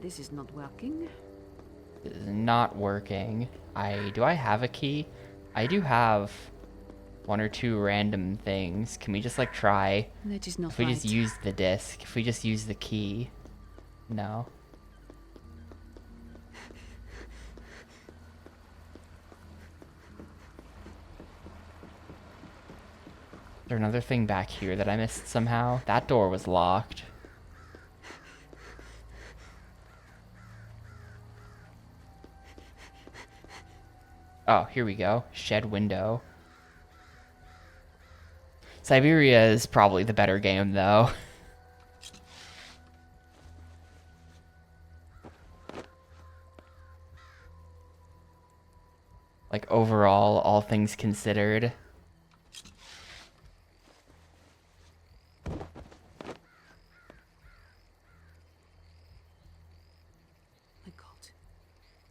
Speaker 7: This is not working.
Speaker 1: It is not working. Do I have a key? I do have one or two random things. Can we just like try?
Speaker 7: That is not
Speaker 1: If we
Speaker 7: right.
Speaker 1: just use the disc, if we just use the key. No. Is there another thing back here that I missed somehow? That door was locked. Oh, here we go. Shed window. Siberia is probably the better game, though. Like, overall, all things considered.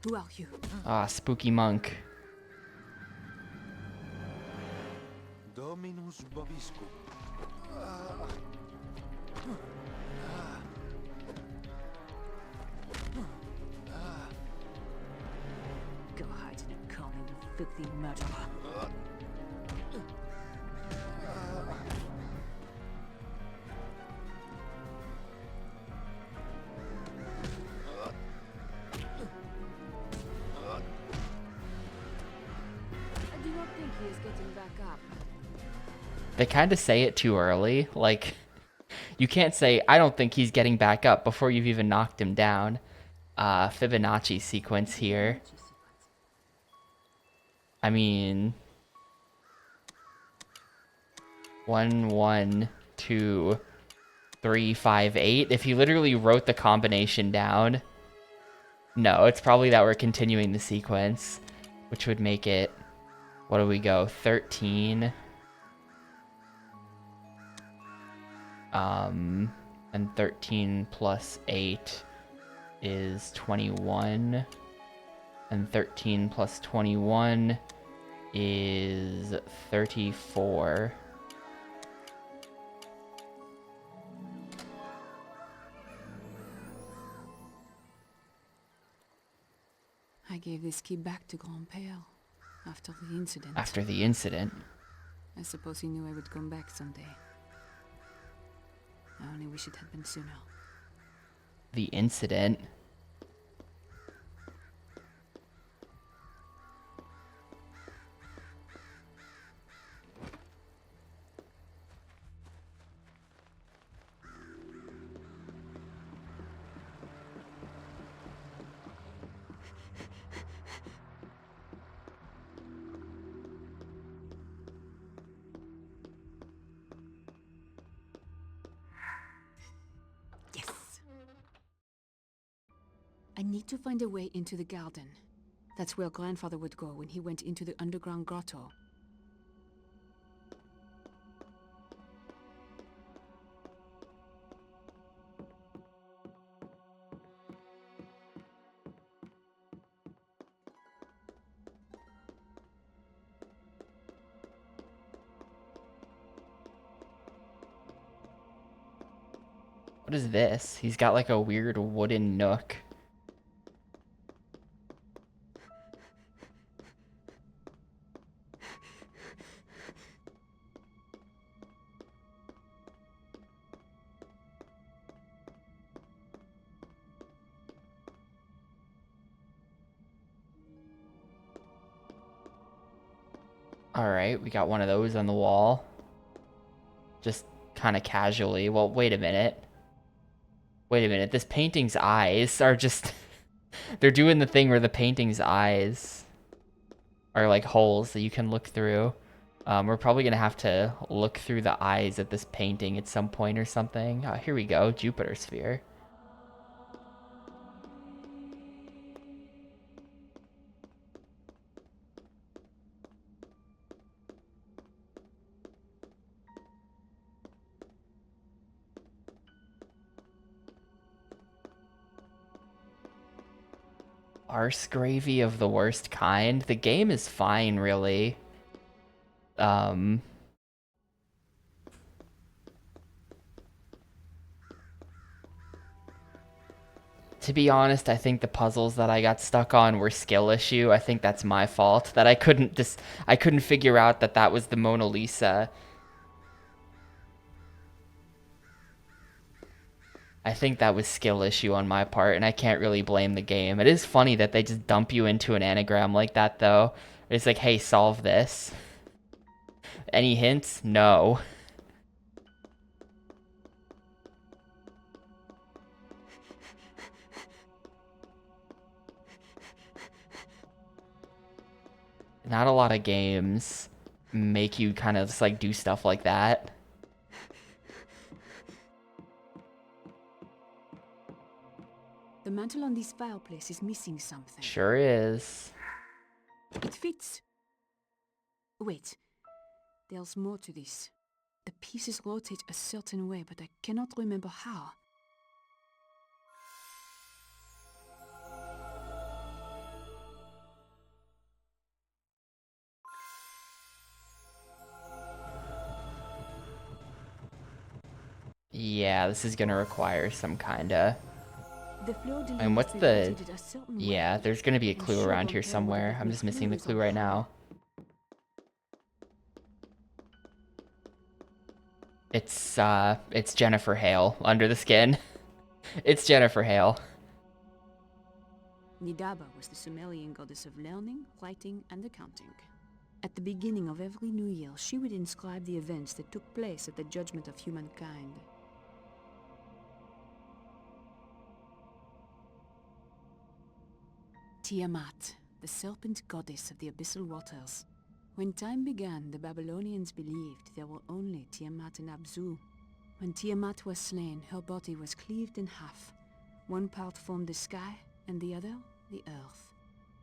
Speaker 7: Who are you?
Speaker 1: Ah, spooky monk.
Speaker 5: Dominus Bobiscum.
Speaker 7: Go hide in a corner, you filthy murderer. I do not think he is getting back up.
Speaker 1: They kind of say it too early. Like, you can't say, I don't think he's getting back up before you've even knocked him down. Fibonacci sequence here. I mean, 1, 1, 2, 3, 5, 8. If he literally wrote the combination down, no, it's probably that we're continuing the sequence, which would make it, what do we go, 13. And 13 plus 8 is 21. And 13 plus 21 is 34.
Speaker 7: I gave this key back to Grand-Père after the incident.
Speaker 1: After the incident?
Speaker 7: I suppose he knew I would come back someday. I only wish it had been sooner.
Speaker 1: The incident?
Speaker 7: I need to find a way into the garden. That's where Grandfather would go when he went into the underground grotto.
Speaker 1: What is this? He's got like a weird wooden nook. Alright, we got one of those on the wall. Just kind of casually. Well, wait a minute. Wait a minute. This painting's eyes are just... They're doing the thing where the painting's eyes are like holes that you can look through. We're probably going to have to look through the eyes at this painting at some point or something. Oh, here we go. Jupiter sphere. Arse gravy of the worst kind. The game is fine, really. To be honest, I think the puzzles that I got stuck on were skill issue. I think that's my fault that I couldn't figure out that that was the Mona Lisa. I think that was skill issue on my part, and I can't really blame the game. It is funny that they just dump you into an anagram like that, though. It's like, hey, solve this. Any hints? No. Not a lot of games make you kind of just, like, do stuff like that.
Speaker 7: The mantle on this fireplace is missing something.
Speaker 1: Sure is.
Speaker 7: It fits. Wait. There's more to this. The pieces rotate a certain way, but I cannot remember how.
Speaker 1: Yeah, this is gonna require some kinda...
Speaker 7: The fleur-de-lis
Speaker 1: And what's the...
Speaker 7: rotated a certain
Speaker 1: Yeah,
Speaker 7: way,
Speaker 1: there's gonna be a
Speaker 7: and
Speaker 1: clue
Speaker 7: sure
Speaker 1: around
Speaker 7: don't
Speaker 1: here
Speaker 7: tell whether
Speaker 1: somewhere.
Speaker 7: that
Speaker 1: I'm
Speaker 7: new
Speaker 1: just missing
Speaker 7: fleur
Speaker 1: the
Speaker 7: is
Speaker 1: clue
Speaker 7: on
Speaker 1: right
Speaker 7: fire.
Speaker 1: now. It's Jennifer Hale, under the skin. It's Jennifer Hale.
Speaker 7: Nidaba was the Sumerian goddess of learning, writing, and accounting. At the beginning of every new year, she would inscribe the events that took place at the judgment of humankind. Tiamat, the serpent goddess of the abyssal waters. When time began, the Babylonians believed there were only Tiamat and Abzu. When Tiamat was slain, her body was cleaved in half. One part formed the sky, and the other, the earth.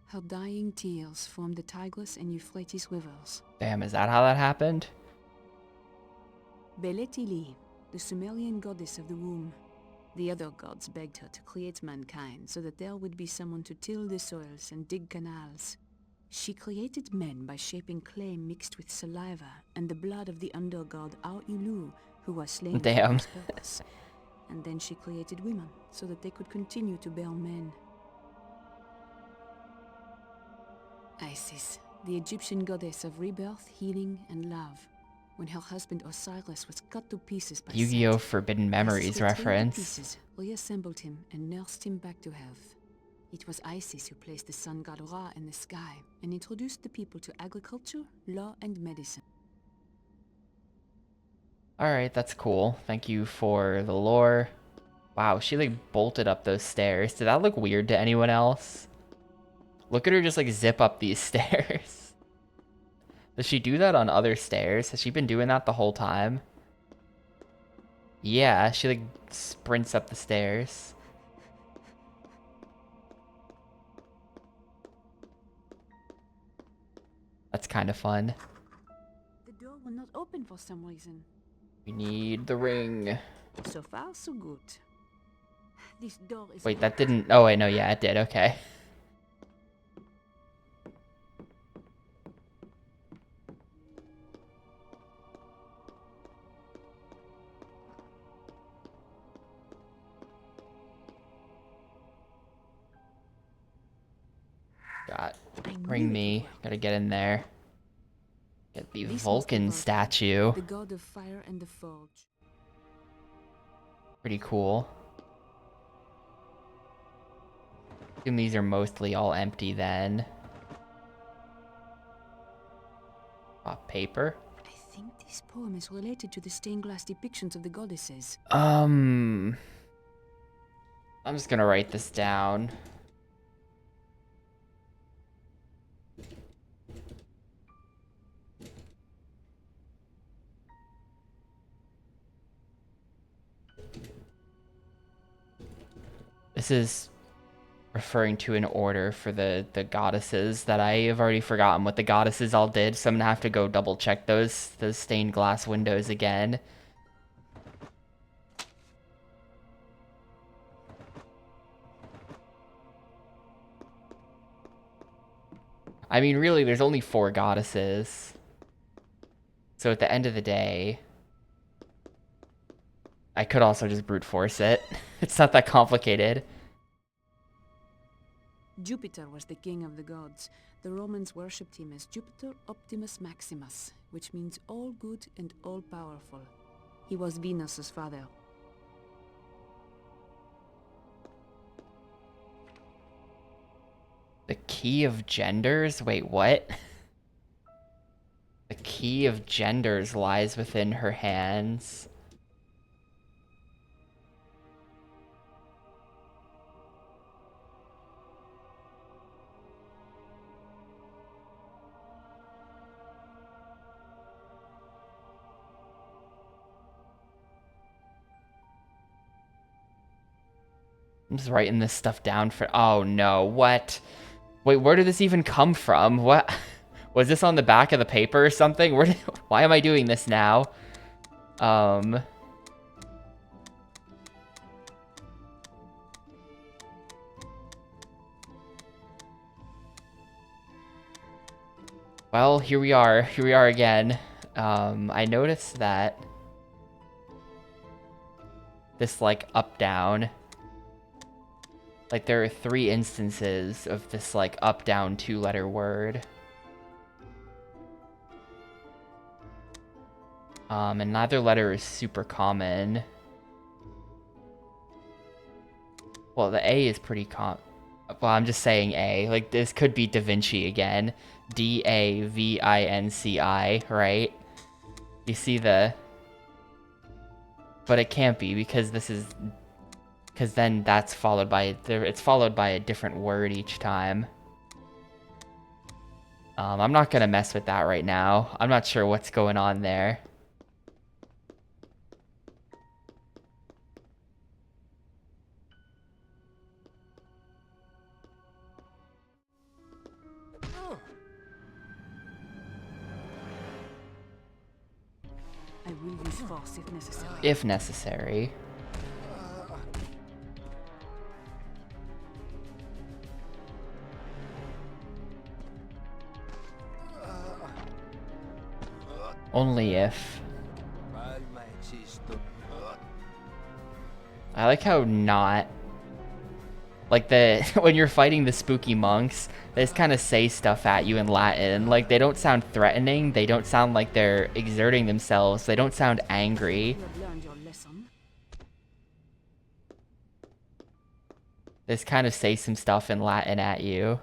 Speaker 7: Her dying tears formed the Tigris and Euphrates rivers.
Speaker 1: Damn, is that how that happened?
Speaker 7: Beletili, the Sumerian goddess of the womb. The other gods begged her to create mankind so that there would be someone to till the soils and dig canals. She created men by shaping clay mixed with saliva and the blood of the undergod Au-Ilu, who was slain
Speaker 1: Damn.
Speaker 7: for this purpose. And then she created women so that they could continue to bear men. Isis, the Egyptian goddess of rebirth, healing, and love. When her husband Osiris was cut to pieces by
Speaker 1: Yu-Gi-Oh!
Speaker 7: Set,
Speaker 1: Forbidden
Speaker 7: Isis
Speaker 1: Memories
Speaker 7: retrieved the
Speaker 1: reference.
Speaker 7: pieces, reassembled him, and nursed him back to health. It was Isis who placed the sun god Ra in the sky and introduced the people to agriculture, law, and medicine.
Speaker 1: Alright, that's cool. Thank you for the lore. Wow, she like bolted up those stairs. Did that look weird to anyone else? Look at her just like zip up these stairs. Does she do that on other stairs? Has she been doing that the whole time? Yeah, she like sprints up the stairs. That's kind of fun.
Speaker 7: The door will not open for some reason.
Speaker 1: We need the ring.
Speaker 7: So far, so good. This door is...
Speaker 1: Wait, that didn't... Oh, wait, no, yeah, it did. Okay. Got... Ring me. Gotta get in there. Get the
Speaker 7: This
Speaker 1: Vulcan
Speaker 7: must be
Speaker 1: statue.
Speaker 7: the god of fire and the forge.
Speaker 1: Pretty cool. Assume these are mostly all empty then. Paper?
Speaker 7: I think this poem is related to the stained glass depictions of the goddesses.
Speaker 1: I'm just gonna write this down. This is referring to an order for the goddesses that I have already forgotten what the goddesses all did, so I'm gonna have to go double check those stained glass windows again. I mean, really, there's only 4 goddesses. So at the end of the day, I could also just brute force it. It's not that complicated.
Speaker 7: Jupiter was the king of the gods. The Romans worshipped him as Jupiter Optimus Maximus, which means all good and all powerful. He was Venus's father.
Speaker 1: The key of genders? Wait, what? The key of genders lies within her hands. I'm just writing this stuff down for... Oh, no. What? Wait, where did this even come from? What? Was this on the back of the paper or something? Why am I doing this now? Well, here we are. Here we are again. I noticed that this like up down. Like there are 3 instances of this like up down 2-letter word. And neither letter is super common. Well, the A is pretty well, I'm just saying A. Like this could be Da Vinci again. DAVINCI, right? You see the... But it can't be because this is... Because then that's followed by... It's followed by a different word each time. I'm not gonna mess with that right now. I'm not sure what's going on there.
Speaker 7: I will use force if necessary.
Speaker 1: If necessary. Only if. I like how not... Like when you're fighting the spooky monks, they just kind of say stuff at you in Latin. Like they don't sound threatening, they don't sound like they're exerting themselves, they don't sound angry.
Speaker 7: You have learned your lesson.
Speaker 1: They just kind of say some stuff in Latin at you.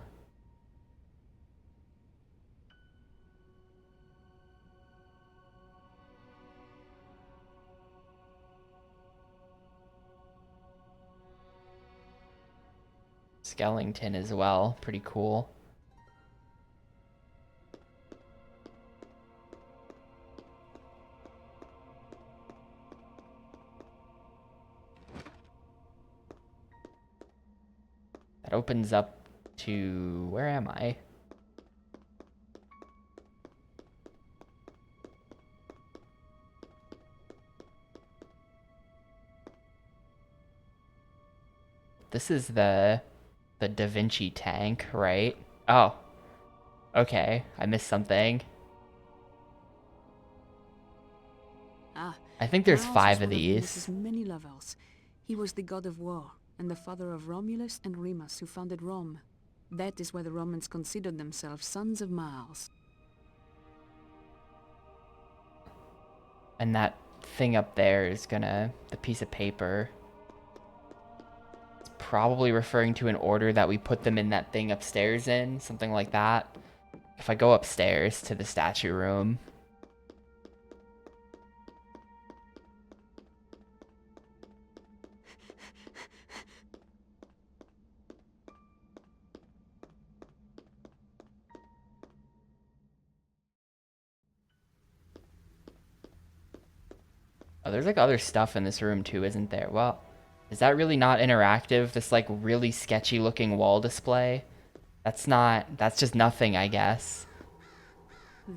Speaker 1: Skellington as well, pretty cool. That opens up to... Where am I? This is the Da Vinci tank, right? Oh. Okay, I missed something.
Speaker 7: Ah,
Speaker 1: I think there's
Speaker 7: Mars
Speaker 1: 5
Speaker 7: is
Speaker 1: of
Speaker 7: one
Speaker 1: these.
Speaker 7: Venus's many lovers. He was the god of war, and the father of Romulus and Remus, who founded Rome. That is why the Romans considered themselves sons of Mars.
Speaker 1: And that thing up there is gonna... The piece of paper. It's probably referring to an order that we put them in that thing upstairs in. Something like that. If I go upstairs to the statue room... Oh, there's like other stuff in this room too, isn't there? Well, is that really not interactive? This like really sketchy looking wall display? That's just nothing, I guess.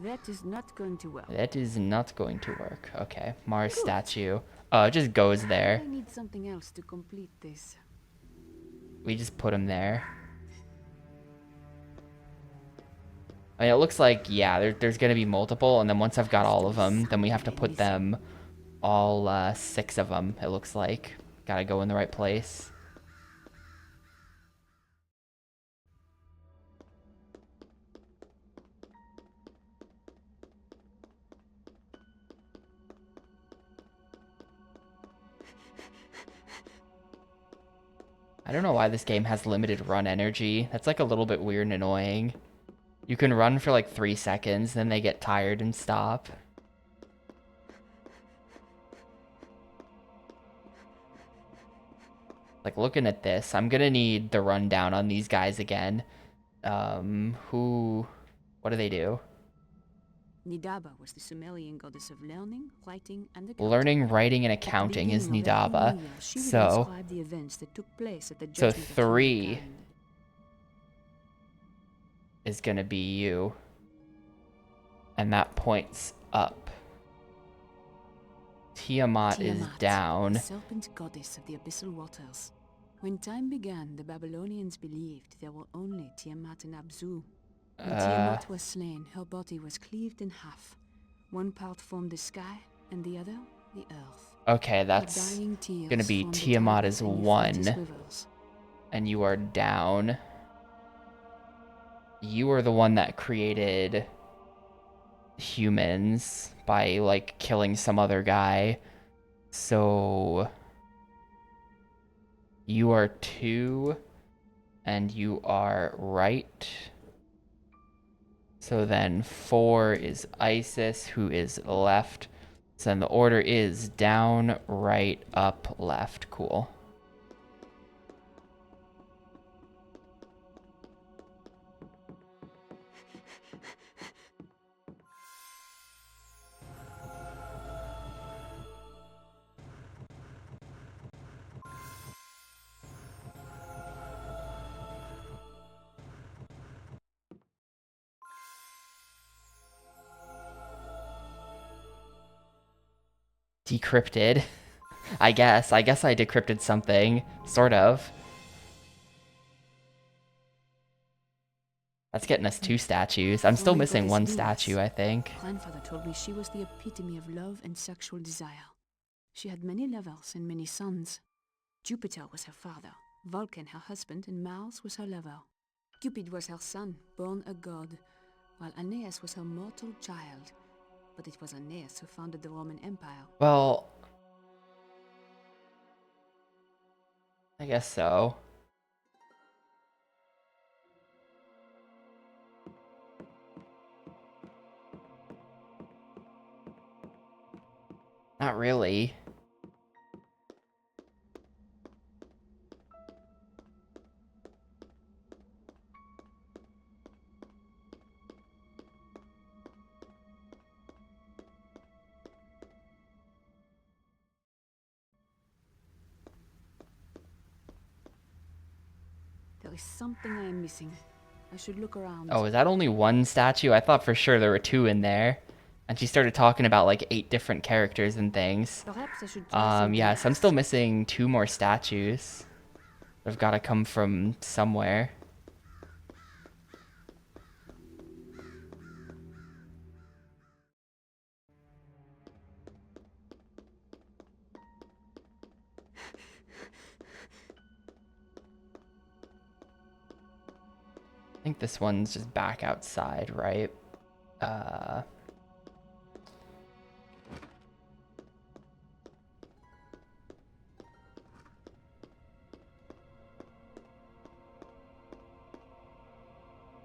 Speaker 7: That is not going to work.
Speaker 1: That is not going to work. Okay, Mars statue. Oh, it just goes there.
Speaker 7: I need something else to complete this.
Speaker 1: We just put him there. I mean, it looks like, yeah, there's gonna be multiple, and then once I've got all of them, then we have to put them... All 6 of them, it looks like. Gotta go in the right place. I don't know why this game has limited run energy. That's like a little bit weird and annoying. You can run for like 3 seconds, then they get tired and stop. Like, looking at this, I'm gonna need the rundown on these guys again. What do they do?
Speaker 7: Nidaba was the Sumerian goddess of learning, writing, and accounting.
Speaker 1: Learning, writing, and accounting is Nidaba. So,
Speaker 7: the events that took place at the
Speaker 1: so
Speaker 7: judgment of
Speaker 1: 3
Speaker 7: humankind.
Speaker 1: is gonna be you. And that points up. Tiamat is down.
Speaker 7: The serpent goddess of the abyssal waters. When time began, the Babylonians believed there were only Tiamat and Abzu. When Tiamat was slain, her body was cleaved in half. One part formed the sky, and the other The earth.
Speaker 1: Okay,
Speaker 7: Her
Speaker 1: that's
Speaker 7: dying tears
Speaker 1: gonna be
Speaker 7: formed the
Speaker 1: Tiamat
Speaker 7: tidal
Speaker 1: is
Speaker 7: beneath Vince's
Speaker 1: 1,
Speaker 7: rivers.
Speaker 1: and you are down. You are the one that created humans by, like, killing some other guy. So you are 2, and you are right. So then 4 is Isis, who is left. So then the order is down, right, up, left. Cool. Decrypted. I guess I decrypted something. Sort of. That's getting us 2 statues. I'm still
Speaker 7: Only
Speaker 1: missing
Speaker 7: goddess
Speaker 1: 1
Speaker 7: Venus.
Speaker 1: statue, I think.
Speaker 7: Grandfather told me she was the epitome of love and sexual desire. She had many lovers and many sons. Jupiter was her father, Vulcan her husband, and Mars was her lover. Cupid was her son, born a god, while Aeneas was her mortal child. But it was Aeneas who founded the Roman Empire.
Speaker 1: Well, I guess so. Not really.
Speaker 7: There is something I am missing. I should look around.
Speaker 1: Oh, is that only 1 statue? I thought for sure there were 2 in there. And she started talking about like 8 different characters and things.
Speaker 7: Perhaps I should try something
Speaker 1: Yeah, so I'm
Speaker 7: else.
Speaker 1: still missing 2 more statues. They've got to come from somewhere. I think this one's just back outside, right?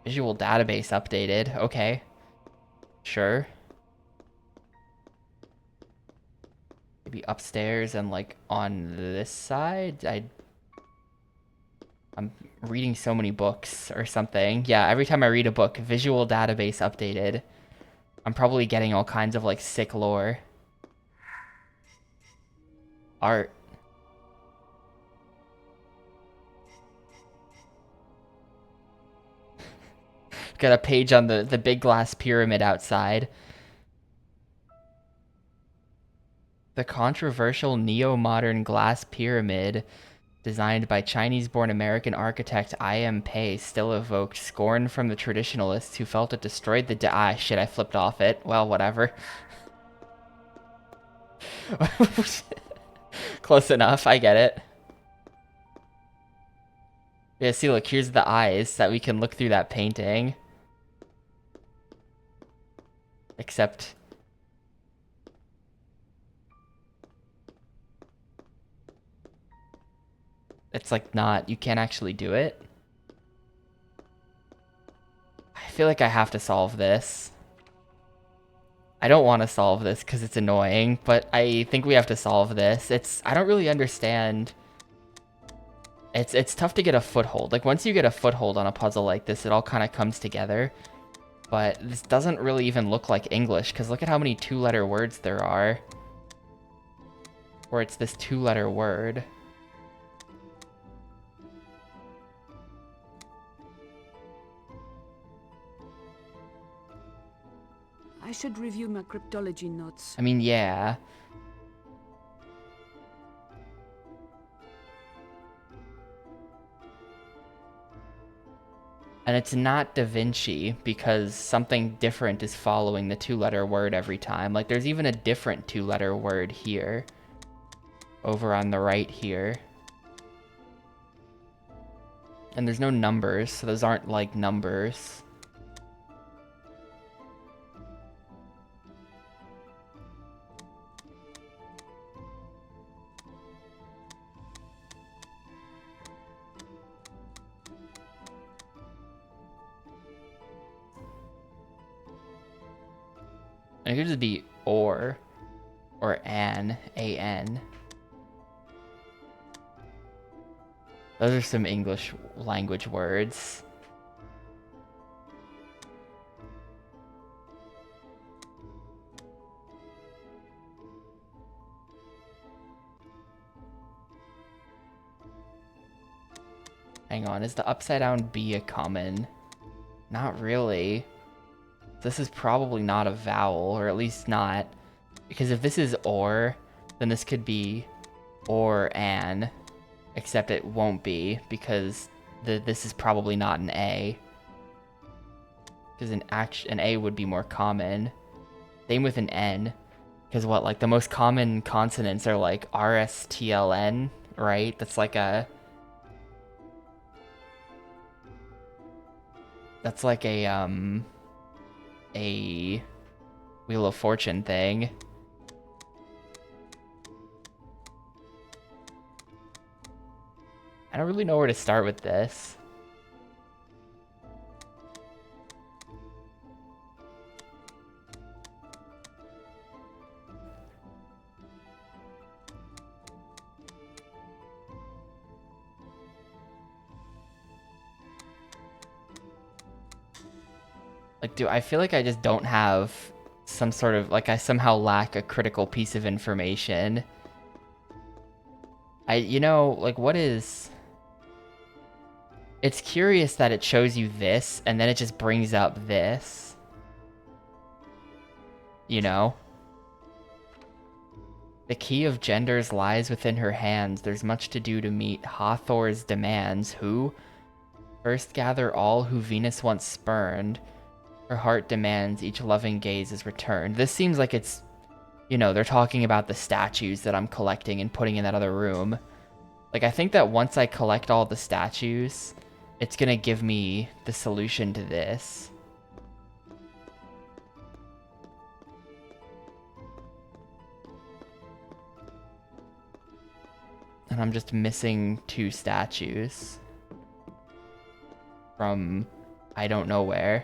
Speaker 1: Visual database updated. Okay. Sure. Maybe upstairs and like on this side? I'm reading so many books or something. Yeah, every time I read a book, visual database updated. I'm probably getting all kinds of like sick lore. Art. Got a page on the big glass pyramid outside. The controversial neo-modern glass pyramid designed by Chinese-born American architect I.M. Pei still evoked scorn from the traditionalists who felt it destroyed the shit, I flipped off it. Well, whatever. Close enough, I get it. Yeah, see, look, here's the eyes that we can look through that painting. Except... it's like not, you can't actually do it. I feel like I have to solve this. I don't want to solve this because it's annoying, but I think we have to solve this. I don't really understand. It's tough to get a foothold. Like, once you get a foothold on a puzzle like this, it all kind of comes together. But this doesn't really even look like English, because look at how many 2-letter words there are. Or it's this 2-letter word.
Speaker 7: I should review my cryptology notes.
Speaker 1: I mean, yeah. And it's not Da Vinci because something different is following the two-letter word every time. Like, there's even a different two-letter word here. Over on the right here. And there's no numbers, so those aren't like numbers. And it could just be or an, A-N. Those are some English language words. Hang on, is the upside down B a common? Not really. This is probably not a vowel, or at least not. Because if this is or, then this could be or an, except it won't be, because this is probably not an A. Because an A would be more common. Same with an N. Because what, like the most common consonants are like R-S-T-L-N, right? That's like a Wheel of Fortune thing. I don't really know where to start with this. Like, I feel like I just don't have some sort of, like, I somehow lack a critical piece of information. Like, what is... It's curious that it shows you this, and then it just brings up this. You know? The key of genders lies within her hands. There's much to do to meet Hathor's demands, who first gather all who Venus once spurned. Her heart demands each loving gaze is returned. This seems like it's, they're talking about the statues that I'm collecting and putting in that other room. Like, I think that once I collect all the statues, it's gonna give me the solution to this. And I'm just missing 2 statues from I don't know where.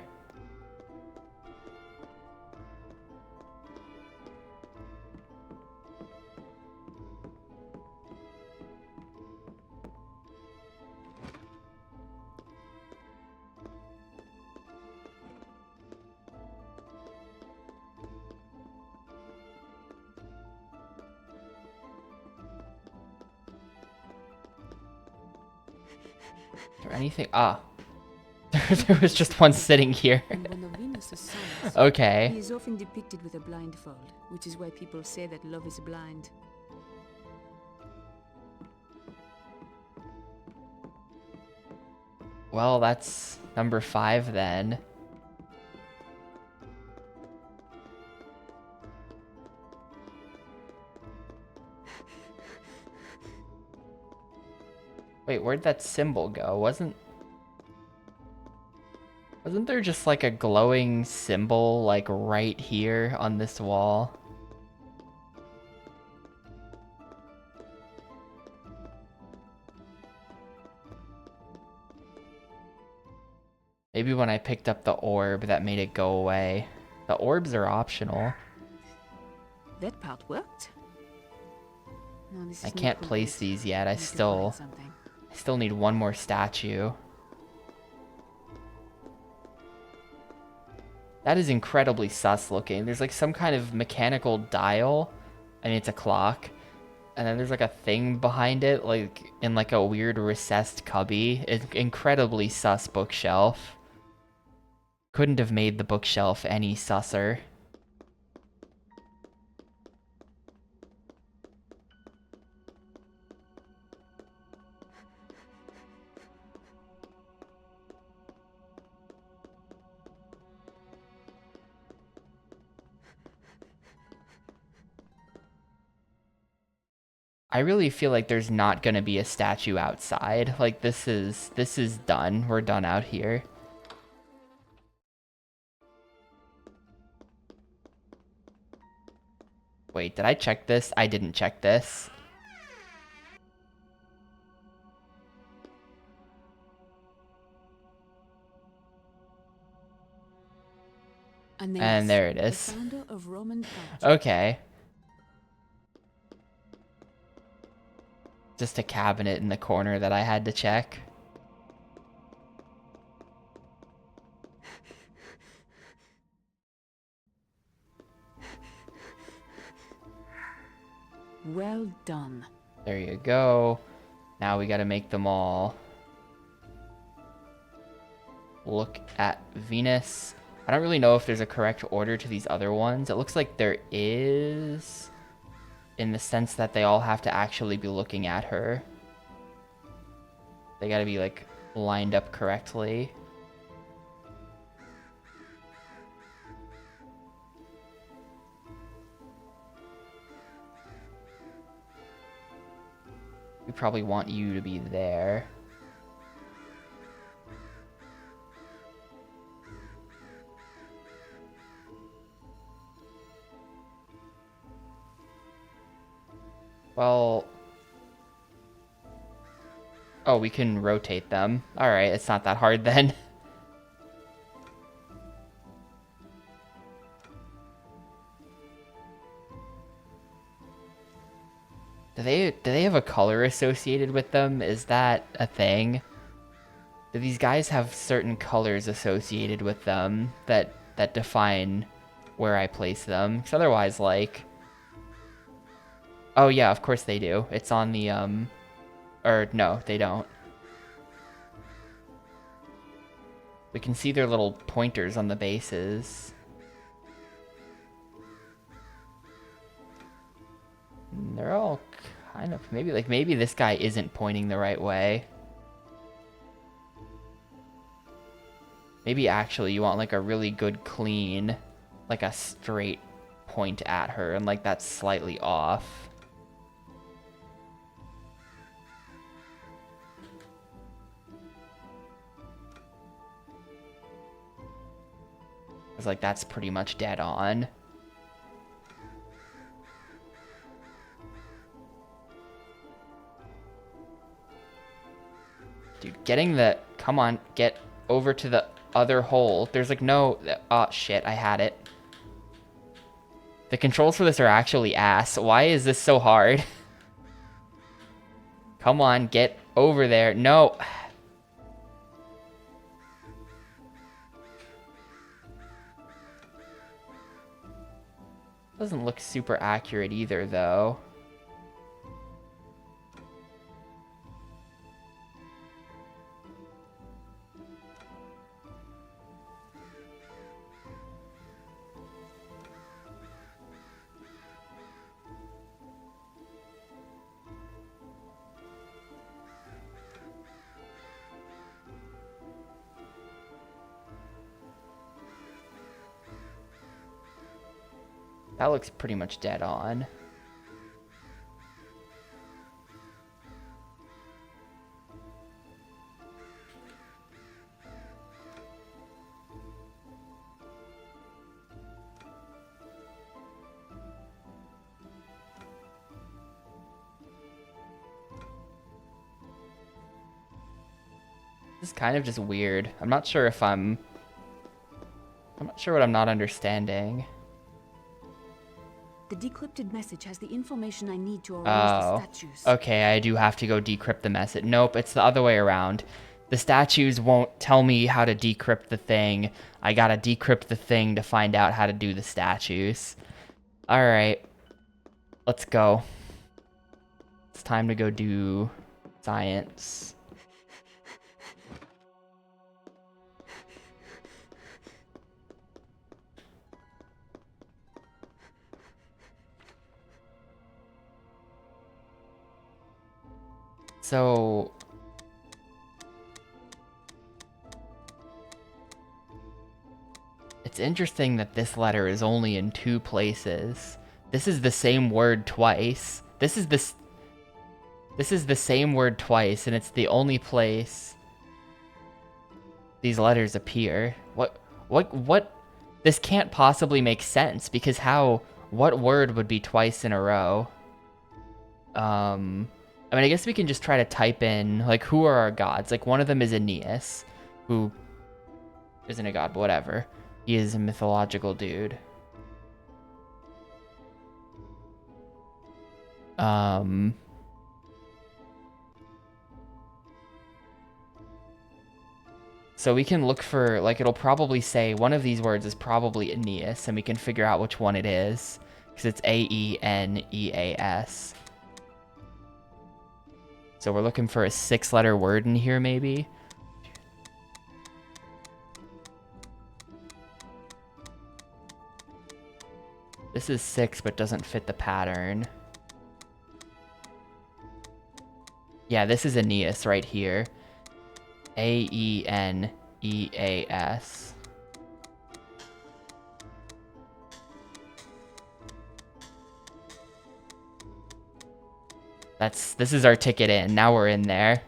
Speaker 1: Or anything? Ah. There was just one sitting here.
Speaker 7: And when the Venus is sons,
Speaker 1: Okay.
Speaker 7: he is often depicted with a blindfold, which is why people say that love is blind.
Speaker 1: Well, that's number 5 then. Wait, where'd that symbol go? Wasn't there just like a glowing symbol like right here on this wall? Maybe when I picked up the orb that made it go away. The orbs are optional.
Speaker 7: That part worked. No, this is
Speaker 1: I
Speaker 7: not
Speaker 1: can't
Speaker 7: complete.
Speaker 1: place these yet. I
Speaker 7: need to
Speaker 1: still
Speaker 7: find something.
Speaker 1: need one more statue. That is incredibly sus looking. There's like some kind of mechanical dial. I mean, it's a clock. And then there's like a thing behind it, like in like a weird recessed cubby. It's incredibly sus bookshelf. Couldn't have made the bookshelf any susser. I really feel like there's not gonna be a statue outside. Like, this is done. We're done out here. Wait, did I check this? I didn't check this. And there it is.
Speaker 7: The founder of Roman art.
Speaker 1: Okay. Just a cabinet in the corner that I had to check.
Speaker 7: Well done.
Speaker 1: There you go. Now we gotta make them all look at Venus. I don't really know if there's a correct order to these other ones. It looks like there is, in the sense that they all have to actually be looking at her. They gotta be, like, lined up correctly. We probably want you to be there. Well... Oh, we can rotate them. Alright, it's not that hard then. Do they have a color associated with them? Is that a thing? Do these guys have certain colors associated with them that define where I place them? Because otherwise, like... Oh yeah, of course they do. It's on the, Or, no, they don't. We can see their little pointers on the bases. And they're all kind of... Maybe this guy isn't pointing the right way. Maybe actually you want, like, a really good clean, like, a straight point at her, and, like, that's slightly off. It's like, that's pretty much dead on. Dude, getting the... Come on, get over to the other hole. There's like no... Oh, shit, I had it. The controls for this are actually ass. Why is this so hard? Come on, get over there. No. Doesn't look super accurate either, though. That looks pretty much dead on. This is kind of just weird. I'm not sure if I'm not sure what I'm not understanding.
Speaker 7: The decrypted message has the information I need to arrange the statues.
Speaker 1: Okay, I do have to go decrypt the message. Nope, it's the other way around. The statues won't tell me how to decrypt the thing. I gotta decrypt the thing to find out how to do the statues. Alright. Let's go. It's time to go do science. So... It's interesting that this letter is only in 2 places. This is the same word twice. This is this... This is the same word twice, and it's the only place these letters appear. What? This can't possibly make sense, because what word would be twice in a row? I mean, I guess we can just try to type in, like, who are our gods? Like, one of them is Aeneas, who isn't a god, but whatever. He is a mythological dude. So we can look for, like, it'll probably say one of these words is probably Aeneas, and we can figure out which one it is, because it's Aeneas. So we're looking for a 6-letter word in here, maybe. This is 6, but doesn't fit the pattern. Yeah, this is Aeneas right here. Aeneas. This is our ticket in. Now we're in there.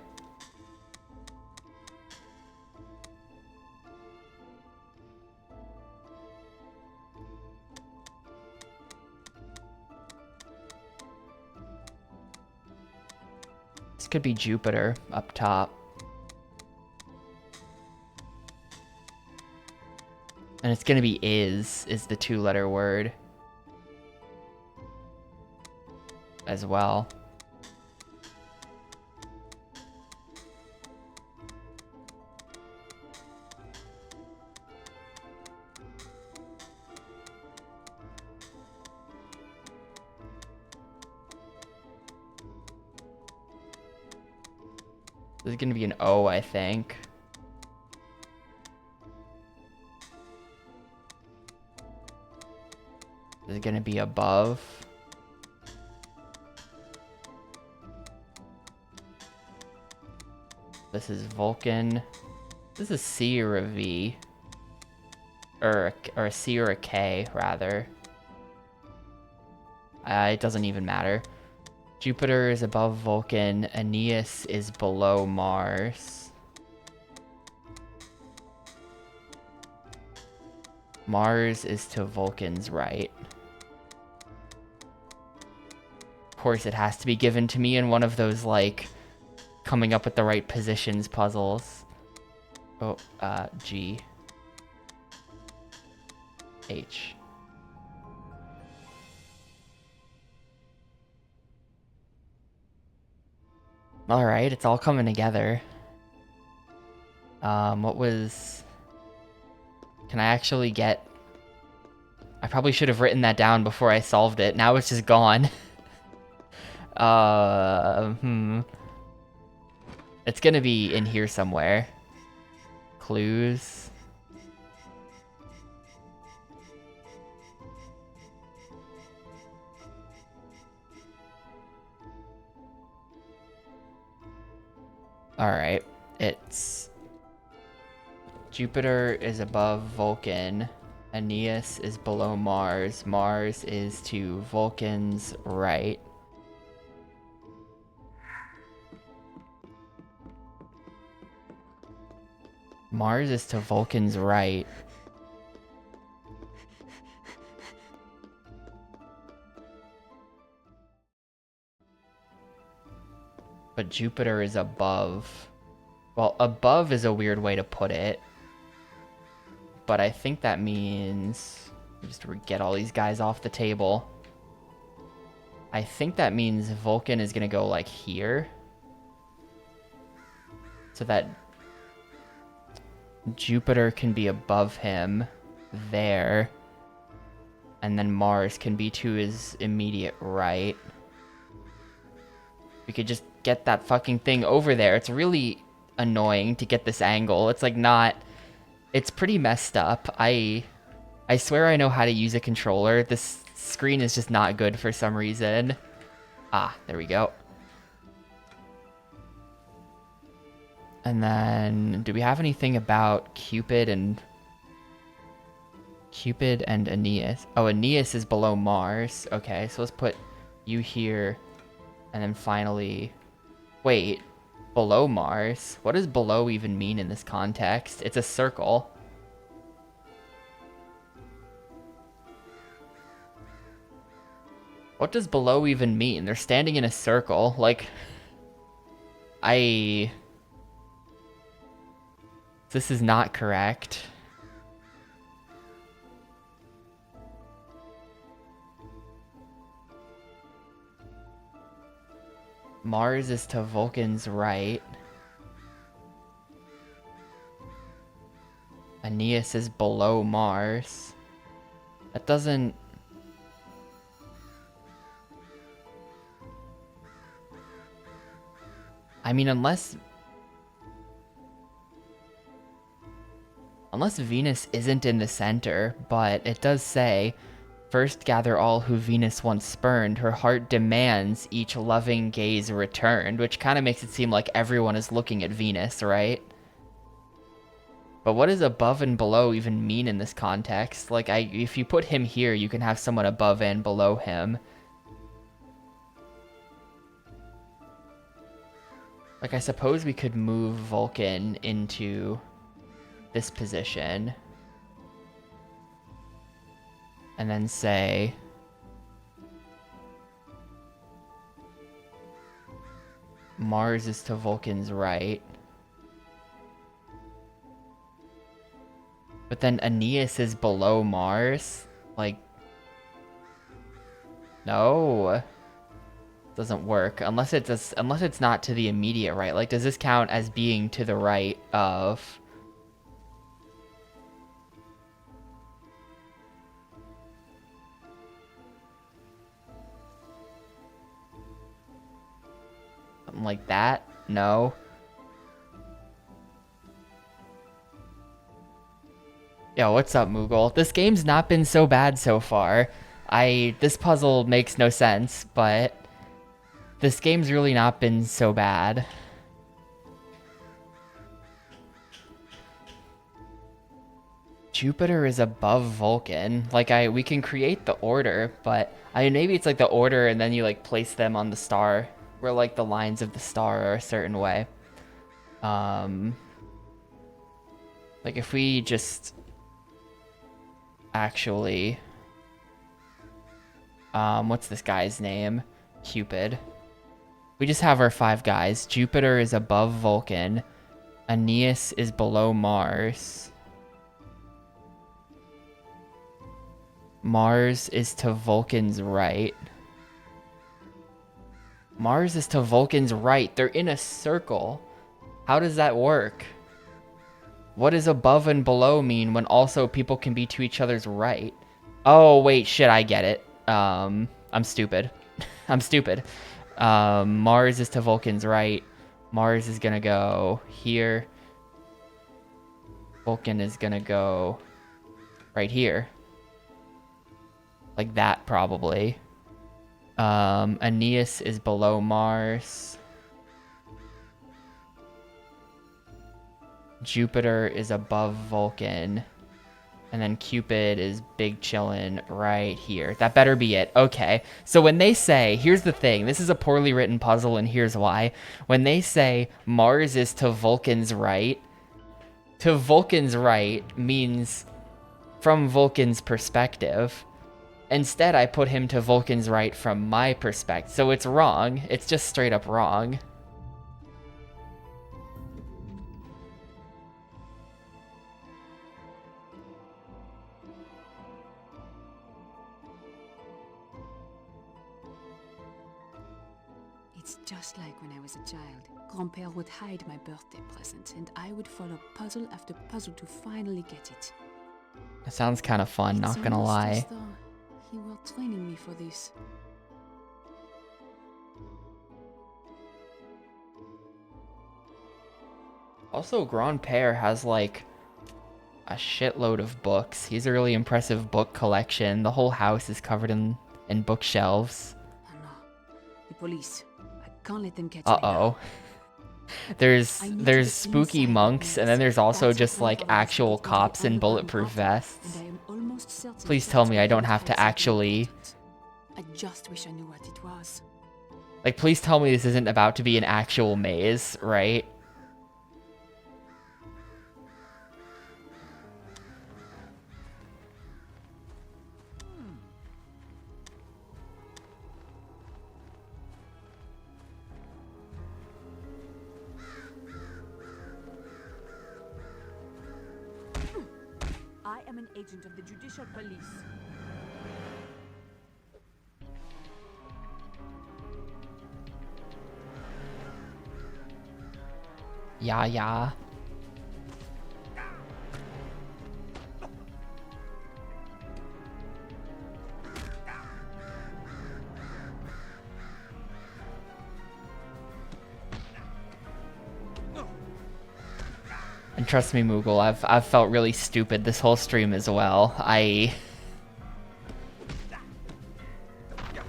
Speaker 1: This could be Jupiter up top. And it's gonna be is the 2-letter word as well. This is gonna be an O, I think. This is gonna be above. This is Vulcan. This is a C or a V. Or a C or a K, rather. It doesn't even matter. Jupiter is above Vulcan. Aeneas is below Mars. Mars is to Vulcan's right. Of course, it has to be given to me in one of those, like, coming up with the right positions puzzles. Oh, G. H. Alright, it's all coming together. What was... Can I actually get... I probably should have written that down before I solved it. Now it's just gone. It's gonna be in here somewhere. Clues. Alright, it's... Jupiter is above Vulcan. Aeneas is below Mars. Mars is to Vulcan's right. Mars is to Vulcan's right. But Jupiter is above. Well, above is a weird way to put it. But I think that means... Just to get all these guys off the table. I think that means Vulcan is going to go like here. So that Jupiter can be above him there. And then Mars can be to his immediate right. We could just get that fucking thing over there. It's really annoying to get this angle. It's like not... It's pretty messed up. I swear I know how to use a controller. This screen is just not good for some reason. Ah, there we go. And then, do we have anything about Cupid and Aeneas? Oh, Aeneas is below Mars. Okay, so let's put you here. And then finally, Wait, below Mars? What does below even mean in this context? It's a circle. What does below even mean? They're standing in a circle. Like, this is not correct. Mars is to Vulcan's right. Aeneas is below Mars. That doesn't... I mean, unless Venus isn't in the center, but it does say, first gather all who Venus once spurned, her heart demands each loving gaze returned, which kind of makes it seem like everyone is looking at Venus, right? But what does above and below even mean in this context? Like, if you put him here, you can have someone above and below him. Like, I suppose we could move Vulcan into this position. And then say... Mars is to Vulcan's right. But then Aeneas is below Mars? Like... No... Doesn't work unless it's not to the immediate right. Like, does this count as being to the right of... Something like that? No. Yo, what's up, Moogle? This game's not been so bad so far. This puzzle makes no sense, but this game's really not been so bad. Jupiter is above Vulcan. Like, we can create the order, but I mean, maybe it's like the order and then you like place them on the star, where like the lines of the star are a certain way. Like, if we just actually, what's this guy's name? Cupid. We just have our 5 guys. Jupiter is above Vulcan. Aeneas is below Mars. Mars is to Vulcan's right. Mars is to Vulcan's right. They're in a circle. How does that work? What does above and below mean when also people can be to each other's right? Oh, wait, shit, I get it. I'm stupid. I'm stupid. Mars is to Vulcan's right. Mars is gonna go here. Vulcan is gonna go right here. Like that, probably. Aeneas is below Mars. Jupiter is above Vulcan. And then Cupid is big chillin' right here. That better be it. Okay. So when they say, here's the thing. This is a poorly written puzzle, and here's why. When they say Mars is to Vulcan's right means from Vulcan's perspective. Instead, I put him to Vulcan's right from my perspective. So it's wrong. It's just straight up wrong.
Speaker 7: It's just like when I was a child. Grandpère would hide my birthday present, and I would follow puzzle after puzzle to finally get it.
Speaker 1: That sounds kind of fun, not gonna lie.
Speaker 7: As though he were training me for this.
Speaker 1: Also, Grandpère has like a shitload of books. He's a really impressive book collection. The whole house is covered in bookshelves.
Speaker 7: Oh no. The police. I can't let them catch me.
Speaker 1: Uh-oh. There's spooky monks, and then there's also just like actual cops in bulletproof vests. Please tell me I don't have to actually...
Speaker 7: I just wish I knew what it was.
Speaker 1: Like, please tell me this isn't about to be an actual maze, right?
Speaker 10: I am an agent of the Judicial Police.
Speaker 1: Yeah, yeah. And trust me, Moogle, I've felt really stupid this whole stream as well.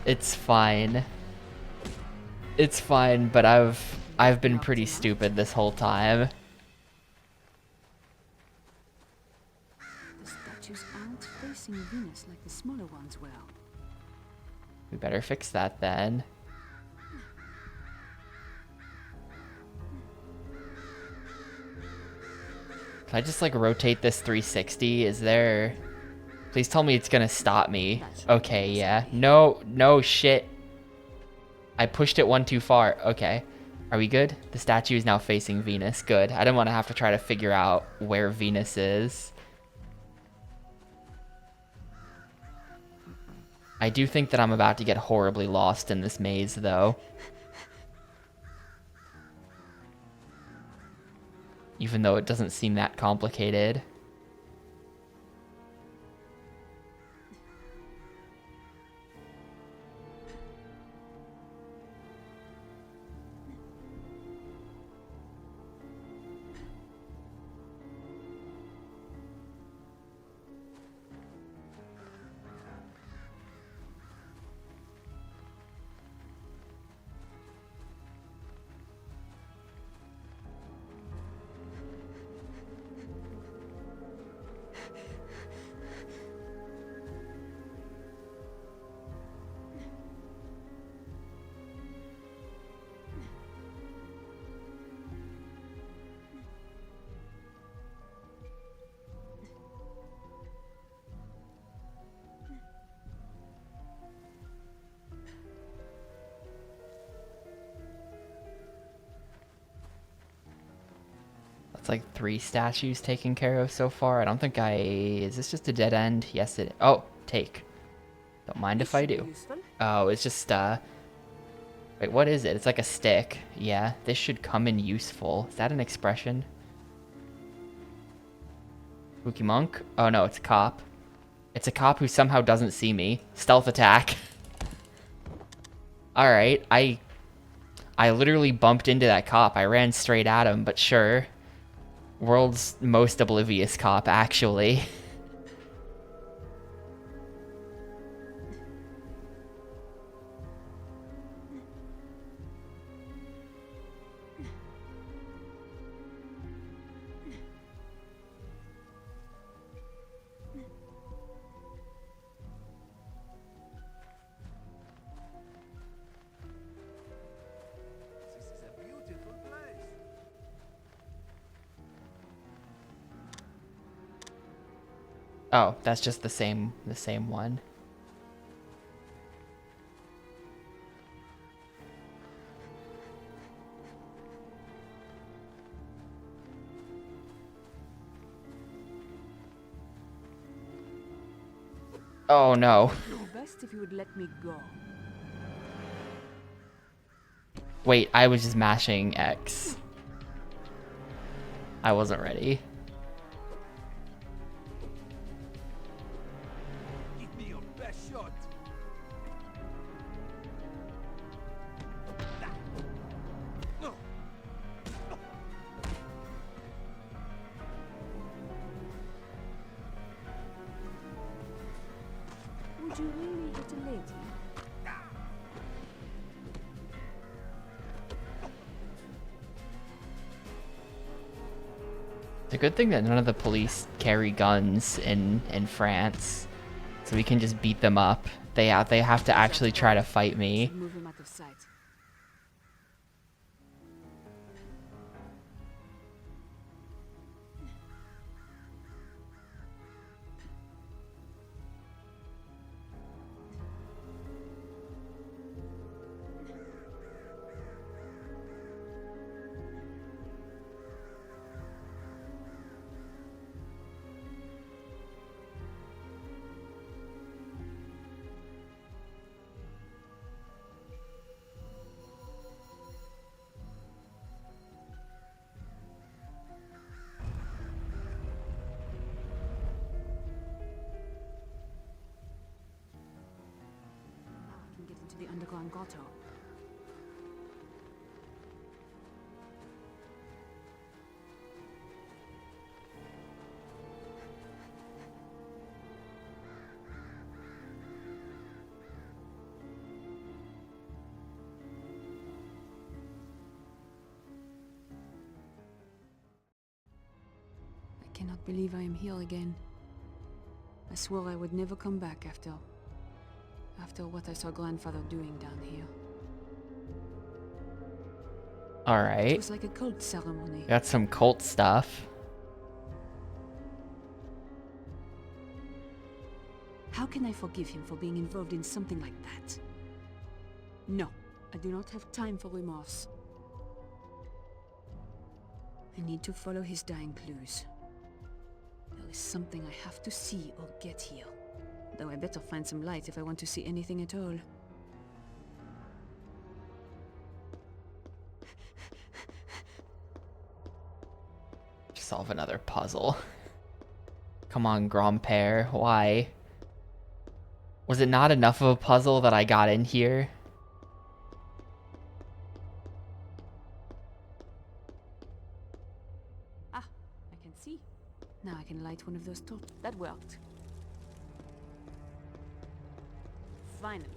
Speaker 1: It's fine. It's fine, but I've been pretty stupid this whole time.
Speaker 7: The statues aren't facing Venus like the smaller ones were.
Speaker 1: We better fix that then. Can I just like rotate this 360? Is there... Please tell me it's gonna stop me. Okay, yeah. No, no shit. I pushed it one too far. Okay. Are we good? The statue is now facing Venus. Good. I didn't want to have to try to figure out where Venus is. I do think that I'm about to get horribly lost in this maze, though. Even though it doesn't seem that complicated. That's like 3 statues taken care of so far. I don't think is this just a dead end? Yes, it... Oh, take. Don't mind if I do. Oh, it's just, Wait, what is it? It's like a stick. Yeah, this should come in useful. Is that an expression? Spooky monk? Oh no, it's a cop. It's a cop who somehow doesn't see me. Stealth attack. Alright, I literally bumped into that cop. I ran straight at him, but sure. World's most oblivious cop, actually. Oh, that's just the same one. Oh no.
Speaker 7: Best if you would let me go.
Speaker 1: Wait, I was just mashing X. I wasn't ready.
Speaker 5: Give me your best shot. No.
Speaker 10: Would you really hit a lady?
Speaker 1: It's a good thing that none of the police carry guns in France, so we can just beat them up. They have to actually try to fight me.
Speaker 7: Move him out of sight. underground grotto. I cannot believe I am here again. I swore I would never come back after what I saw grandfather doing down here. It
Speaker 1: Alright.
Speaker 7: was like a cult ceremony.
Speaker 1: Got some cult stuff.
Speaker 7: How can I forgive him for being involved in something like that? No, I do not have time for remorse. I need to follow his dying clues. There is something I have to see or get here. Though I better find some light if I want to see anything at all.
Speaker 1: Solve another puzzle. Come on, Grand-Père, why? Was it not enough of a puzzle that I got in here?
Speaker 7: Ah, I can see. Now I can light one of those torches. That worked. Finally.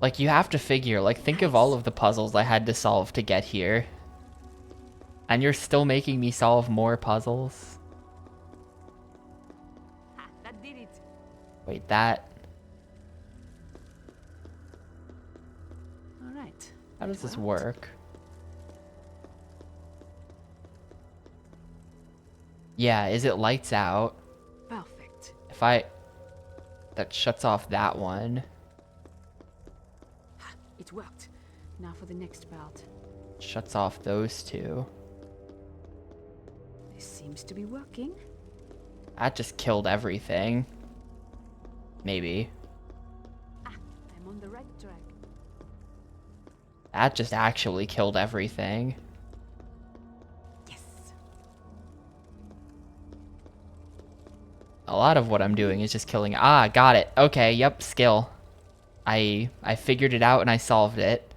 Speaker 1: Like, you have to figure, like, think of all of the puzzles I had to solve to get here. And you're still making me solve more puzzles?
Speaker 7: Ha, that did it.
Speaker 1: Wait, that...
Speaker 7: All right.
Speaker 1: How does this work? Yeah, is it lights out?
Speaker 7: Perfect.
Speaker 1: If I... That shuts off that one.
Speaker 7: Ha, it worked. Now for the next part.
Speaker 1: Shuts off those two.
Speaker 7: This seems to be working.
Speaker 1: That just killed everything. Maybe.
Speaker 7: Ah, I'm on the right track.
Speaker 1: That just actually killed everything.
Speaker 7: Yes.
Speaker 1: A lot of what I'm doing is just killing... Ah, got it. Okay, yep, skill. I figured it out and I solved it.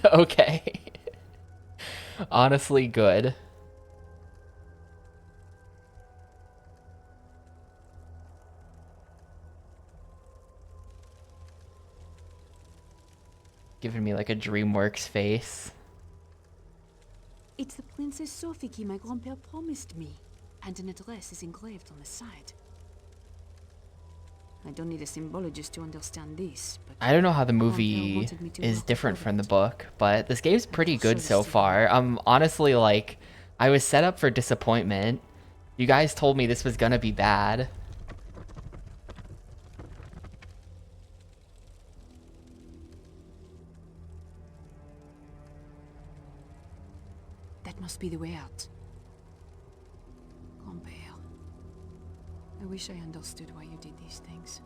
Speaker 1: Okay. Honestly, good. Giving me like a DreamWorks face.
Speaker 7: It's the Princess Sophie my grandpère promised me. And an address is engraved on the side. I don't need a symbologist to understand this, but
Speaker 1: I don't know how the
Speaker 7: Grandpère
Speaker 1: movie
Speaker 7: wanted me to
Speaker 1: is
Speaker 7: work
Speaker 1: different
Speaker 7: above
Speaker 1: from the
Speaker 7: it.
Speaker 1: book, but this game's pretty
Speaker 7: Show
Speaker 1: good
Speaker 7: this
Speaker 1: so
Speaker 7: to
Speaker 1: far. Honestly, like, I was set up for disappointment. You guys told me this was gonna be bad.
Speaker 7: That must be the way out. Grandpère, I wish I understood why you did these things.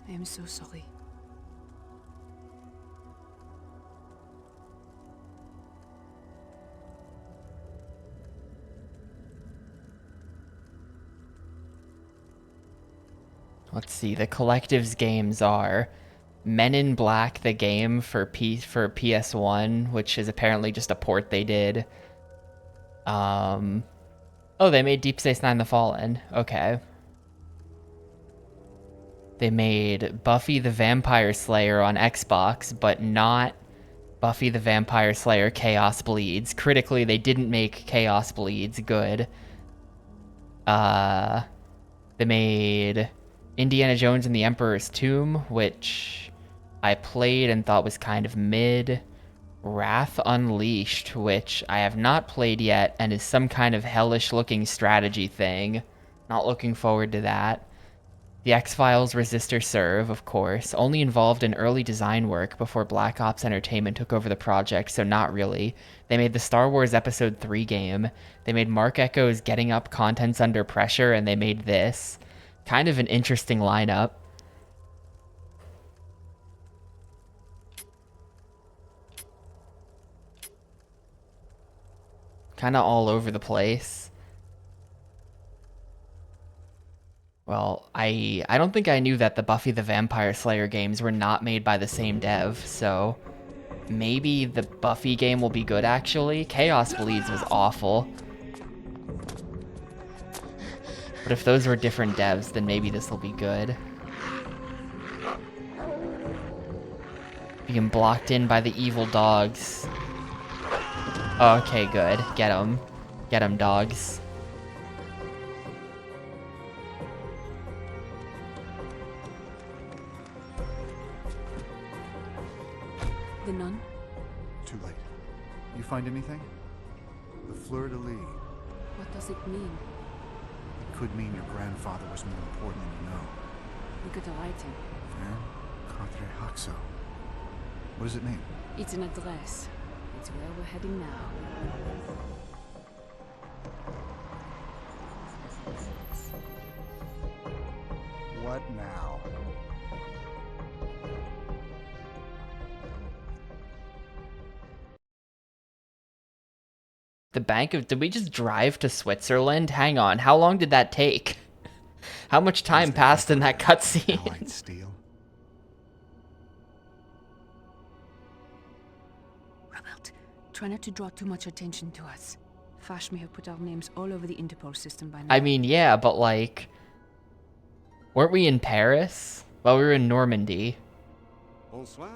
Speaker 7: I am so sorry.
Speaker 1: Let's see, the collective's games are Men in Black, the game for PS1, which is apparently just a port they did. Oh, they made Deep Space Nine: The Fallen. Okay. They made Buffy the Vampire Slayer on Xbox, but not Buffy the Vampire Slayer Chaos Bleeds. Critically, they didn't make Chaos Bleeds good. They made Indiana Jones and the Emperor's Tomb, which I played and thought was kind of mid. Wrath Unleashed, which I have not played yet and is some kind of hellish looking strategy thing. Not looking forward to that. The X-Files Resistor Serve, of course, only involved in early design work before Black Ops Entertainment took over the project, so not really. They made the Star Wars Episode 3 game. They made Mark Echo's Getting Up Contents Under Pressure, and they made this. Kind of an interesting lineup. kind of all over the place. Well, I don't think I knew that the Buffy the Vampire Slayer games were not made by the same dev, so maybe the Buffy game will be good, actually. Chaos Bleeds was awful. But if those were different devs, then maybe this will be good. Being blocked in by the evil dogs. Okay, good. Get them. Get them, dogs.
Speaker 7: The nun?
Speaker 2: Too late. You find anything? The fleur-de-lis.
Speaker 7: What does it mean?
Speaker 2: It could mean your grandfather was more important than you know.
Speaker 7: Look at the writing.
Speaker 2: Vern Quatre Haxo. What does it mean?
Speaker 7: It's an address. It's where we're heading now.
Speaker 2: What now?
Speaker 1: The Bank of... Did we just drive to Switzerland? Hang on. How long did that take? How much time passed in that cutscene?
Speaker 2: Allied steel.
Speaker 7: Robert, try not to draw too much attention to us. Fash may have put our names all over the Interpol system by now.
Speaker 1: I mean, yeah, but like... Weren't we in Paris? Well, we were in Normandy.
Speaker 5: Bonsoir.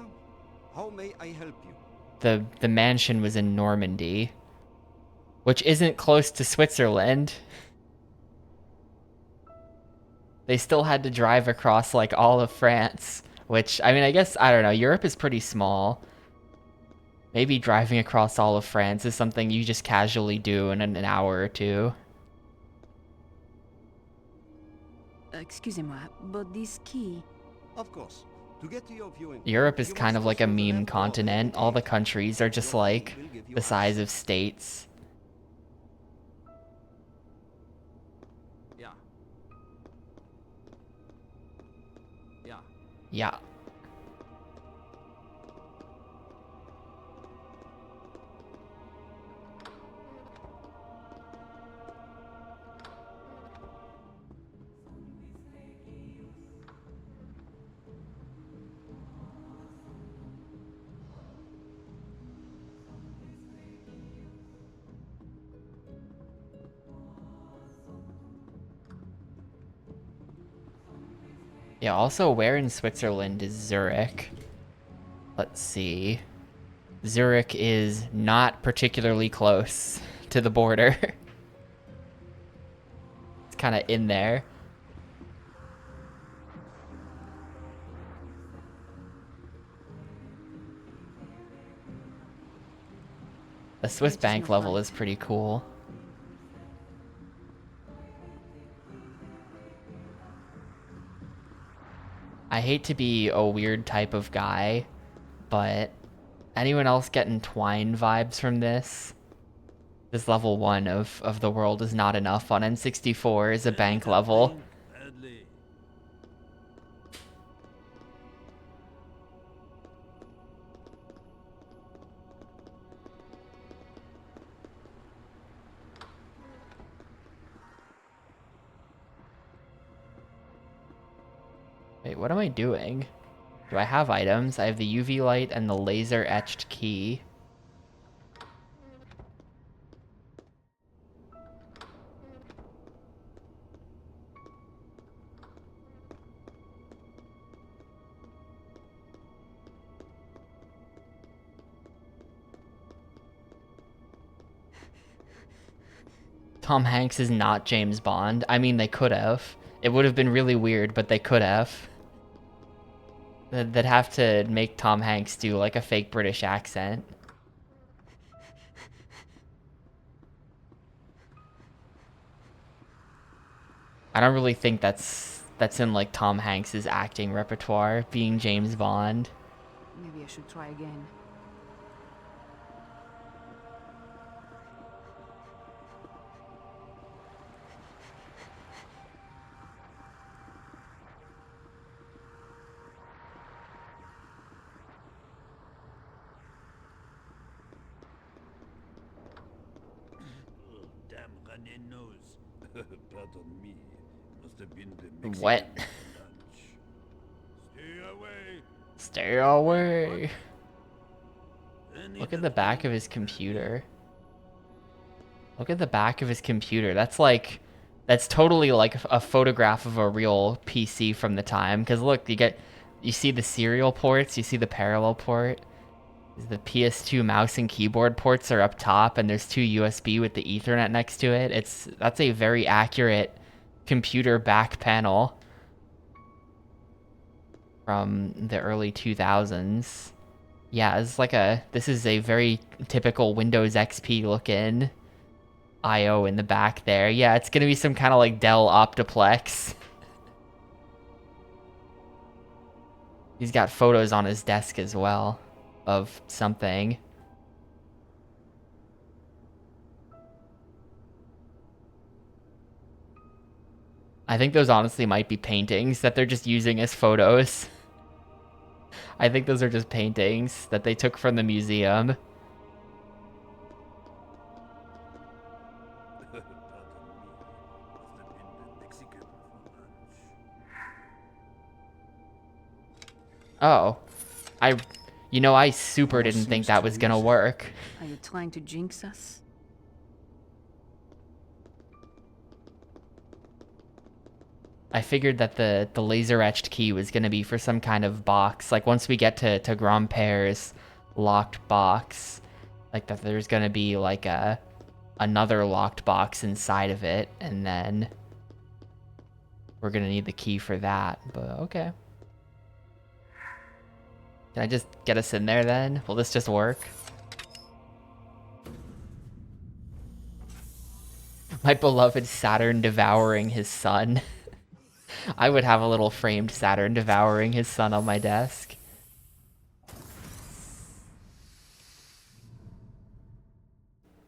Speaker 5: How may I help you?
Speaker 1: The mansion was in Normandy. Which isn't close to Switzerland. They still had to drive across, like, all of France. Which, I mean, I guess, I don't know, Europe is pretty small. Maybe driving across all of France is something you just casually do in an hour or two.
Speaker 7: Excusez-moi, but this key...
Speaker 5: Of course. To get to your viewing,
Speaker 1: Europe is
Speaker 5: you
Speaker 1: kind
Speaker 5: must
Speaker 1: of like a
Speaker 5: also
Speaker 1: meme
Speaker 5: have
Speaker 1: continent. All the countries are just, like,
Speaker 5: will give you
Speaker 1: the size of states.
Speaker 5: Yeah. Yeah.
Speaker 1: Yeah. Yeah, also, where in Switzerland is Zurich? Let's see. Zurich is not particularly close to the border. It's kind of in there. The Swiss bank level is pretty cool. I hate to be a weird type of guy, but anyone else getting Twine vibes from this? This level 1 of the world is not enough on N64 is a bank level. Wait, what am I doing? Do I have items? I have the UV light and the laser etched key. Tom Hanks is not James Bond. I mean, they could have. It would have been really weird, but they could have. They'd have to make Tom Hanks do like a fake British accent. I don't really think that's in like Tom Hanks's acting repertoire, being James Bond.
Speaker 7: Maybe I should try again.
Speaker 9: nose. Pardon me. Must have been the Mexican
Speaker 1: What?
Speaker 9: lunch. Stay away.
Speaker 1: Stay away.
Speaker 9: Any
Speaker 1: Look at the
Speaker 9: that
Speaker 1: back of his computer. Look at the back of his computer. That's totally like a photograph of a real PC from the time. Because look, you see the serial ports, you see the parallel port. The PS2 mouse and keyboard ports are up top, and there's two USB with the Ethernet next to it. That's a very accurate computer back panel from the early 2000s. Yeah, this is a very typical Windows XP looking IO in the back there. Yeah, it's gonna be some kind of like Dell Optiplex. He's got photos on his desk as well of something. I think those honestly might be paintings that they're just using as photos. I think those are just paintings that they took from the museum. Oh. I super didn't think that was gonna work.
Speaker 7: Are you trying to jinx us?
Speaker 1: I figured that the laser etched key was gonna be for some kind of box. Like once we get to Grandpere's locked box, like that there's gonna be like another locked box inside of it, and then we're gonna need the key for that. But okay. Can I just get us in there then? Will this just work? My beloved Saturn devouring his son. I would have a little framed Saturn devouring his son on my desk.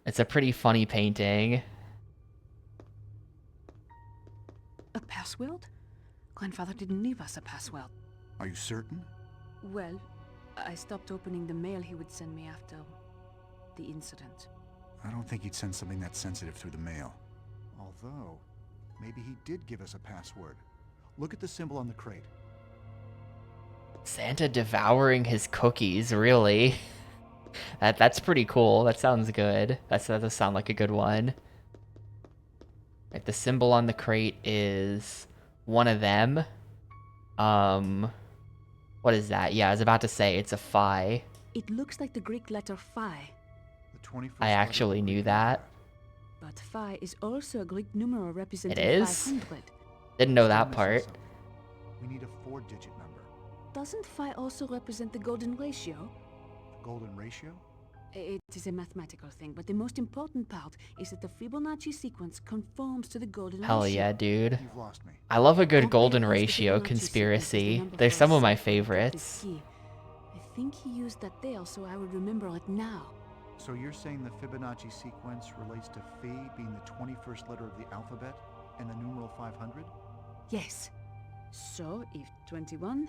Speaker 1: It's a pretty funny painting.
Speaker 7: A password? Grandfather didn't leave us a password.
Speaker 2: Are you certain?
Speaker 7: Well, I stopped opening the mail he would send me after the incident.
Speaker 2: I don't think he'd send something that sensitive through the mail. Although, maybe he did give us a password. Look at the symbol on the crate.
Speaker 1: Santa devouring his cookies, really? That's pretty cool. That sounds good. That does sound like a good one. Right, the symbol on the crate is one of them. What is that? Yeah, I was about to say it's a phi.
Speaker 7: It looks like the Greek letter phi.
Speaker 2: The 21st
Speaker 1: I actually knew that.
Speaker 7: But phi is also a Greek numeral representing
Speaker 1: It is?
Speaker 7: 500.
Speaker 1: Didn't know that part.
Speaker 2: We need a 4-digit number.
Speaker 7: Doesn't phi also represent the golden ratio?
Speaker 2: The golden ratio?
Speaker 7: It is a mathematical thing, but the most important part is that the Fibonacci sequence conforms to the golden ratio.
Speaker 1: Hell yeah, dude.
Speaker 2: You've lost me.
Speaker 1: I love a good
Speaker 7: Grandpere
Speaker 1: golden
Speaker 7: used the
Speaker 1: ratio
Speaker 7: Fibonacci
Speaker 1: conspiracy.
Speaker 7: sequence as the number
Speaker 1: They're
Speaker 7: for
Speaker 1: some of my
Speaker 7: a cipher of this
Speaker 1: favorites.
Speaker 7: key. I think he used that there, so I would remember it now.
Speaker 2: So you're saying the Fibonacci sequence relates to phi being the 21st letter of the alphabet and the numeral 500?
Speaker 7: Yes. So, if 21,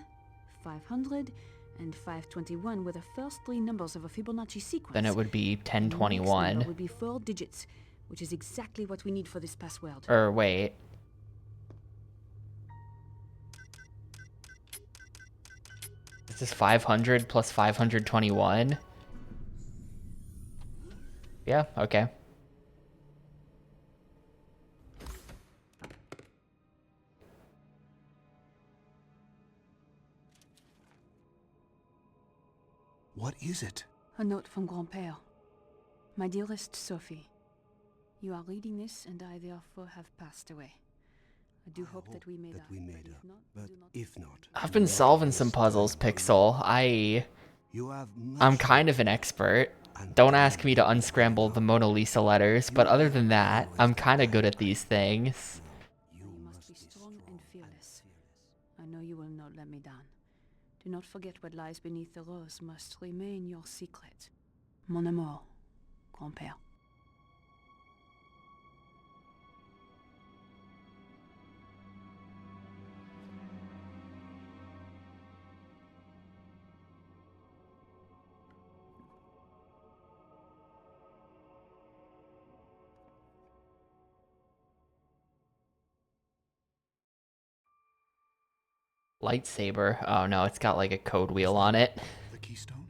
Speaker 7: 500, and 521 were the first three numbers of a Fibonacci sequence,
Speaker 1: Then it would be
Speaker 7: the next
Speaker 1: 1021.
Speaker 7: number would be 4 digits, which is exactly what we need for this password.
Speaker 1: Or wait. This is 500 plus 521. Yeah, okay.
Speaker 2: What is it?
Speaker 7: A note from Grandpere. My dearest Sophie, you are reading this, and I therefore have passed away. I do hope that we made up.
Speaker 5: But if not,
Speaker 1: I've been solving some puzzles, Pixel. I'm kind of an expert. Don't ask me to unscramble the Mona Lisa letters, but other than that, I'm kind of good at these things.
Speaker 7: You must be strong and fearless. I know you will not let me down. Do not forget what lies beneath the rose must remain your secret. Mon amour, Grandpere.
Speaker 1: Lightsaber. Oh no, it's got like a code wheel on it.
Speaker 2: The keystone?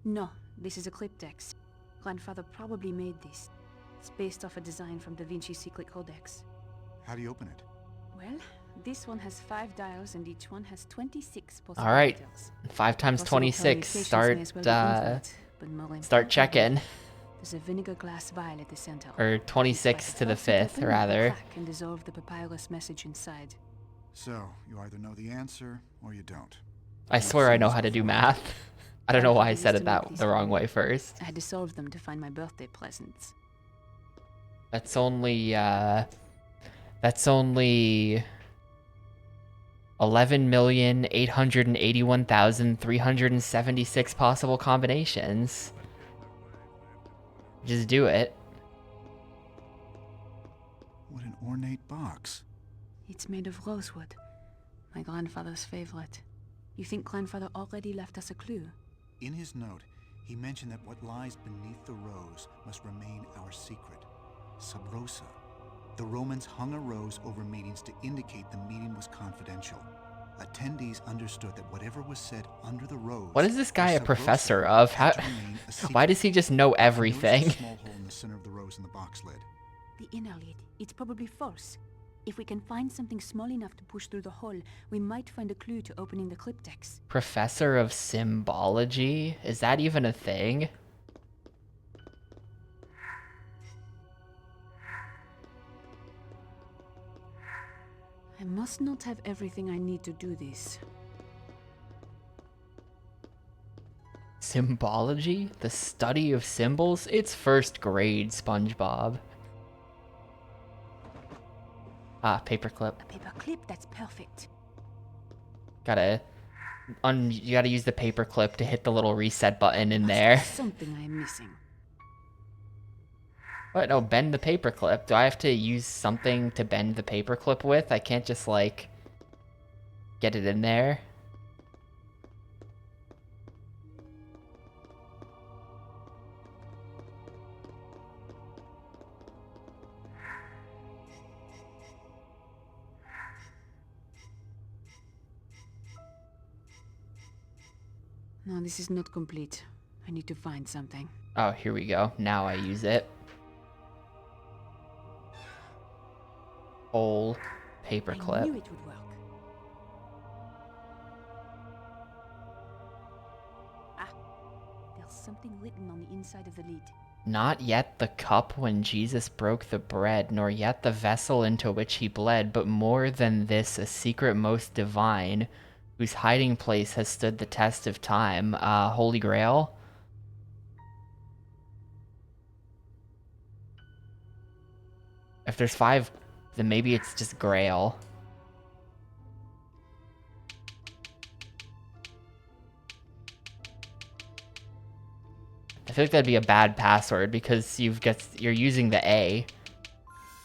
Speaker 7: No, this is a cryptex. Grandfather probably made this. It's based off a design from the Vinci Secret Codex.
Speaker 2: How do you open it?
Speaker 7: Well, this one has 5 dials and each one has 26 possible
Speaker 1: All right,
Speaker 7: details.
Speaker 1: 5 times
Speaker 7: Possible
Speaker 1: 26.
Speaker 7: permutations
Speaker 1: Start
Speaker 7: may as well be infinite, but more
Speaker 1: start
Speaker 7: importantly,
Speaker 1: checking.
Speaker 7: There's a vinegar glass vial at the center.
Speaker 1: Or 26 to the 5th, rather.
Speaker 7: And dissolve the papyrus message inside.
Speaker 2: So, you either know the answer, or you don't.
Speaker 1: I swear I know how to do math. I don't know why I said it the wrong way first.
Speaker 7: I had to solve them to find my birthday presents.
Speaker 1: That's only 11,881,376 possible combinations. Just do it.
Speaker 2: What an ornate box.
Speaker 7: It's made of rosewood. My grandfather's favorite. You think grandfather already left us a clue?
Speaker 2: In his note, he mentioned that what lies beneath the rose must remain our secret. Sub rosa. The Romans hung a rose over meetings to indicate the meeting was confidential. Attendees understood that whatever was said under the rose.
Speaker 1: What is this guy a professor of? How? Why does he just know everything?
Speaker 2: Notice the small hole in the center of the rose in the box lid.
Speaker 10: The inner lid. It's probably false. If we can find something small enough to push through the hole, we might find a clue to opening the cryptex.
Speaker 1: Professor of symbology? Is that even a thing?
Speaker 7: I must not have everything I need to do this.
Speaker 1: Symbology? The study of symbols? It's first grade, SpongeBob. Ah, paperclip.
Speaker 10: A paperclip, that's perfect.
Speaker 1: You gotta use the paperclip to hit the little reset button in there.
Speaker 7: Something I'm missing.
Speaker 1: What? No, bend the paperclip. Do I have to use something to bend the paperclip with? I can't just, like, get it in there.
Speaker 7: No, this is not complete. I need to find something.
Speaker 1: Oh, here we go. Now I use it. Whole
Speaker 10: I
Speaker 1: paperclip.
Speaker 10: knew it would work. Ah, there's something written on the inside of the lid.
Speaker 1: Not yet the cup when Jesus broke the bread, nor yet the vessel into which he bled, but more than this, a secret most divine, whose hiding place has stood the test of time. Holy Grail? If there's 5, then maybe it's just Grail. I feel like that'd be a bad password because you're using the A.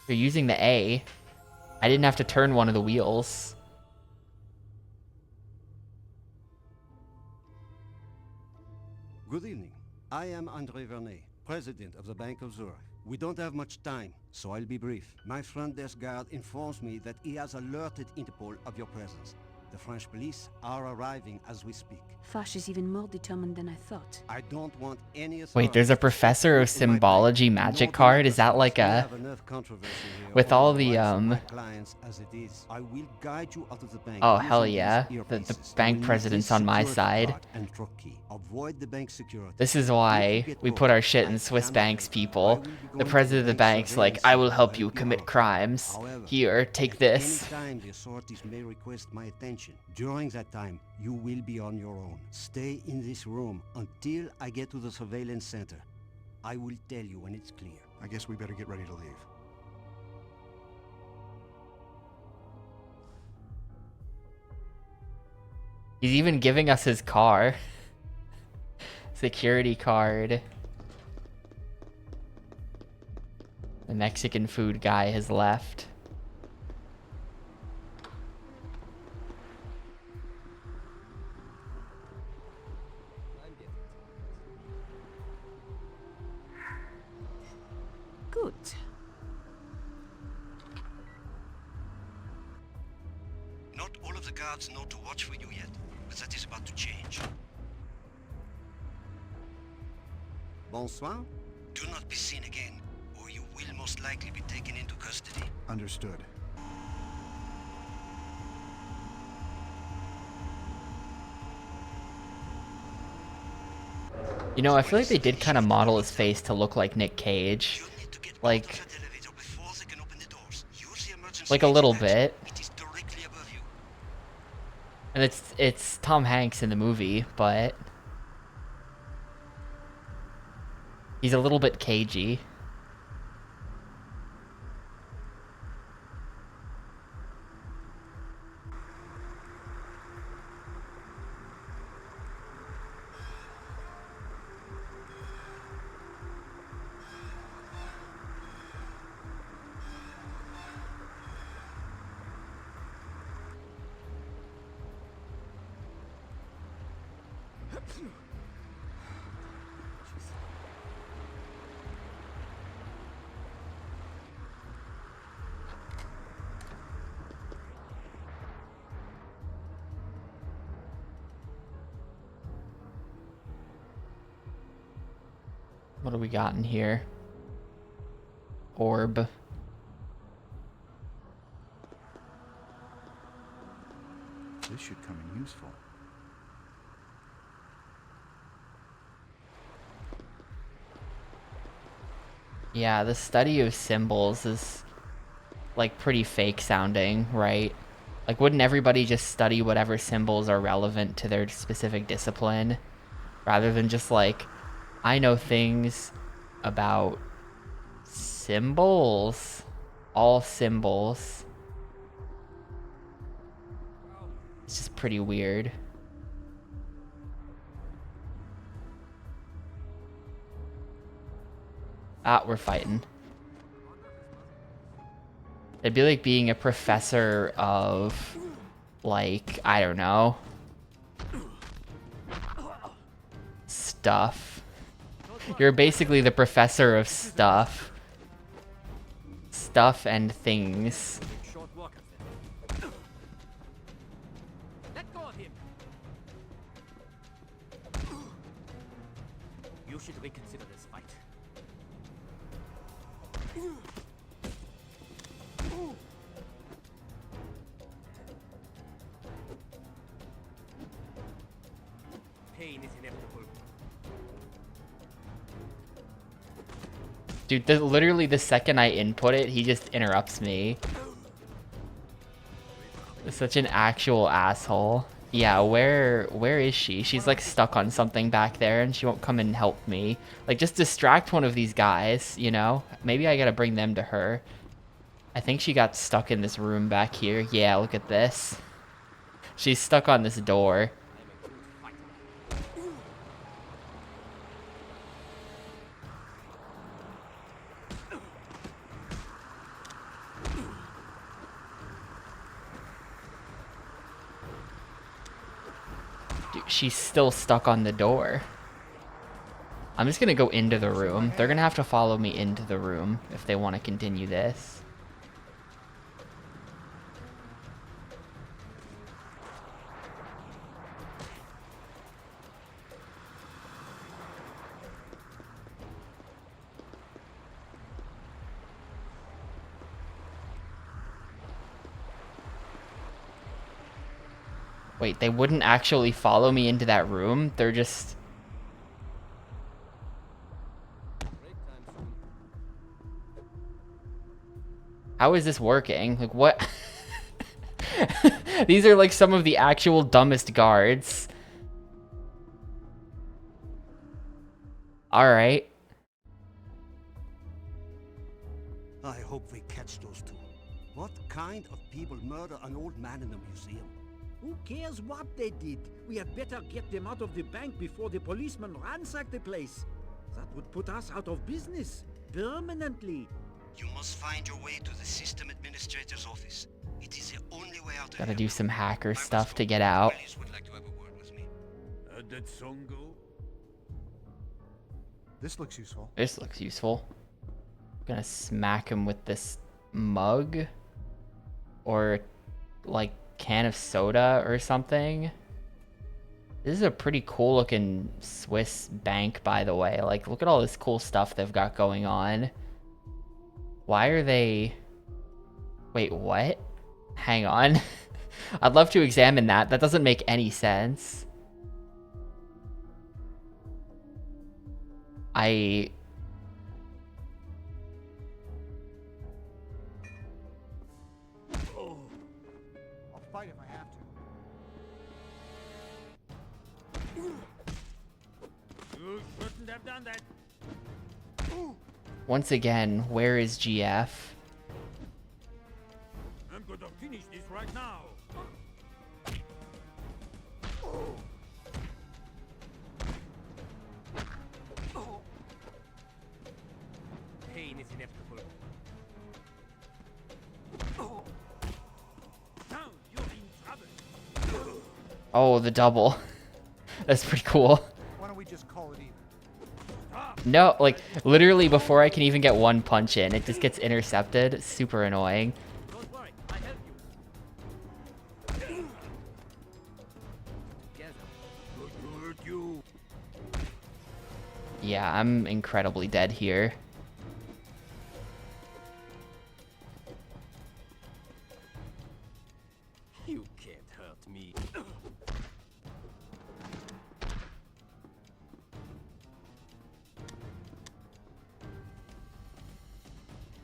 Speaker 1: You're using the A. I didn't have to turn one of the wheels.
Speaker 5: Good evening. I am André Vernet, president of the Bank of Zurich. We don't have much time, so I'll be brief. My front desk guard informs me that he has alerted Interpol of your presence. The French police are arriving as we speak.
Speaker 7: Foch is even more determined than I thought.
Speaker 5: I don't want any.
Speaker 1: Wait, there's a professor of symbology magic card? Is that like a... With all the, Oh, hell yeah. The bank president's on my side. This is why we put our shit in Swiss banks, people. The president of the bank's like, I will help you commit crimes. Here, take this.
Speaker 5: Anytime the authorities may request my attention, during that time, you will be on your own. Stay in this room until I get to the surveillance center. I will tell you when it's clear.
Speaker 2: I guess we better get ready to leave.
Speaker 1: He's even giving us his car. Security card. The Mexican food guy has left.
Speaker 7: Good.
Speaker 5: Not all of the guards know to watch for you yet, but that is about to change. Bonsoir. Do not be seen again, or you will most likely be taken into custody.
Speaker 2: Understood.
Speaker 1: You know, I feel like they did kind of model his face to look like Nick Cage. Like a little bit. And it's Tom Hanks in the movie, but he's a little bit cagey. What do we got in here? Orb.
Speaker 2: This should come in useful.
Speaker 1: Yeah, the study of symbols is like pretty fake sounding, right? Like, wouldn't everybody just study whatever symbols are relevant to their specific discipline rather than just like, I know things about symbols, all symbols. It's just pretty weird. Ah, we're fighting. It'd be like being a professor of, like, I don't know, stuff. You're basically the professor of stuff. Stuff and things.
Speaker 4: Let go of him. You should reconsider this fight. Pain is inevitable.
Speaker 1: Dude, literally the second I input it, he just interrupts me. Such an actual asshole. Yeah, where is she? She's like stuck on something back there and she won't come and help me. Like, just distract one of these guys, you know? Maybe I gotta bring them to her. I think she got stuck in this room back here. Yeah, look at this. She's stuck on this door. Dude, she's still stuck on the door. I'm just gonna go into the room. They're gonna have to follow me into the room if they want to continue this. Wait, they wouldn't actually follow me into that room? They're just... How is this working? Like, what? These are like some of the actual dumbest guards. Alright.
Speaker 5: I hope we catch those two. What kind of people murder an old man in a museum?
Speaker 11: Who cares what they did? We had better get them out of the bank before the policemen ransack the place. That would put us out of business. Permanently.
Speaker 5: You must find your way to the system administrator's office. It is the only way out of
Speaker 1: Gotta
Speaker 5: here.
Speaker 1: do some hacker stuff to get out.
Speaker 5: Police would like to have a word with me.
Speaker 9: How'd that song go?
Speaker 2: This looks useful.
Speaker 1: This looks useful. Gonna smack him with this mug. Or, like, can of soda or something. This is a pretty cool looking Swiss bank, by the way. Like, look at all this cool stuff they've got going on. Why are they... Wait, what? Hang on. I'd love to examine that. That doesn't make any sense. I'll
Speaker 2: fight if I have to.
Speaker 11: You shouldn't have done that.
Speaker 1: Once again, where is GF?
Speaker 11: I'm gonna finish this right now.
Speaker 6: Pain is inevitable.
Speaker 11: Now you're in trouble.
Speaker 1: Oh, the double. That's pretty cool.
Speaker 2: Why don't we just call it even?
Speaker 1: No, like, literally before I can even get one punch in, it just gets intercepted. Super annoying.
Speaker 11: Don't worry, I help you. Together. Good to hurt you.
Speaker 1: Yeah, I'm incredibly dead here.
Speaker 4: You can't hurt me.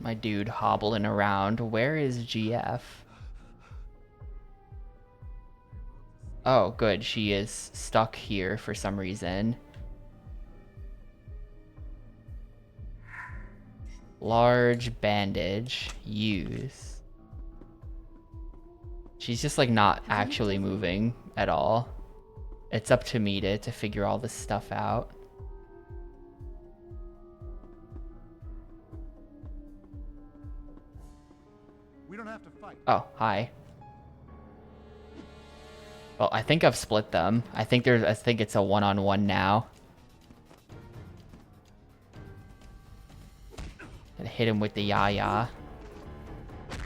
Speaker 1: My dude hobbling around. Where is GF? Oh, good. She is stuck here for some reason. Large bandage. Use. She's just like not actually moving at all. It's up to me to figure all this stuff out.
Speaker 2: We don't have to fight.
Speaker 1: Oh, hi. Well, I think I've split them. I think it's a one-on-one now. And hit him with the ya-ya.
Speaker 2: You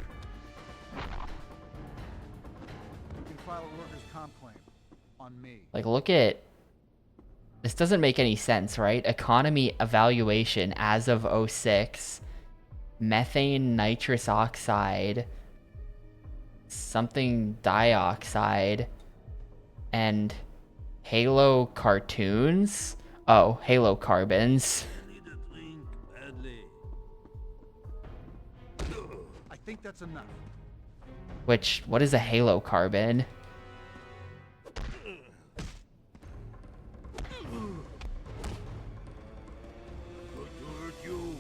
Speaker 2: can file a workers' comp claim on me.
Speaker 1: Like, look at... This doesn't make any sense, right? Economy evaluation as of 06. Methane nitrous oxide. Something dioxide. And Halo cartoons? Oh, Halo carbons.
Speaker 11: I need a drink badly.
Speaker 2: I think that's enough.
Speaker 1: Which, what is a Halo carbon?
Speaker 11: Good to hurt you.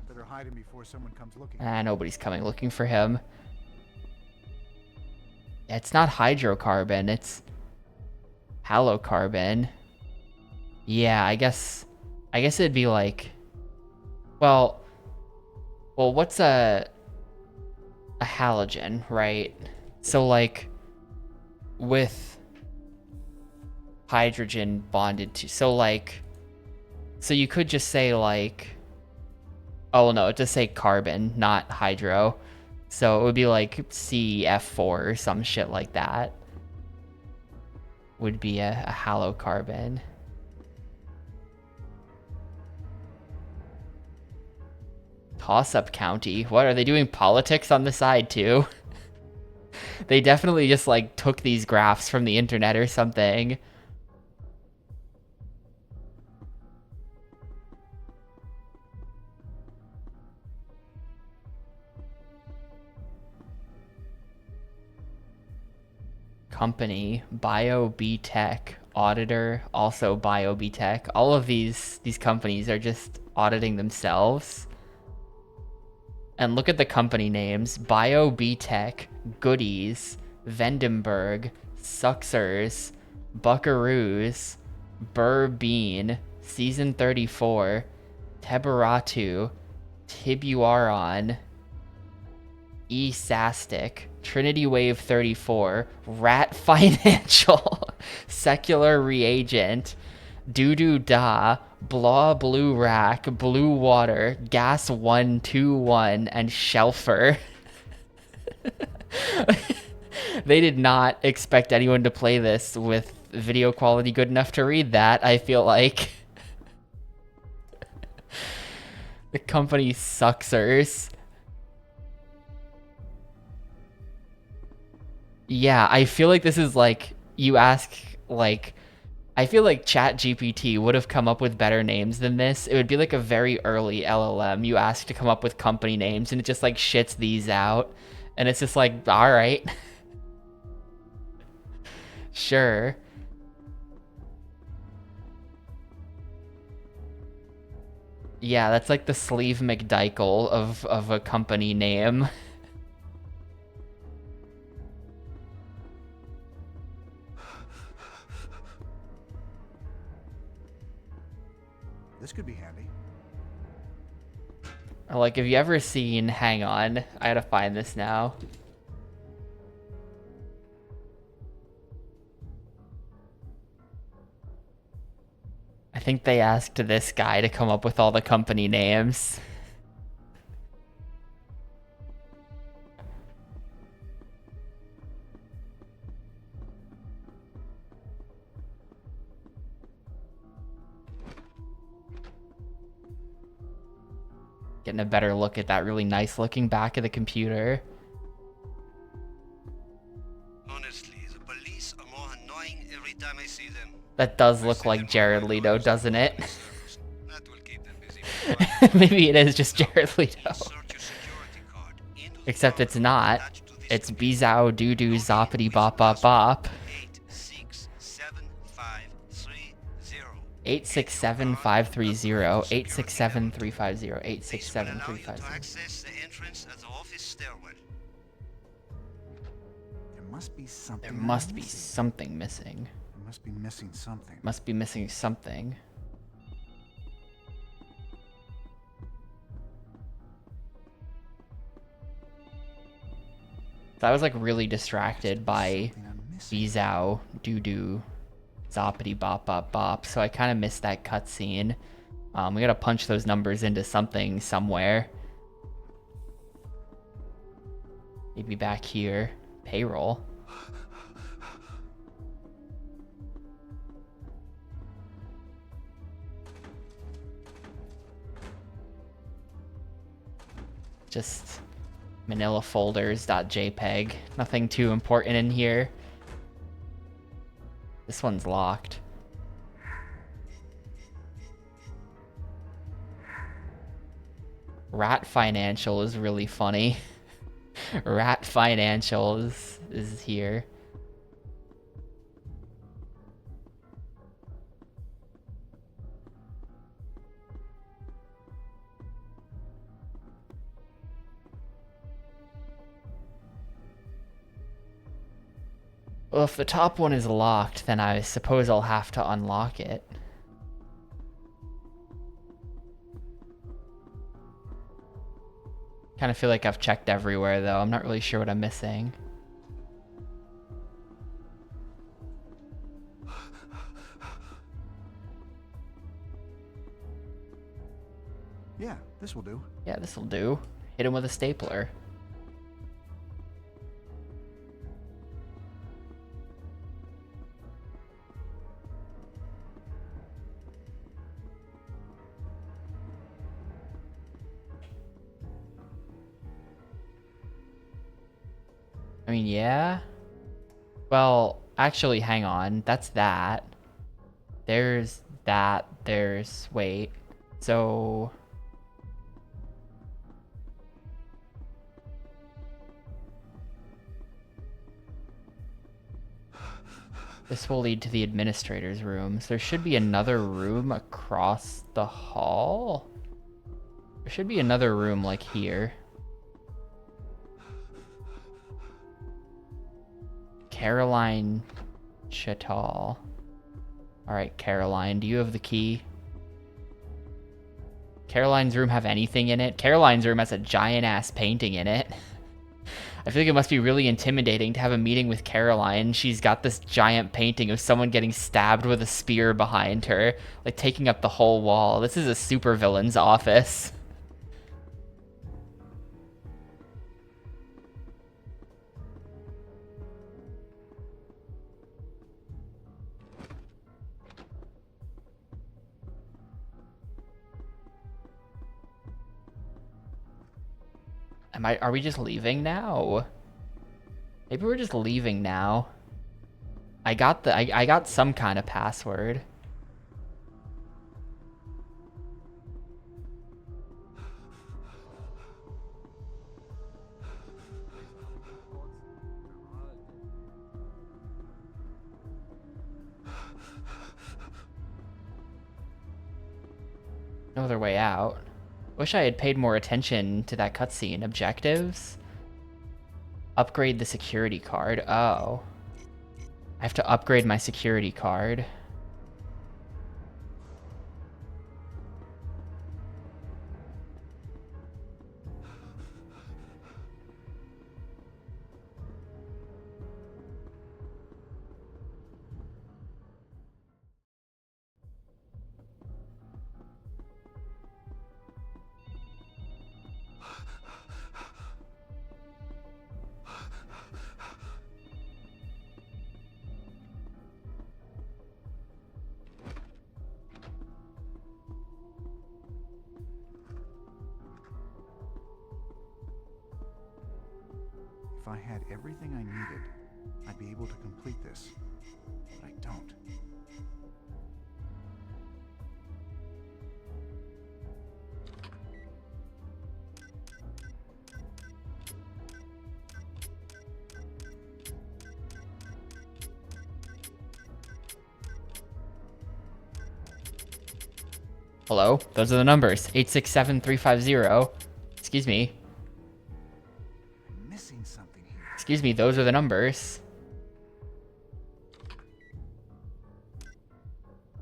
Speaker 2: Better hide him before someone comes looking.
Speaker 1: Ah, nobody's coming looking for him. It's not hydrocarbon, it's halocarbon. Yeah, I guess it'd be like, well, what's a halogen, right? So like with hydrogen bonded to, so you could just say like, oh no, it just say carbon, not hydro. So it would be like CF4 or some shit like that. Would be a halocarbon. Toss-up county. What, are they doing politics on the side too? They definitely just like took these graphs from the internet or something. Company, BioBTech, auditor, also BioBTech. All of these companies are just auditing themselves. And look at the company names: BioBTech, Goodies, Vandenberg, Suxers, Buckaroos, Burr Bean, Season 34, Tebaratu, Tibuaron, E-Sastic, Trinity Wave 34, Rat Financial, Secular Reagent, Doo-Doo Da, Blah Blue Rack, Blue Water, Gas 121, and Shelfer. They did not expect anyone to play this with video quality good enough to read that, I feel like. The company sucksers. Yeah, I feel like this is like, you ask, like, I feel like ChatGPT would have come up with better names than this. It would be like a very early LLM. You ask to come up with company names and it just like shits these out. And it's just like, all right. Sure. Yeah, that's like the Sleeve McDykel of a company name.
Speaker 2: This could be handy.
Speaker 1: Like, have you ever seen, hang on, I gotta find this now. I think they asked this guy to come up with all the company names. Getting a better look at that really nice looking back of the computer.
Speaker 5: Honestly, the police are more annoying every time I see them.
Speaker 1: That does look like Jared Leto, doesn't it?
Speaker 5: That will keep them busy.
Speaker 1: Maybe it is just Jared Leto. Except it's not. It's Bizao Doo Doo Zoppity Bop Bop Bop. 867-530. 867-350. 867-350.
Speaker 5: Access the entrance at the office stairwell.
Speaker 2: There must be something.
Speaker 1: There must be something missing.
Speaker 2: There must be missing something.
Speaker 1: Must be missing something. So I was like really distracted by Bizao Doo Doo Zoppity Bop Bop Bop, so I kind of missed that cutscene. We gotta punch those numbers into something somewhere. Maybe back here. Payroll. Just manila folders.jpg. Nothing too important in here. This one's locked. Rat Financial is really funny. Rat Financial is here. Well, if the top one is locked, then I suppose I'll have to unlock it. Kind of feel like I've checked everywhere, though. I'm not really sure what I'm missing.
Speaker 2: Yeah, this will do.
Speaker 1: Yeah, this will do. Hit him with a stapler. I mean, yeah. Well, actually, hang on. That's that. There's that. There's... Wait. So... This will lead to the administrator's rooms. There should be another room across the hall. There should be another room like here. Caroline Chatal. Alright, Caroline, do you have the key? Caroline's room have anything in it? Caroline's room has a giant ass painting in it. I feel like it must be really intimidating to have a meeting with Caroline. She's got this giant painting of someone getting stabbed with a spear behind her, like taking up the whole wall. This is a supervillain's office. Are we just leaving now? Maybe we're just leaving now. I got some kind of password. No other way out. Wish I had paid more attention to that cutscene. Objectives? Upgrade the security card. Oh. I have to upgrade my security card.
Speaker 2: If I had everything I needed, I'd be able to complete this. But I don't.
Speaker 1: Hello? Those are the numbers. 867350. Excuse me.
Speaker 2: I'm missing something here.
Speaker 1: Excuse me, those are the numbers.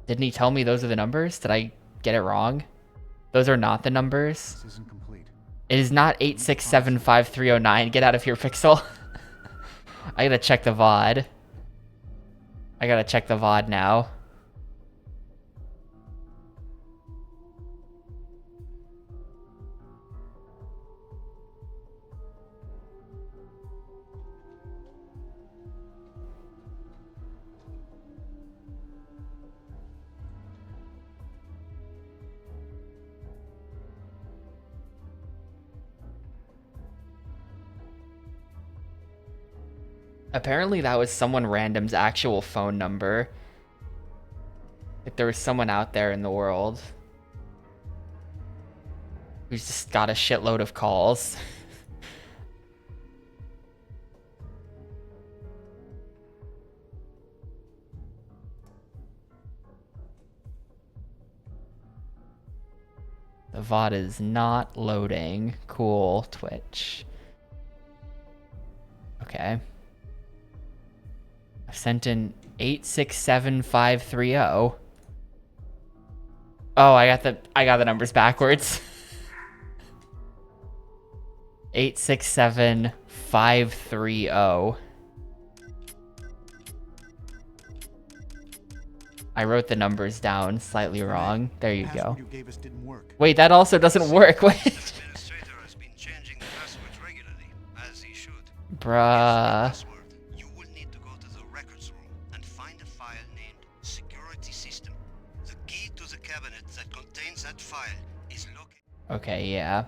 Speaker 1: Didn't he tell me those are the numbers? Did I get it wrong? Those are not the numbers.
Speaker 2: This isn't complete.
Speaker 1: It is not 86753009. Get out of here, Pixel. I gotta check the VOD. I gotta check the VOD now. Apparently that was someone random's actual phone number. Like there was someone out there in the world who's just got a shitload of calls. The VOD is not loading. Cool, Twitch. Okay. I've sent in 867530. Oh, I got the numbers backwards. 867530. I wrote the numbers down slightly wrong. There you go.
Speaker 2: You gave us didn't work.
Speaker 1: Wait, that also doesn't work. Wait.
Speaker 5: Administrator has been changing the passwords regularly, as he should.
Speaker 1: Bruh.
Speaker 5: You will need to go to the records room and find a file named Security System. The key to the cabinet that contains that file is located.
Speaker 1: Okay, yeah.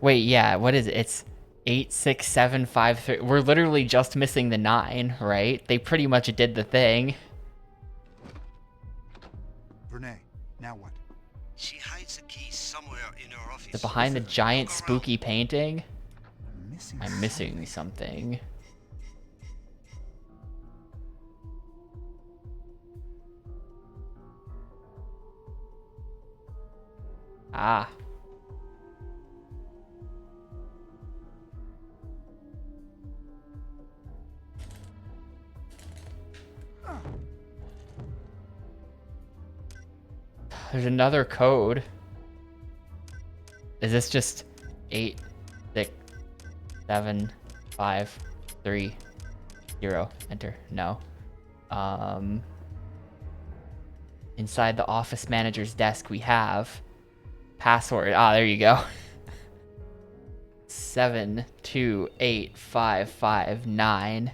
Speaker 1: Wait, yeah, what is it? It's 86753. We're literally just missing the 9, right? They pretty much did the thing.
Speaker 2: Vernay, now what?
Speaker 5: She hides the key somewhere in her office.
Speaker 1: Is it behind the giant spooky painting?
Speaker 2: I'm
Speaker 1: missing something. Ah. There's another code. Is this just 8, 6, 7, 5, 3, 0? Enter. No. Inside the office manager's desk, we have password. Ah, there you go. 7285559.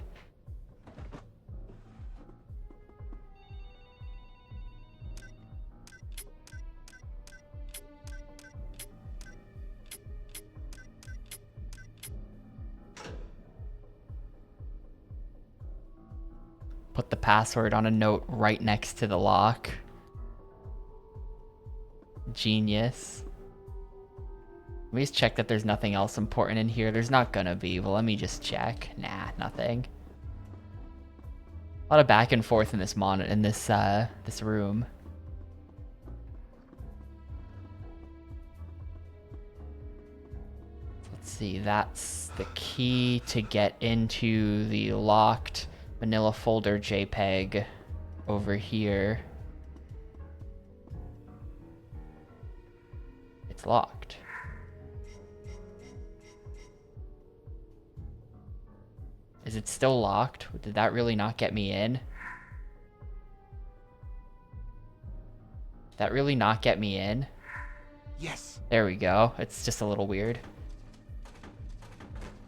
Speaker 1: Put the password on a note right next to the lock. Genius. Let me just check that there's nothing else important in here. There's not gonna be, but let me just check. Nah, nothing. A lot of back and forth in this this room. Let's see, that's the key to get into the locked manila folder JPEG over here. It's locked. Is it still locked? Did that really not get me in? Did that really not get me in?
Speaker 2: Yes.
Speaker 1: There we go. It's just a little weird.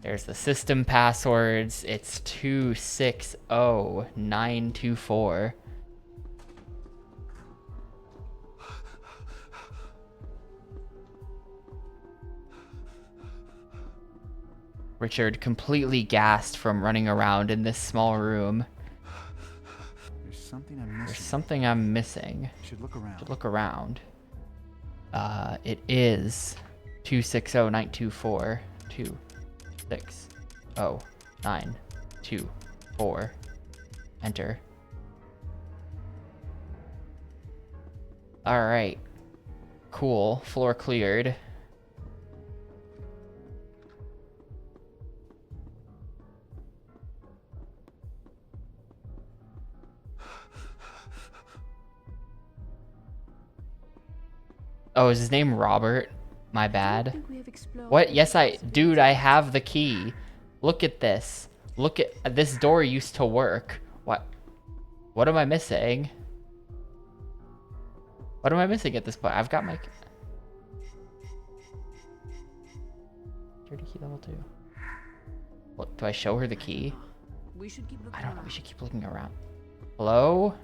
Speaker 1: There's the system passwords. It's 260924. Richard, completely gassed from running around in this small room.
Speaker 2: There's something I'm missing.
Speaker 1: There's something I'm missing.
Speaker 2: Should look around.
Speaker 1: Should look around. It is 260924. 260924. Enter. All right. Cool. Floor cleared. Oh, is his name Robert? My bad. What? Yes, dude, I have the key. Look at this. Look at this door used to work. What am I missing? What am I missing at this point? I've got my security key level 2. Look, do I show her the key? I don't know. We should keep looking around. Hello?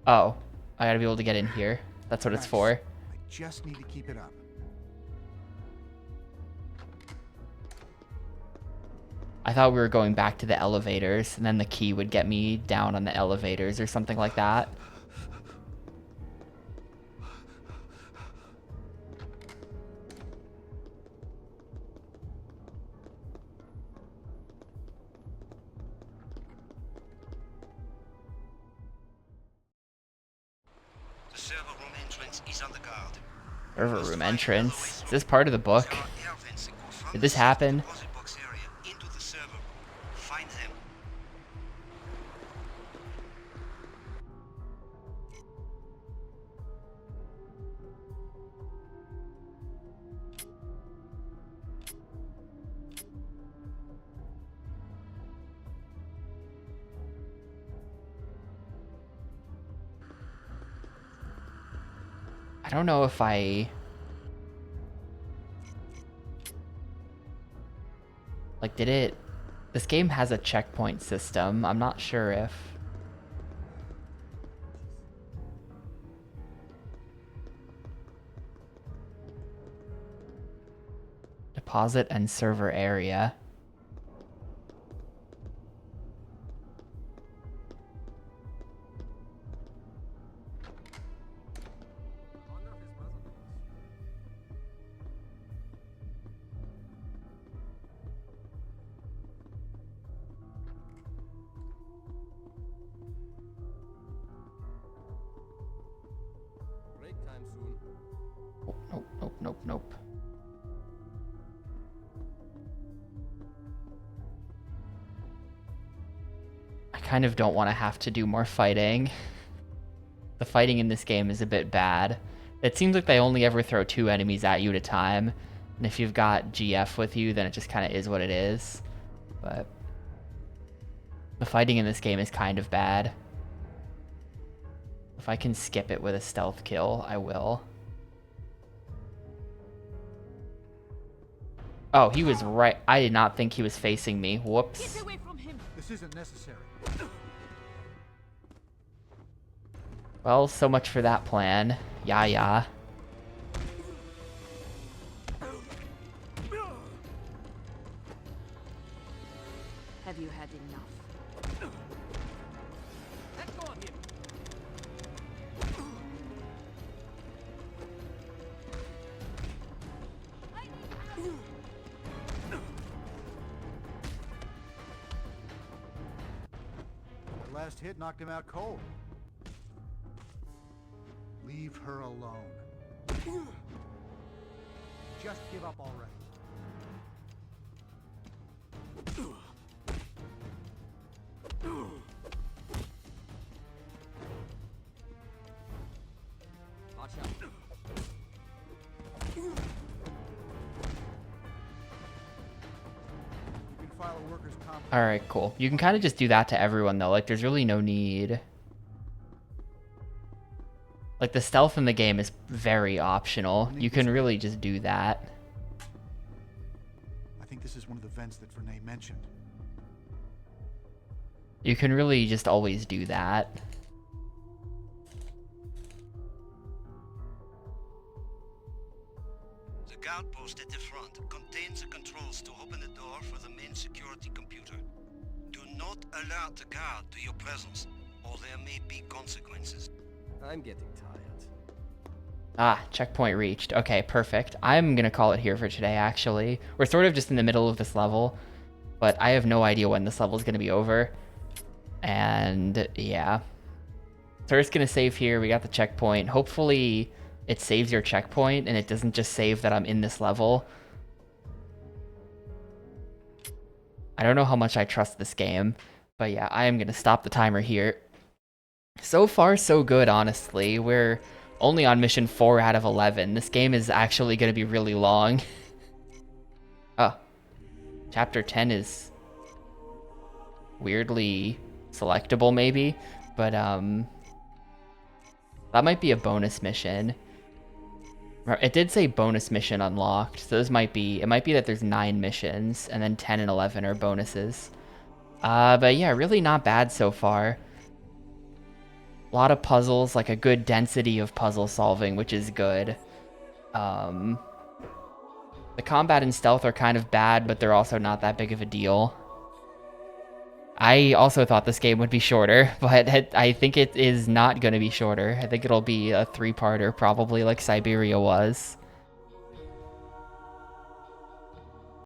Speaker 1: Oh, I gotta be able to get in here. That's what it's for.
Speaker 2: I just need to keep it up.
Speaker 1: I thought we were going back to the elevators, and then the key would get me down on the elevators or something like that.
Speaker 5: The server room entrance is on the guard.
Speaker 1: Server room entrance. Is this part of the book? Did this happen? I don't know if did it... This game has a checkpoint system. I'm not sure if... Deposit and server area. Nope. I kind of don't want to have to do more fighting. The fighting in this game is a bit bad. It seems like they only ever throw 2 enemies at you at a time. And if you've got GF with you, then it just kind of is what it is. But the fighting in this game is kind of bad. If I can skip it with a stealth kill, I will. Oh, he was right. I did not think he was facing me. Whoops.
Speaker 10: Get away from him.
Speaker 2: This isn't necessary.
Speaker 1: Well, so much for that plan. Yeah.
Speaker 7: Have you had enough?
Speaker 11: Let go of him.
Speaker 2: The last hit knocked him out cold. Leave her alone. Just give up already.
Speaker 11: Watch out.
Speaker 2: You can file a workers' comp.
Speaker 1: Alright, cool. You can kind of just do that to everyone, though. Like, there's really no need. Like, the stealth in the game is very optional. You can really just do that.
Speaker 2: I think this is one of the vents that Vernay mentioned.
Speaker 1: You can really just always do that.
Speaker 5: The guard post at the front contains the controls to open the door for the main security computer. Do not alert the guard to your presence, or there may be consequences.
Speaker 11: I'm getting tired.
Speaker 1: Ah, checkpoint reached. Okay, perfect. I'm gonna call it here for today, actually. We're sort of just in the middle of this level, but I have no idea when this level is gonna be over. And yeah. So we're just gonna save here. We got the checkpoint. Hopefully it saves your checkpoint and it doesn't just save that I'm in this level. I don't know how much I trust this game, but yeah, I am gonna stop the timer here. So far, so good, honestly. We're only on mission 4 out of 11. This game is actually gonna be really long. Oh. Chapter 10 is weirdly selectable, maybe, but that might be a bonus mission. It did say bonus mission unlocked, so it might be that there's 9 missions and then 10 and 11 are bonuses. But yeah, really not bad so far. A lot of puzzles, like a good density of puzzle solving, which is good. The combat and stealth are kind of bad, but they're also not that big of a deal. I also thought this game would be shorter, but I think it is not going to be shorter. I think it'll be a 3-parter, probably like Siberia was.